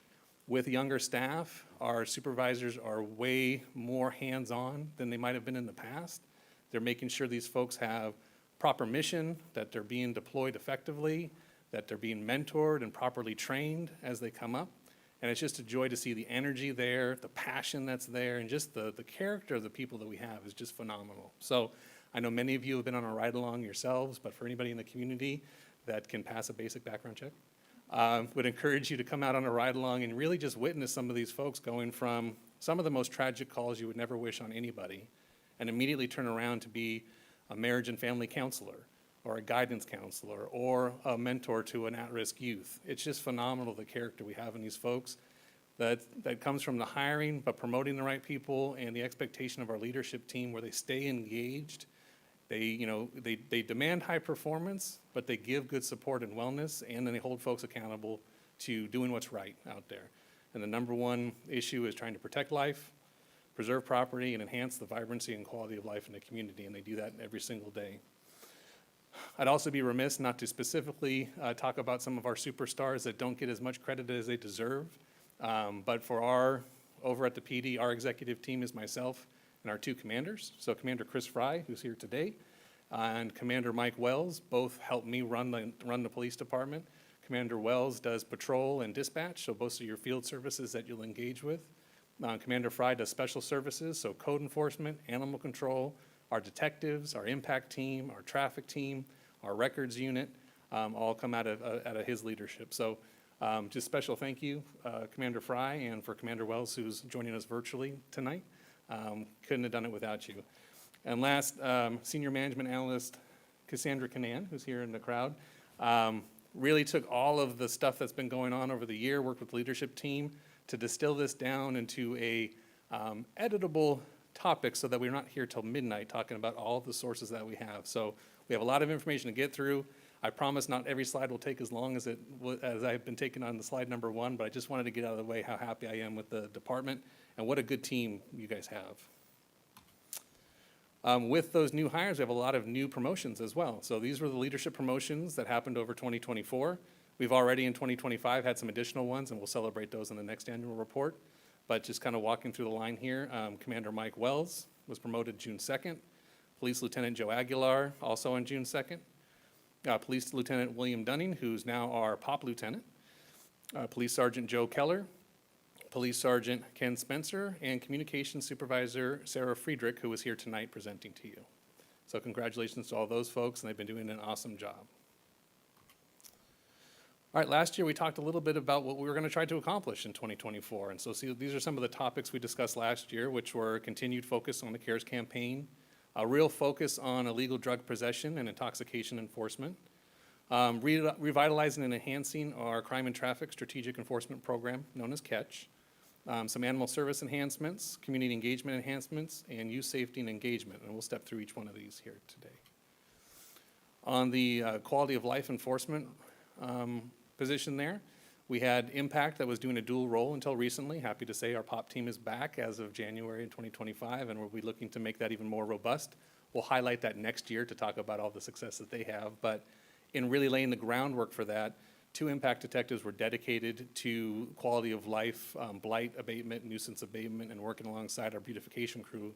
With younger staff, our supervisors are way more hands-on than they might have been in the past. They're making sure these folks have proper mission, that they're being deployed effectively, that they're being mentored and properly trained as they come up. And it's just a joy to see the energy there, the passion that's there, and just the character of the people that we have is just phenomenal. So I know many of you have been on a ride-along yourselves, but for anybody in the community that can pass a basic background check, would encourage you to come out on a ride-along and really just witness some of these folks going from some of the most tragic calls you would never wish on anybody, and immediately turn around to be a marriage and family counselor, or a guidance counselor, or a mentor to an at-risk youth. It's just phenomenal, the character we have in these folks that comes from the hiring, but promoting the right people and the expectation of our leadership team where they stay engaged. They demand high performance, but they give good support and wellness, and then they hold folks accountable to doing what's right out there. And the number one issue is trying to protect life, preserve property, and enhance the vibrancy and quality of life in the community, and they do that every single day. I'd also be remiss not to specifically talk about some of our superstars that don't get as much credit as they deserve. But over at the PD, our executive team is myself and our two commanders. So Commander Chris Fry, who's here today, and Commander Mike Wells, both help me run the police department. Commander Wells does patrol and dispatch, so most of your field services that you'll engage with. Commander Fry does special services, so code enforcement, animal control, our detectives, our impact team, our traffic team, our records unit, all come out of his leadership. So just special thank you, Commander Fry, and for Commander Wells, who's joining us virtually tonight. Couldn't have done it without you. And last, Senior Management Analyst Cassandra Canan, who's here in the crowd, really took all of the stuff that's been going on over the year, worked with the leadership team to distill this down into a editable topic so that we're not here till midnight talking about all the sources that we have. So we have a lot of information to get through. I promise not every slide will take as long as I've been taking on the slide number one, but I just wanted to get out of the way how happy I am with the department and what a good team you guys have. With those new hires, we have a lot of new promotions as well. So these were the leadership promotions that happened over 2024. We've already in 2025 had some additional ones, and we'll celebrate those in the next annual report. But just kind of walking through the line here, Commander Mike Wells was promoted June 2nd. Police Lieutenant Joe Aguilar, also on June 2nd. Police Lieutenant William Dunning, who's now our POP Lieutenant. Police Sergeant Joe Keller. Police Sergeant Ken Spencer, and Communications Supervisor Sarah Friedrich, who is here tonight presenting to you. So congratulations to all those folks, and they've been doing an awesome job. All right, last year we talked a little bit about what we were going to try to accomplish in 2024. And so these are some of the topics we discussed last year, which were continued focus on the CARES campaign, a real focus on illegal drug possession and intoxication enforcement, revitalizing and enhancing our crime and traffic strategic enforcement program known as CATCH, some animal service enhancements, community engagement enhancements, and youth safety and engagement. And we'll step through each one of these here today. On the quality of life enforcement position there, we had Impact that was doing a dual role until recently. Happy to say our POP team is back as of January in 2025, and we'll be looking to make that even more robust. We'll highlight that next year to talk about all the success that they have. But in really laying the groundwork for that, 2 Impact detectives were dedicated to quality of life, blight abatement, nuisance abatement, and working alongside our beautification crew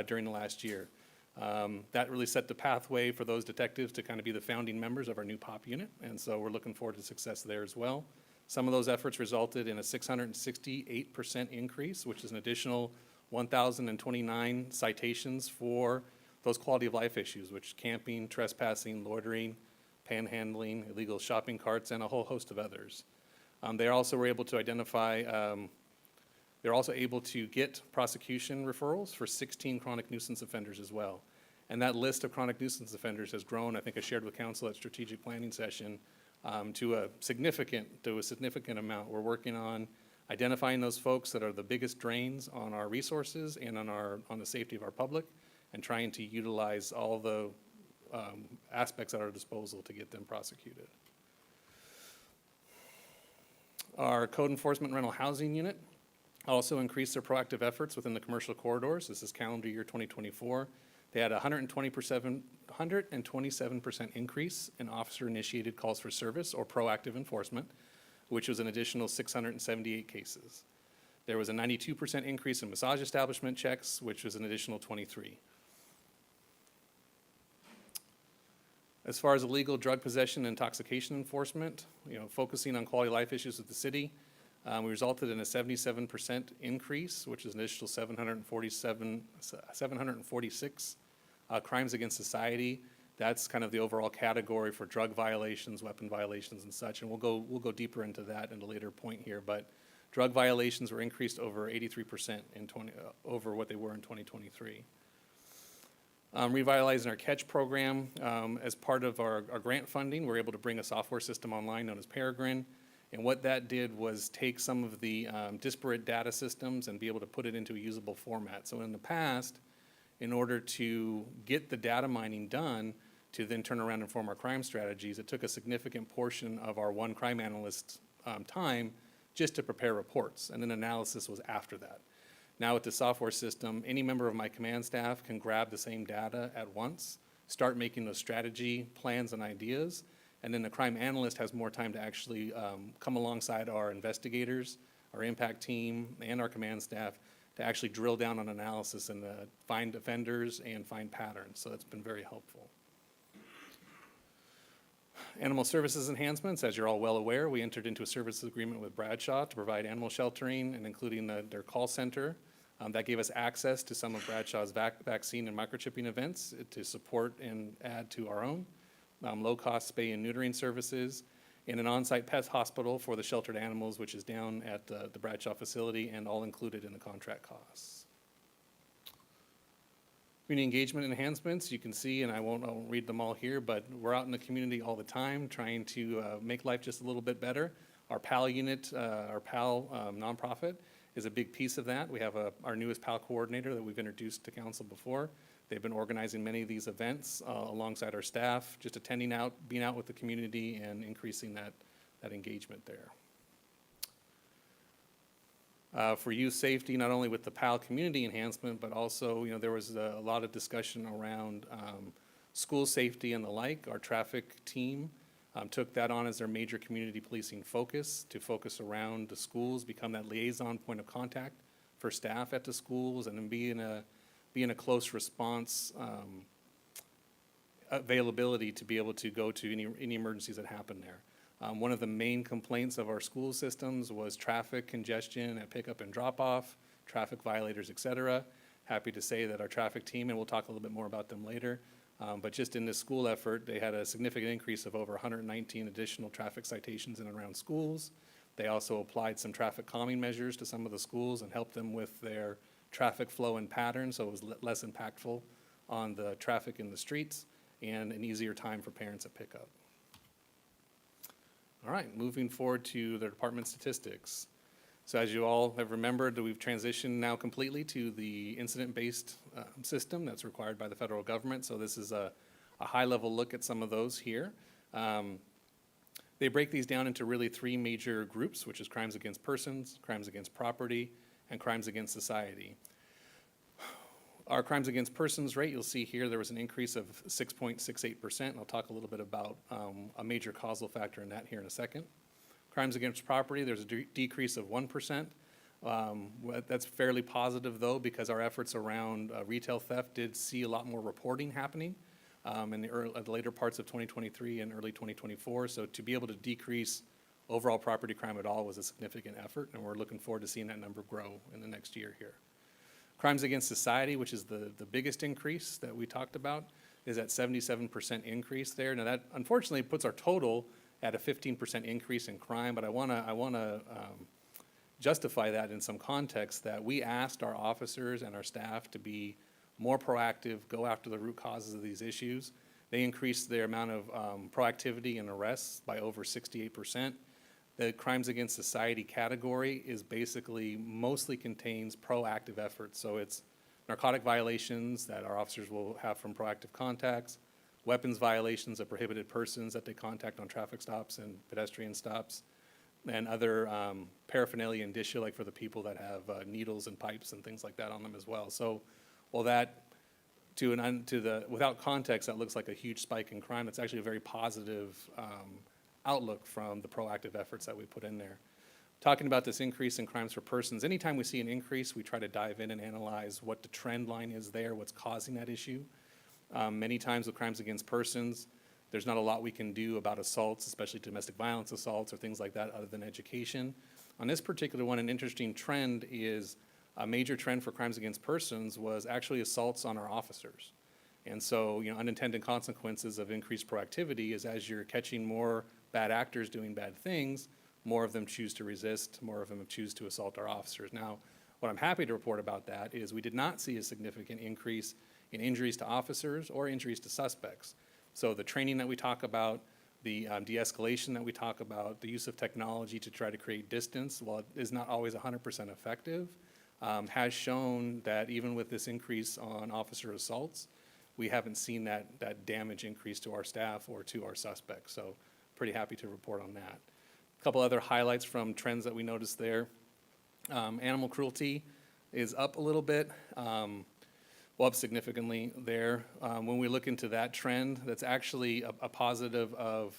during the last year. That really set the pathway for those detectives to kind of be the founding members of our new POP unit, and so we're looking forward to success there as well. Some of those efforts resulted in a 668% increase, which is an additional 1,029 citations for those quality of life issues, which camping, trespassing, loitering, panhandling, illegal shopping carts, and a whole host of others. They also were able to identify They're also able to get prosecution referrals for 16 chronic nuisance offenders as well. And that list of chronic nuisance offenders has grown, I think I shared with council at strategic planning session, to a significant amount. We're working on identifying those folks that are the biggest drains on our resources and on the safety of our public, and trying to utilize all the aspects at our disposal to get them prosecuted. Our code enforcement rental housing unit also increased their proactive efforts within the commercial corridors. This is calendar year 2024. They had a 127% increase in officer-initiated calls for service or proactive enforcement, which was an additional 678 cases. There was a 92% increase in massage establishment checks, which was an additional 23. As far as illegal drug possession and intoxication enforcement, focusing on quality of life issues with the city, we resulted in a 77% increase, which is an additional 746 crimes against society. That's kind of the overall category for drug violations, weapon violations, and such. And we'll go deeper into that in a later point here. But drug violations were increased over 83% over what they were in 2023. Revitalizing our catch program, as part of our grant funding, we're able to bring a software system online known as Peregrine. And what that did was take some of the disparate data systems and be able to put it into a usable format. So in the past, in order to get the data mining done to then turn around and form our crime strategies, it took a significant portion of our one crime analyst's time just to prepare reports, and then analysis was after that. Now with the software system, any member of my command staff can grab the same data at once, start making those strategy plans and ideas, and then the crime analyst has more time to actually come alongside our investigators, our impact team, and our command staff to actually drill down on analysis and find offenders and find patterns. So that's been very helpful. Animal services enhancements, as you're all well aware, we entered into a services agreement with Bradshaw to provide animal sheltering and including their call center. That gave us access to some of Bradshaw's vaccine and microchipping events to support and add to our own. Low-cost spay and neutering services, and an on-site pet hospital for the sheltered animals, which is down at the Bradshaw facility and all included in the contract costs. Community engagement enhancements, you can see, and I won't read them all here, but we're out in the community all the time trying to make life just a little bit better. Our PAL unit, our PAL nonprofit is a big piece of that. We have our newest PAL coordinator that we've introduced to council before. They've been organizing many of these events alongside our staff, just attending out, being out with the community and increasing that engagement there. For youth safety, not only with the PAL community enhancement, but also, there was a lot of discussion around school safety and the like. Our traffic team took that on as their major community policing focus, to focus around the schools, become that liaison point of contact for staff at the schools, and then be in a close response availability to be able to go to any emergencies that happen there. One of the main complaints of our school systems was traffic congestion at pickup and drop-off, traffic violators, et cetera. Happy to say that our traffic team, and we'll talk a little bit more about them later, but just in this school effort, they had a significant increase of over 119 additional traffic citations in and around schools. They also applied some traffic calming measures to some of the schools and helped them with their traffic flow and pattern, so it was less impactful on the traffic in the streets and an easier time for parents at pickup. All right, moving forward to the department statistics. So as you all have remembered, we've transitioned now completely to the incident-based system that's required by the federal government. So this is a high-level look at some of those here. They break these down into really three major groups, which is crimes against persons, crimes against property, and crimes against society. Our crimes against persons rate, you'll see here, there was an increase of 6.68%. I'll talk a little bit about a major causal factor in that here in a second. Crimes against property, there's a decrease of 1%. That's fairly positive, though, because our efforts around retail theft did see a lot more reporting happening in the later parts of 2023 and early 2024. So to be able to decrease overall property crime at all was a significant effort, and we're looking forward to seeing that number grow in the next year here. Crimes against society, which is the biggest increase that we talked about, is at 77% increase there. Now that unfortunately puts our total at a 15% increase in crime, but I wanna justify that in some context, that we asked our officers and our staff to be more proactive, go after the root causes of these issues. They increased their amount of proactivity and arrests by over 68%. The crimes against society category is basically mostly contains proactive efforts. So it's narcotic violations that our officers will have from proactive contacts, weapons violations of prohibited persons that they contact on traffic stops and pedestrian stops, and other paraphernalia and indicia, like for the people that have needles and pipes and things like that on them as well. So while that, without context, that looks like a huge spike in crime, it's actually a very positive outlook from the proactive efforts that we put in there. Talking about this increase in crimes for persons, anytime we see an increase, we try to dive in and analyze what the trend line is there, what's causing that issue. Many times with crimes against persons, there's not a lot we can do about assaults, especially domestic violence assaults or things like that, other than education. On this particular one, an interesting trend is a major trend for crimes against persons was actually assaults on our officers. And so, unintended consequences of increased proactivity is as you're catching more bad actors doing bad things, more of them choose to resist, more of them choose to assault our officers. Now, what I'm happy to report about that is we did not see a significant increase in injuries to officers or injuries to suspects. So the training that we talk about, the de-escalation that we talk about, the use of technology to try to create distance, while it is not always 100% effective, has shown that even with this increase on officer assaults, we haven't seen that damage increase to our staff or to our suspects. So pretty happy to report on that. A couple other highlights from trends that we noticed there. Animal cruelty is up a little bit, up significantly there. When we look into that trend, that's actually a positive of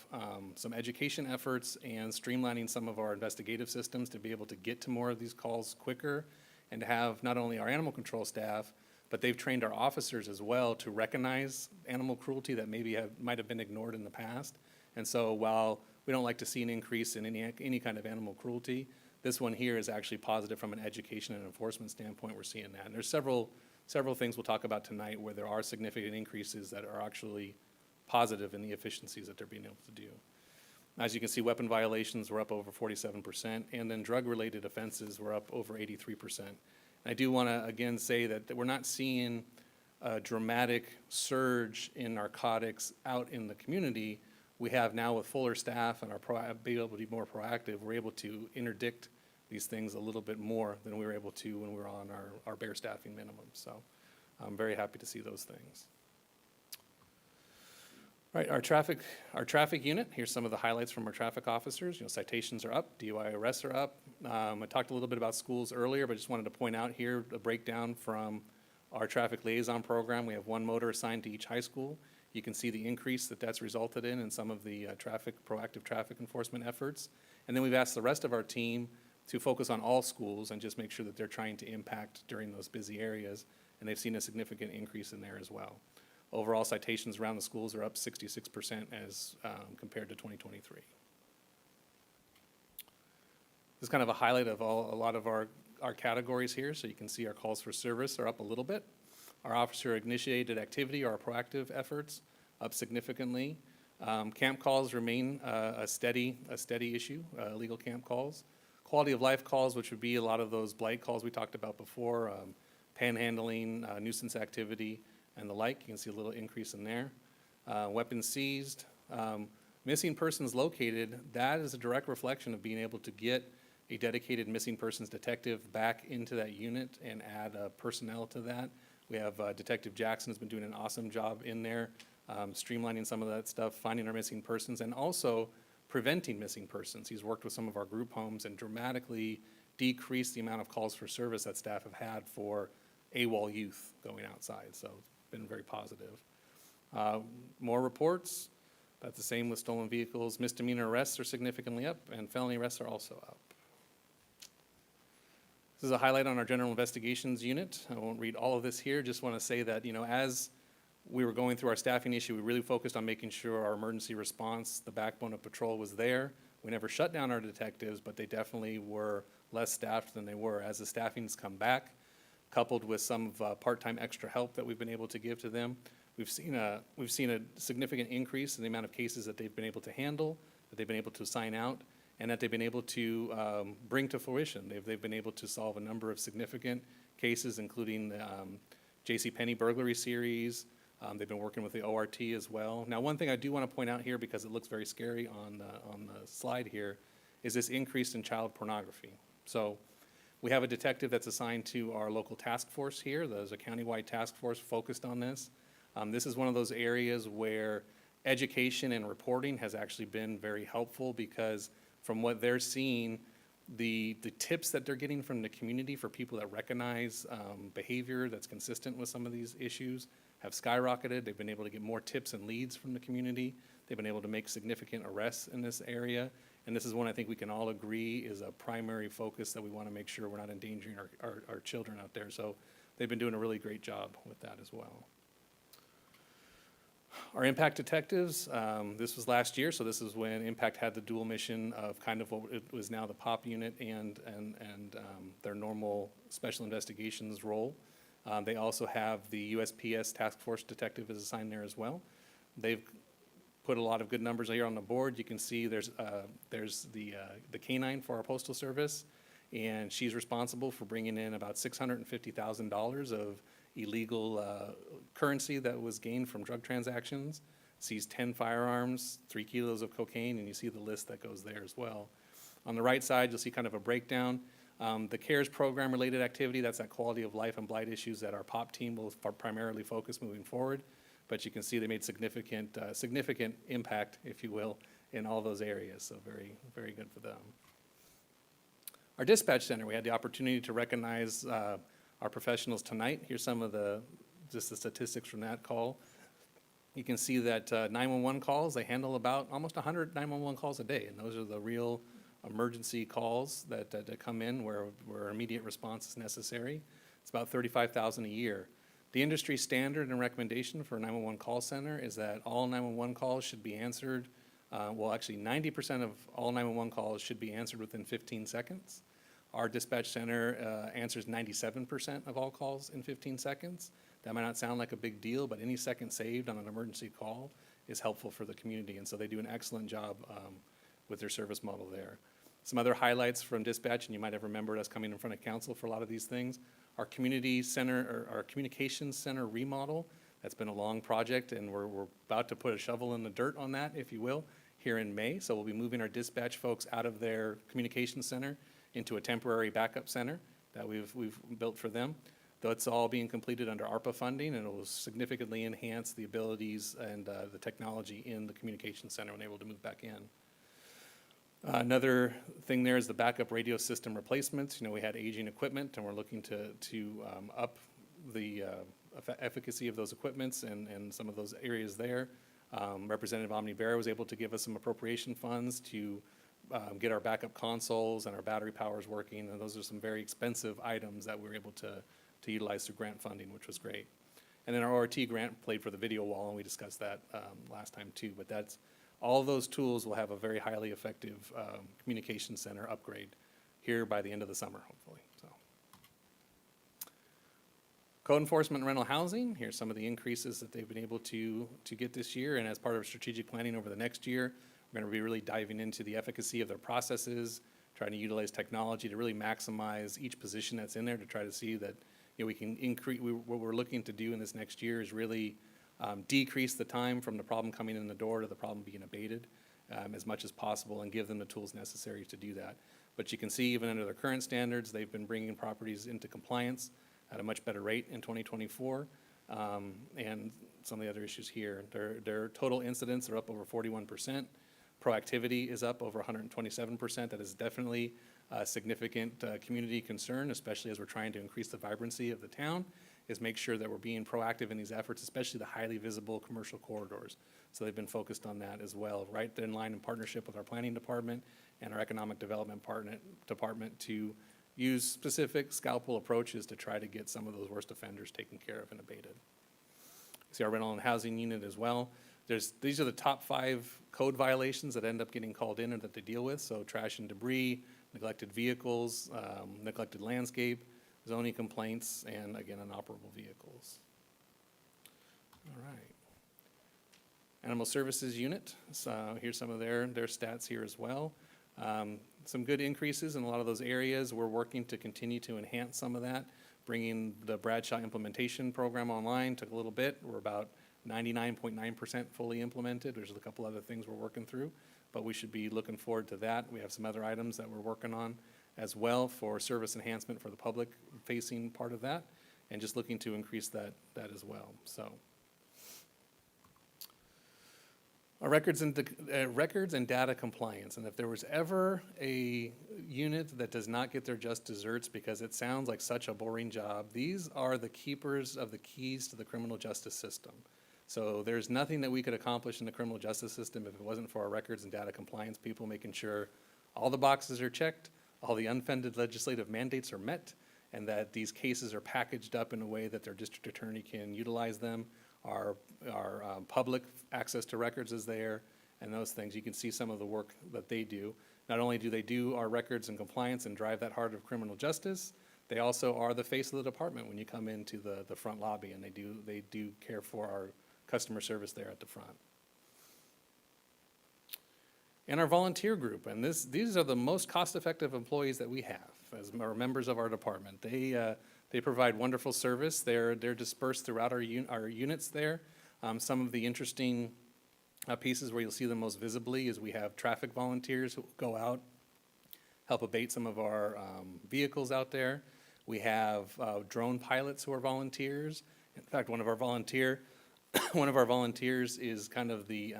some education efforts and streamlining some of our investigative systems to be able to get to more of these calls quicker and to have not only our animal control staff, but they've trained our officers as well to recognize animal cruelty that might have been ignored in the past. And so while we don't like to see an increase in any kind of animal cruelty, this one here is actually positive from an education and enforcement standpoint. We're seeing that. And there's several things we'll talk about tonight where there are significant increases that are actually positive in the efficiencies that they're being able to do. As you can see, weapon violations were up over 47%, and then drug-related offenses were up over 83%. And I do want to, again, say that we're not seeing a dramatic surge in narcotics out in the community. We have now, with fuller staff and being able to be more proactive, we're able to interdict these things a little bit more than we were able to when we were on our bare staffing minimum. So I'm very happy to see those things. All right, our traffic unit, here's some of the highlights from our traffic officers. Citations are up, DUI arrests are up. I talked a little bit about schools earlier, but just wanted to point out here a breakdown from our traffic liaison program. We have one motor assigned to each high school. You can see the increase that's resulted in some of the proactive traffic enforcement efforts. And then we've asked the rest of our team to focus on all schools and just make sure that they're trying to impact during those busy areas. And they've seen a significant increase in there as well. Overall, citations around the schools are up 66% as compared to 2023. This is kind of a highlight of a lot of our categories here. So you can see our calls for service are up a little bit. Our officer-initiated activity, our proactive efforts, up significantly. Camp calls remain a steady issue, illegal camp calls. Quality of life calls, which would be a lot of those blight calls we talked about before, panhandling, nuisance activity, and the like. You can see a little increase in there. Weapons seized. Missing persons located, that is a direct reflection of being able to get a dedicated missing persons detective back into that unit and add personnel to that. We have Detective Jackson has been doing an awesome job in there, streamlining some of that stuff, finding our missing persons, and also preventing missing persons. He's worked with some of our group homes and dramatically decreased the amount of calls for service that staff have had for AWOL youth going outside. So it's been very positive. More reports. That's the same with stolen vehicles. Misdemeanor arrests are significantly up, and felony arrests are also up. This is a highlight on our general investigations unit. I won't read all of this here. Just want to say that, as we were going through our staffing issue, we really focused on making sure our emergency response, the backbone of patrol, was there. We never shut down our detectives, but they definitely were less staffed than they were. As the staffing's come back, coupled with some of part-time extra help that we've been able to give to them, we've seen a significant increase in the amount of cases that they've been able to handle, that they've been able to sign out, and that they've been able to bring to fruition. They've been able to solve a number of significant cases, including the JCPenney burglary series. They've been working with the ORT as well. Now, one thing I do want to point out here, because it looks very scary on the slide here, is this increase in child pornography. So we have a detective that's assigned to our local task force here. There's a countywide task force focused on this. This is one of those areas where education and reporting has actually been very helpful, because from what they're seeing, the tips that they're getting from the community for people that recognize behavior that's consistent with some of these issues have skyrocketed. They've been able to get more tips and leads from the community. They've been able to make significant arrests in this area. And this is one I think we can all agree is a primary focus that we want to make sure we're not endangering our children out there. So they've been doing a really great job with that as well. Our impact detectives, this was last year, so this is when Impact had the dual mission of kind of what it was now the POP unit and their normal special investigations role. They also have the USPS task force detective is assigned there as well. They've put a lot of good numbers here on the board. You can see there's the canine for our postal service, and she's responsible for bringing in about $650,000 of illegal currency that was gained from drug transactions, seized 10 firearms, 3 kilos of cocaine, and you see the list that goes there as well. On the right side, you'll see kind of a breakdown. The CARES program-related activity, that's that quality of life and blight issues that our POP team will primarily focus moving forward. But you can see they made significant impact, if you will, in all those areas, so very, very good for them. Our dispatch center, we had the opportunity to recognize our professionals tonight. Here's some of just the statistics from that call. You can see that 911 calls, they handle about almost 100 911 calls a day, and those are the real emergency calls that come in where immediate response is necessary. It's about 35,000 a year. The industry standard and recommendation for a 911 call center is that all 911 calls should be answered, well, actually 90% of all 911 calls should be answered within 15 seconds. Our dispatch center answers 97% of all calls in 15 seconds. That might not sound like a big deal, but any second saved on an emergency call is helpful for the community, and so they do an excellent job with their service model there. Some other highlights from dispatch, and you might have remembered us coming in front of council for a lot of these things. Our community center, or our communications center remodel, that's been a long project, and we're about to put a shovel in the dirt on that, if you will, here in May. So we'll be moving our dispatch folks out of their communications center into a temporary backup center that we've built for them. That's all being completed under ARPA funding, and it will significantly enhance the abilities and the technology in the communications center when able to move back in. Another thing there is the backup radio system replacements. You know, we had aging equipment, and we're looking to up the efficacy of those equipments and some of those areas there. Representative Omni Bear was able to give us some appropriation funds to get our backup consoles and our battery powers working, and those are some very expensive items that we were able to utilize through grant funding, which was great. And then our ORT grant played for the video wall, and we discussed that last time too, but all those tools will have a very highly effective communication center upgrade here by the end of the summer, hopefully. So, code enforcement and rental housing, here's some of the increases that they've been able to get this year, and as part of strategic planning over the next year, we're going to be really diving into the efficacy of their processes, trying to utilize technology to really maximize each position that's in there to try to see that, you know, we can increase. What we're looking to do in this next year is really decrease the time from the problem coming in the door to the problem being abated as much as possible, and give them the tools necessary to do that. But you can see even under their current standards, they've been bringing properties into compliance at a much better rate in 2024. And some of the other issues here, their total incidents are up over 41%. Proactivity is up over 127%. That is definitely a significant community concern, especially as we're trying to increase the vibrancy of the town, is make sure that we're being proactive in these efforts, especially the highly visible commercial corridors. So they've been focused on that as well, right in line in partnership with our planning department and our economic development department to use specific scalpel approaches to try to get some of those worst offenders taken care of and abated. See our rental and housing unit as well. These are the top 5 code violations that end up getting called in or that they deal with. So trash and debris, neglected vehicles, neglected landscape, zoning complaints, and again, inoperable vehicles. All right. Animal Services Unit, so here's some of their stats here as well. Some good increases in a lot of those areas. We're working to continue to enhance some of that. Bringing the Bradshaw implementation program online took a little bit. We're about 99.9% fully implemented. There's a couple other things we're working through, but we should be looking forward to that. We have some other items that we're working on as well for service enhancement for the public-facing part of that, and just looking to increase that as well. So, records and data compliance. And if there was ever a unit that does not get their just desserts because it sounds like such a boring job, these are the keepers of the keys to the criminal justice system. So there's nothing that we could accomplish in the criminal justice system if it wasn't for our records and data compliance people making sure all the boxes are checked, all the unfunded legislative mandates are met, and that these cases are packaged up in a way that their district attorney can utilize them. Our public access to records is there, and those things. You can see some of the work that they do. Not only do they do our records and compliance and drive that heart of criminal justice, they also are the face of the department when you come into the front lobby, and they do care for our customer service there at the front. And our volunteer group, and these are the most cost-effective employees that we have as our members of our department. They provide wonderful service. They're dispersed throughout our units there. Some of the interesting pieces where you'll see them most visibly is we have traffic volunteers who go out, help abate some of our vehicles out there. We have drone pilots who are volunteers. In fact, one of our volunteers is kind of the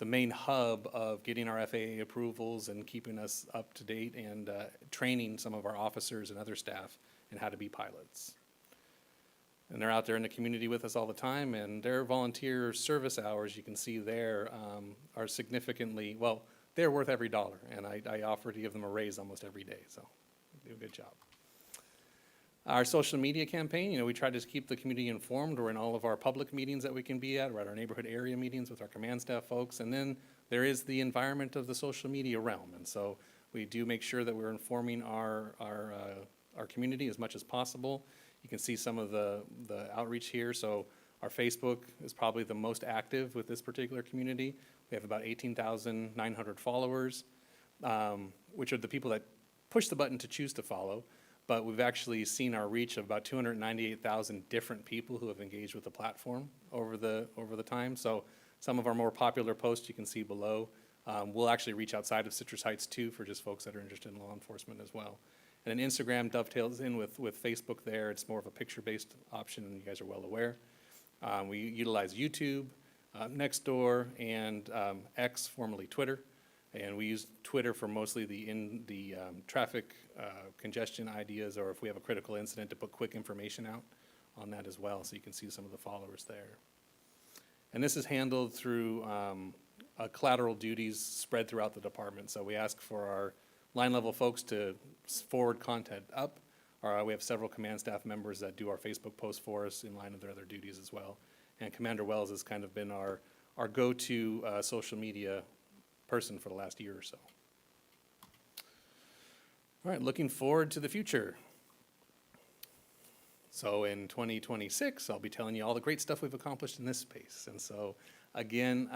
main hub of getting our FAA approvals and keeping us up to date and training some of our officers and other staff in how to be pilots. And they're out there in the community with us all the time, and their volunteer service hours, you can see there, are significantly, well, they're worth every dollar, and I offer to give them a raise almost every day, so they do a good job. Our social media campaign, we try to keep the community informed. We're in all of our public meetings that we can be at. We're at our neighborhood area meetings with our command staff folks. And then there is the environment of the social media realm. And so we do make sure that we're informing our community as much as possible. You can see some of the outreach here. So our Facebook is probably the most active with this particular community. We have about 18,900 followers, which are the people that push the button to choose to follow. But we've actually seen our reach of about 298,000 different people who have engaged with the platform over the time. So some of our more popular posts you can see below. We'll actually reach outside of Citrus Heights too for just folks that are interested in law enforcement as well. And then Instagram dovetails in with Facebook there. It's more of a picture-based option, and you guys are well aware. We utilize YouTube, Nextdoor, and X, formerly Twitter. And we use Twitter for mostly the traffic congestion ideas, or if we have a critical incident, to put quick information out on that as well, so you can see some of the followers there. And this is handled through collateral duties spread throughout the department. So we ask for our line level folks to forward content up. We have several command staff members that do our Facebook posts for us in line with their other duties as well. And Commander Wells has kind of been our go-to social media person for the last year or so. All right, looking forward to the future. So in 2026, I'll be telling you all the great stuff we've accomplished in this space. And so again,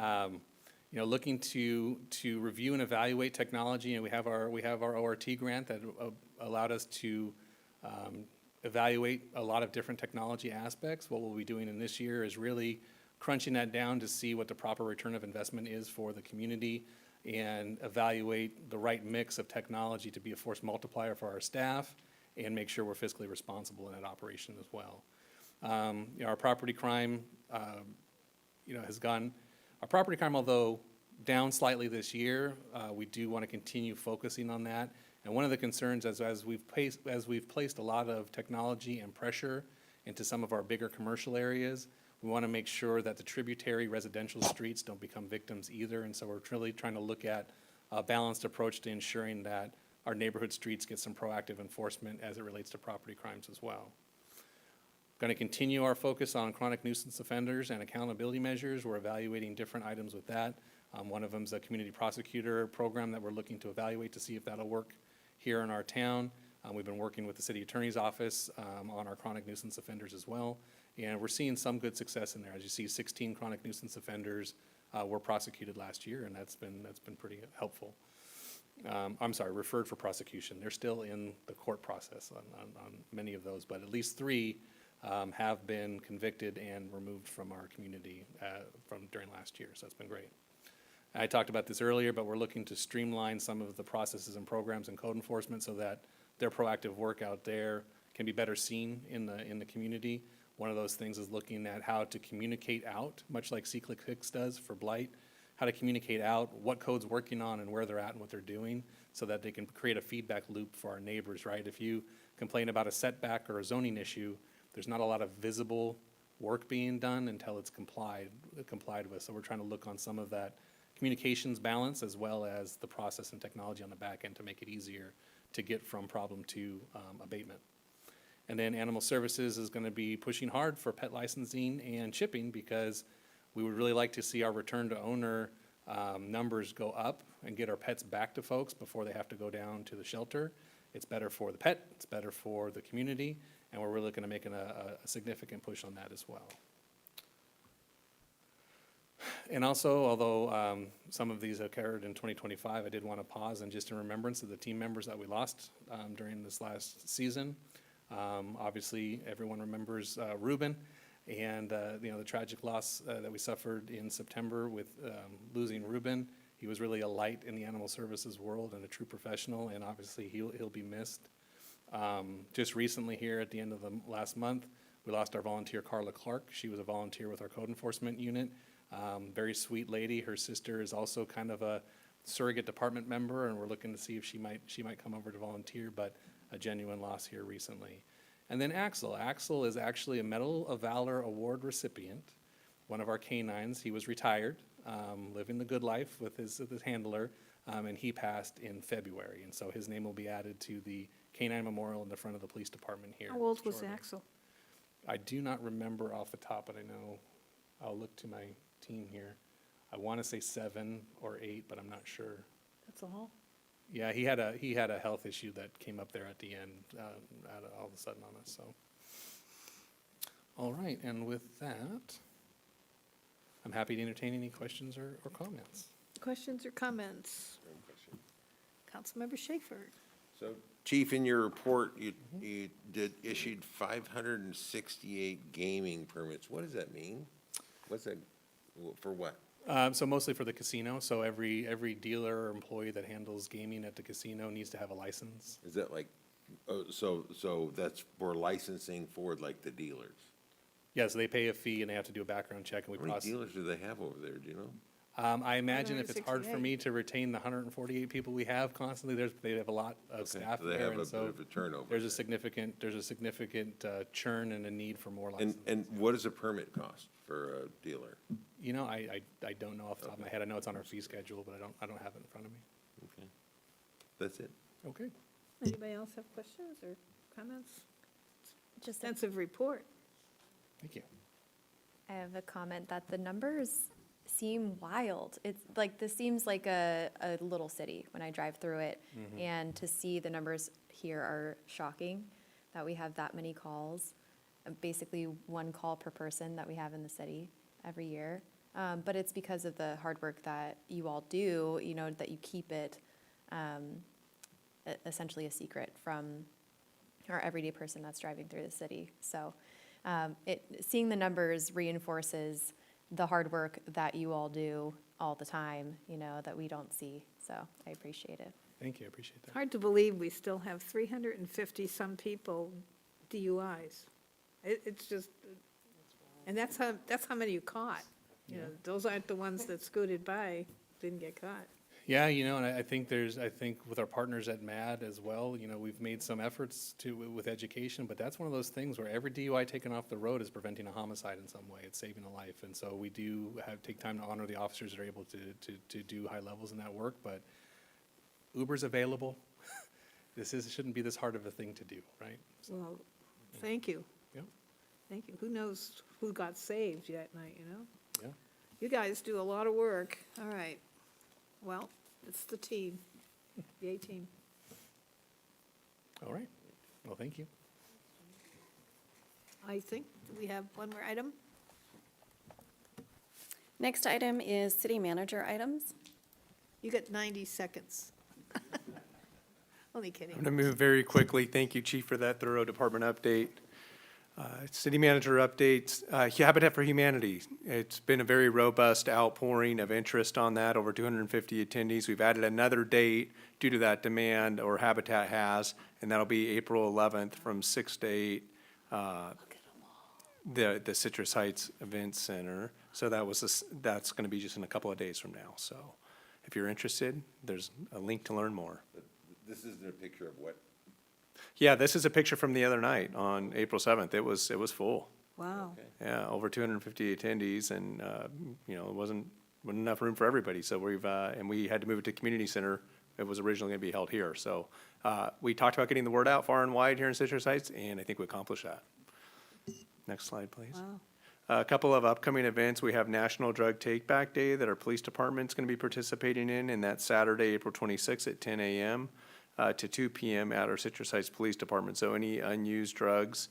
looking to review and evaluate technology, and we have our ORT grant that allowed us to evaluate a lot of different technology aspects. What we'll be doing in this year is really crunching that down to see what the proper return of investment is for the community and evaluate the right mix of technology to be a force multiplier for our staff and make sure we're fiscally responsible in that operation as well. Our property crime, our property crime, although down slightly this year, we do want to continue focusing on that. And one of the concerns as we've placed a lot of technology and pressure into some of our bigger commercial areas, we want to make sure that the tributary residential streets don't become victims either. And so we're really trying to look at a balanced approach to ensuring that our neighborhood streets get some proactive enforcement as it relates to property crimes as well. Going to continue our focus on chronic nuisance offenders and accountability measures. We're evaluating different items with that. One of them is a community prosecutor program that we're looking to evaluate to see if that'll work here in our town. We've been working with the city attorney's office on our chronic nuisance offenders as well. And we're seeing some good success in there. As you see, 16 chronic nuisance offenders were prosecuted last year, and that's been pretty helpful. I'm sorry, referred for prosecution. They're still in the court process on many of those, but at least 3 have been convicted and removed from our community from during last year, so that's been great. I talked about this earlier, but we're looking to streamline some of the processes and programs in code enforcement so that their proactive work out there can be better seen in the community. One of those things is looking at how to communicate out, much like C-Click does for blight, how to communicate out what code's working on and where they're at and what they're doing so that they can create a feedback loop for our neighbors, right? If you complain about a setback or a zoning issue, there's not a lot of visible work being done until it's complied with. So we're trying to look on some of that communications balance as well as the process and technology on the back end to make it easier to get from problem to abatement. And then Animal Services is going to be pushing hard for pet licensing and chipping because we would really like to see our return to owner numbers go up and get our pets back to folks before they have to go down to the shelter. It's better for the pet, it's better for the community, and we're really looking to make a significant push on that as well. And also, although some of these occurred in 2025, I did want to pause and just in remembrance of the team members that we lost during this last season. Obviously, everyone remembers Ruben and the tragic loss that we suffered in September with losing Ruben. He was really a light in the animal services world and a true professional, and obviously he'll be missed. Just recently here at the end of the last month, we lost our volunteer Carla Clark. She was a volunteer with our code enforcement unit. Very sweet lady. Her sister is also kind of a surrogate department member, and we're looking to see if she might come over to volunteer, but a genuine loss here recently. And then Axel. Axel is actually a Medal of Valor Award recipient, one of our canines. He was retired, living the good life with his handler, and he passed in February. And so his name will be added to the canine memorial in the front of the police department here. How old was shortly. Axel? I do not remember off the top, but I know, I'll look to my team here. I want to say 7 or 8, but I'm not sure. That's all? Yeah, he had a health issue that came up there at the end, all of a sudden on us, so. All right, and with that, I'm happy to entertain any questions or comments. Questions or comments? Councilmember Schaefer. So, Chief, in your report, you issued 568 gaming permits. What does that mean? What's that, for what? So mostly for the casino, so every dealer or employee that handles gaming at the casino needs to have a license. Is that like, so that's for licensing for like the dealers? Yeah, so they pay a fee and they have to do a background check and we How many process. dealers do they have over there, do you know? I imagine if it's hard for 168. me to retain the 148 people we have constantly, they have a lot of staff So they there, have and a so bit of a turnover. there's a significant churn and a need for more licenses. And what does a permit cost for a dealer? You know, I don't know off the top of my head. I know it's on our fee schedule, but I don't have it in front of me. Okay, that's it. Okay. Anybody else have questions or comments? Just Extensive report. Thank you. I have a comment that the numbers seem wild. It's like, this seems like a little city when I drive through it. And to see the numbers here are shocking, that we have that many calls, basically 1 call per person that we have in the city every year. But it's because of the hard work that you all do, that you keep it essentially a secret from our everyday person that's driving through the city. So seeing the numbers reinforces the hard work that you all do all the time, that we don't see. So I appreciate it. Thank you, I appreciate It's that. hard to believe we still have 350-some people DUIs. It's just, and that's how many you caught. Those aren't the ones that scooted by, didn't get caught. Yeah, and I think with our partners at MAD as well, we've made some efforts with education, but that's one of those things where every DUI taken off the road is preventing a homicide in some way. It's saving a life. And so we do take time to honor the officers that are able to do high levels in that work, but Uber's available. Shouldn't be this hard of a thing to do, right? So, Well, thank you. Yep. Thank you. Who knows who got saved that night, Yeah. You guys do a lot of work. All right. Well, it's the team, the A-team. All right. Well, thank you. I think we have one more item. Next item is city manager items. You got 90 seconds. Only kidding. I'm going to move very quickly. Thank you, Chief, for that thorough department update. City manager updates, Habitat for Humanity. It's been a very robust outpouring of interest on that, over 250 attendees. We've added another date due to that demand, or Habitat has, and that'll be April 11th from 6 to 8, the Citrus Heights Event Center. So that's going to be just in a couple of days from now. So if you're interested, there's a link to learn more. This isn't a picture of what? Yeah, this is a picture from the other night on April 7th. It was full. Wow. Yeah, over 250 attendees, and, it wasn't enough room for everybody. So and we had to move it to community center. It was originally going to be held here. So we talked about getting the word out far and wide here in Citrus Heights, and I think we accomplished that. Next slide, please. Wow. A couple of upcoming events. We have National Drug Take Back Day that our police department's going to be participating in, and that's Saturday, April 26th at 10 a.m. To 2 p.m. at our Citrus Heights Police Department. So any unused drugs,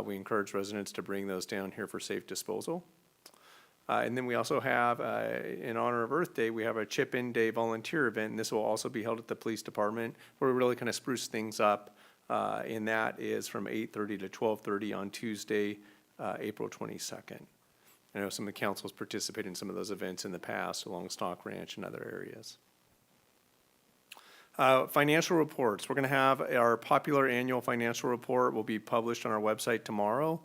we encourage residents to bring those down here for safe disposal. And then we also have, in honor of Earth Day, we have a Chip-In Day volunteer event, and this will also be held at the police department, where we really kind of spruce things up. And that is from 8:30 to 12:30 on Tuesday, April 22nd. I know some of the councils participated in some of those events in the past along Stock Ranch and other areas. Financial reports. We're going to have our popular annual financial report will be published on our website tomorrow,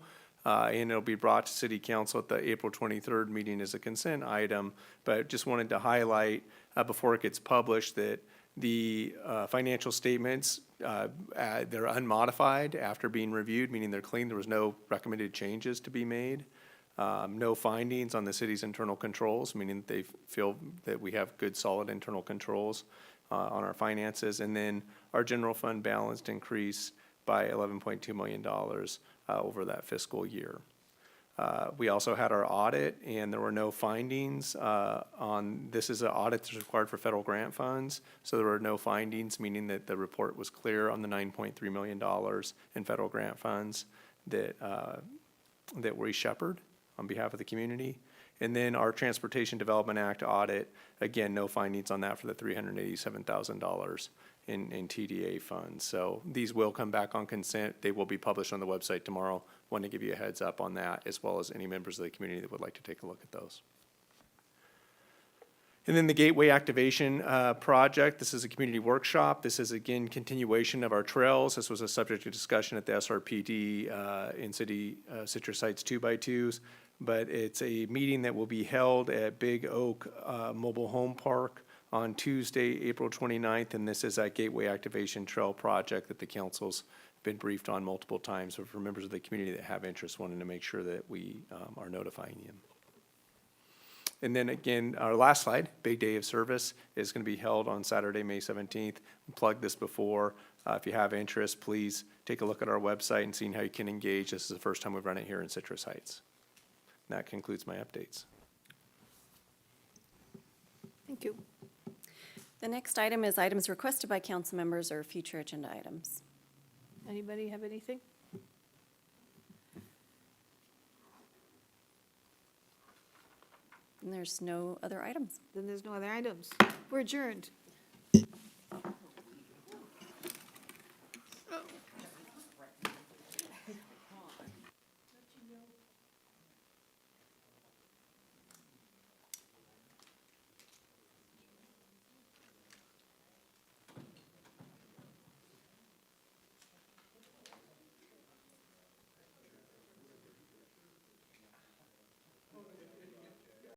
and it'll be brought to City Council at the April 23rd meeting as a consent item. But just wanted to highlight before it gets published that the financial statements, they're unmodified after being reviewed, meaning they're clean. There was no recommended changes to be made. No findings on the city's internal controls, meaning they feel that we have good, solid internal controls on our finances. And then our general fund balance increased by $11.2 million over that fiscal year. We also had our audit, and there were no findings on, this is an audit that's required for federal grant funds, so there were no findings, meaning that the report was clear on the $9.3 million in federal grant funds that we shepherd on behalf of the community. And then our Transportation Development Act audit, again, no findings on that for the $387,000 in TDA funds. So these will come back on consent. They will be published on the website tomorrow. Want to give you a heads up on that, as well as any members of the community that would like to take a look at those. And then the Gateway Activation Project. This is a community workshop. This is, again, continuation of our trails. This was a subject of discussion at the SRPD in Citrus Heights 2x2s. But it's a meeting that will be held at Big Oak Mobile Home Park on Tuesday, April 29th. And this is that Gateway Activation Trail project that the council's been briefed on multiple times. So for members of the community that have interest, wanting to make sure that we are notifying you. And then again, our last slide, Big Day of Service, is going to be held on Saturday, May 17th. We plugged this before. If you have interest, please take a look at our website and see how you can engage. This is the first time we've run it here in Citrus Heights. And that concludes my updates. Thank you. The next item is items requested by council members or future agenda items. Anybody have anything? And there's no other items. Then there's no other items. We're adjourned.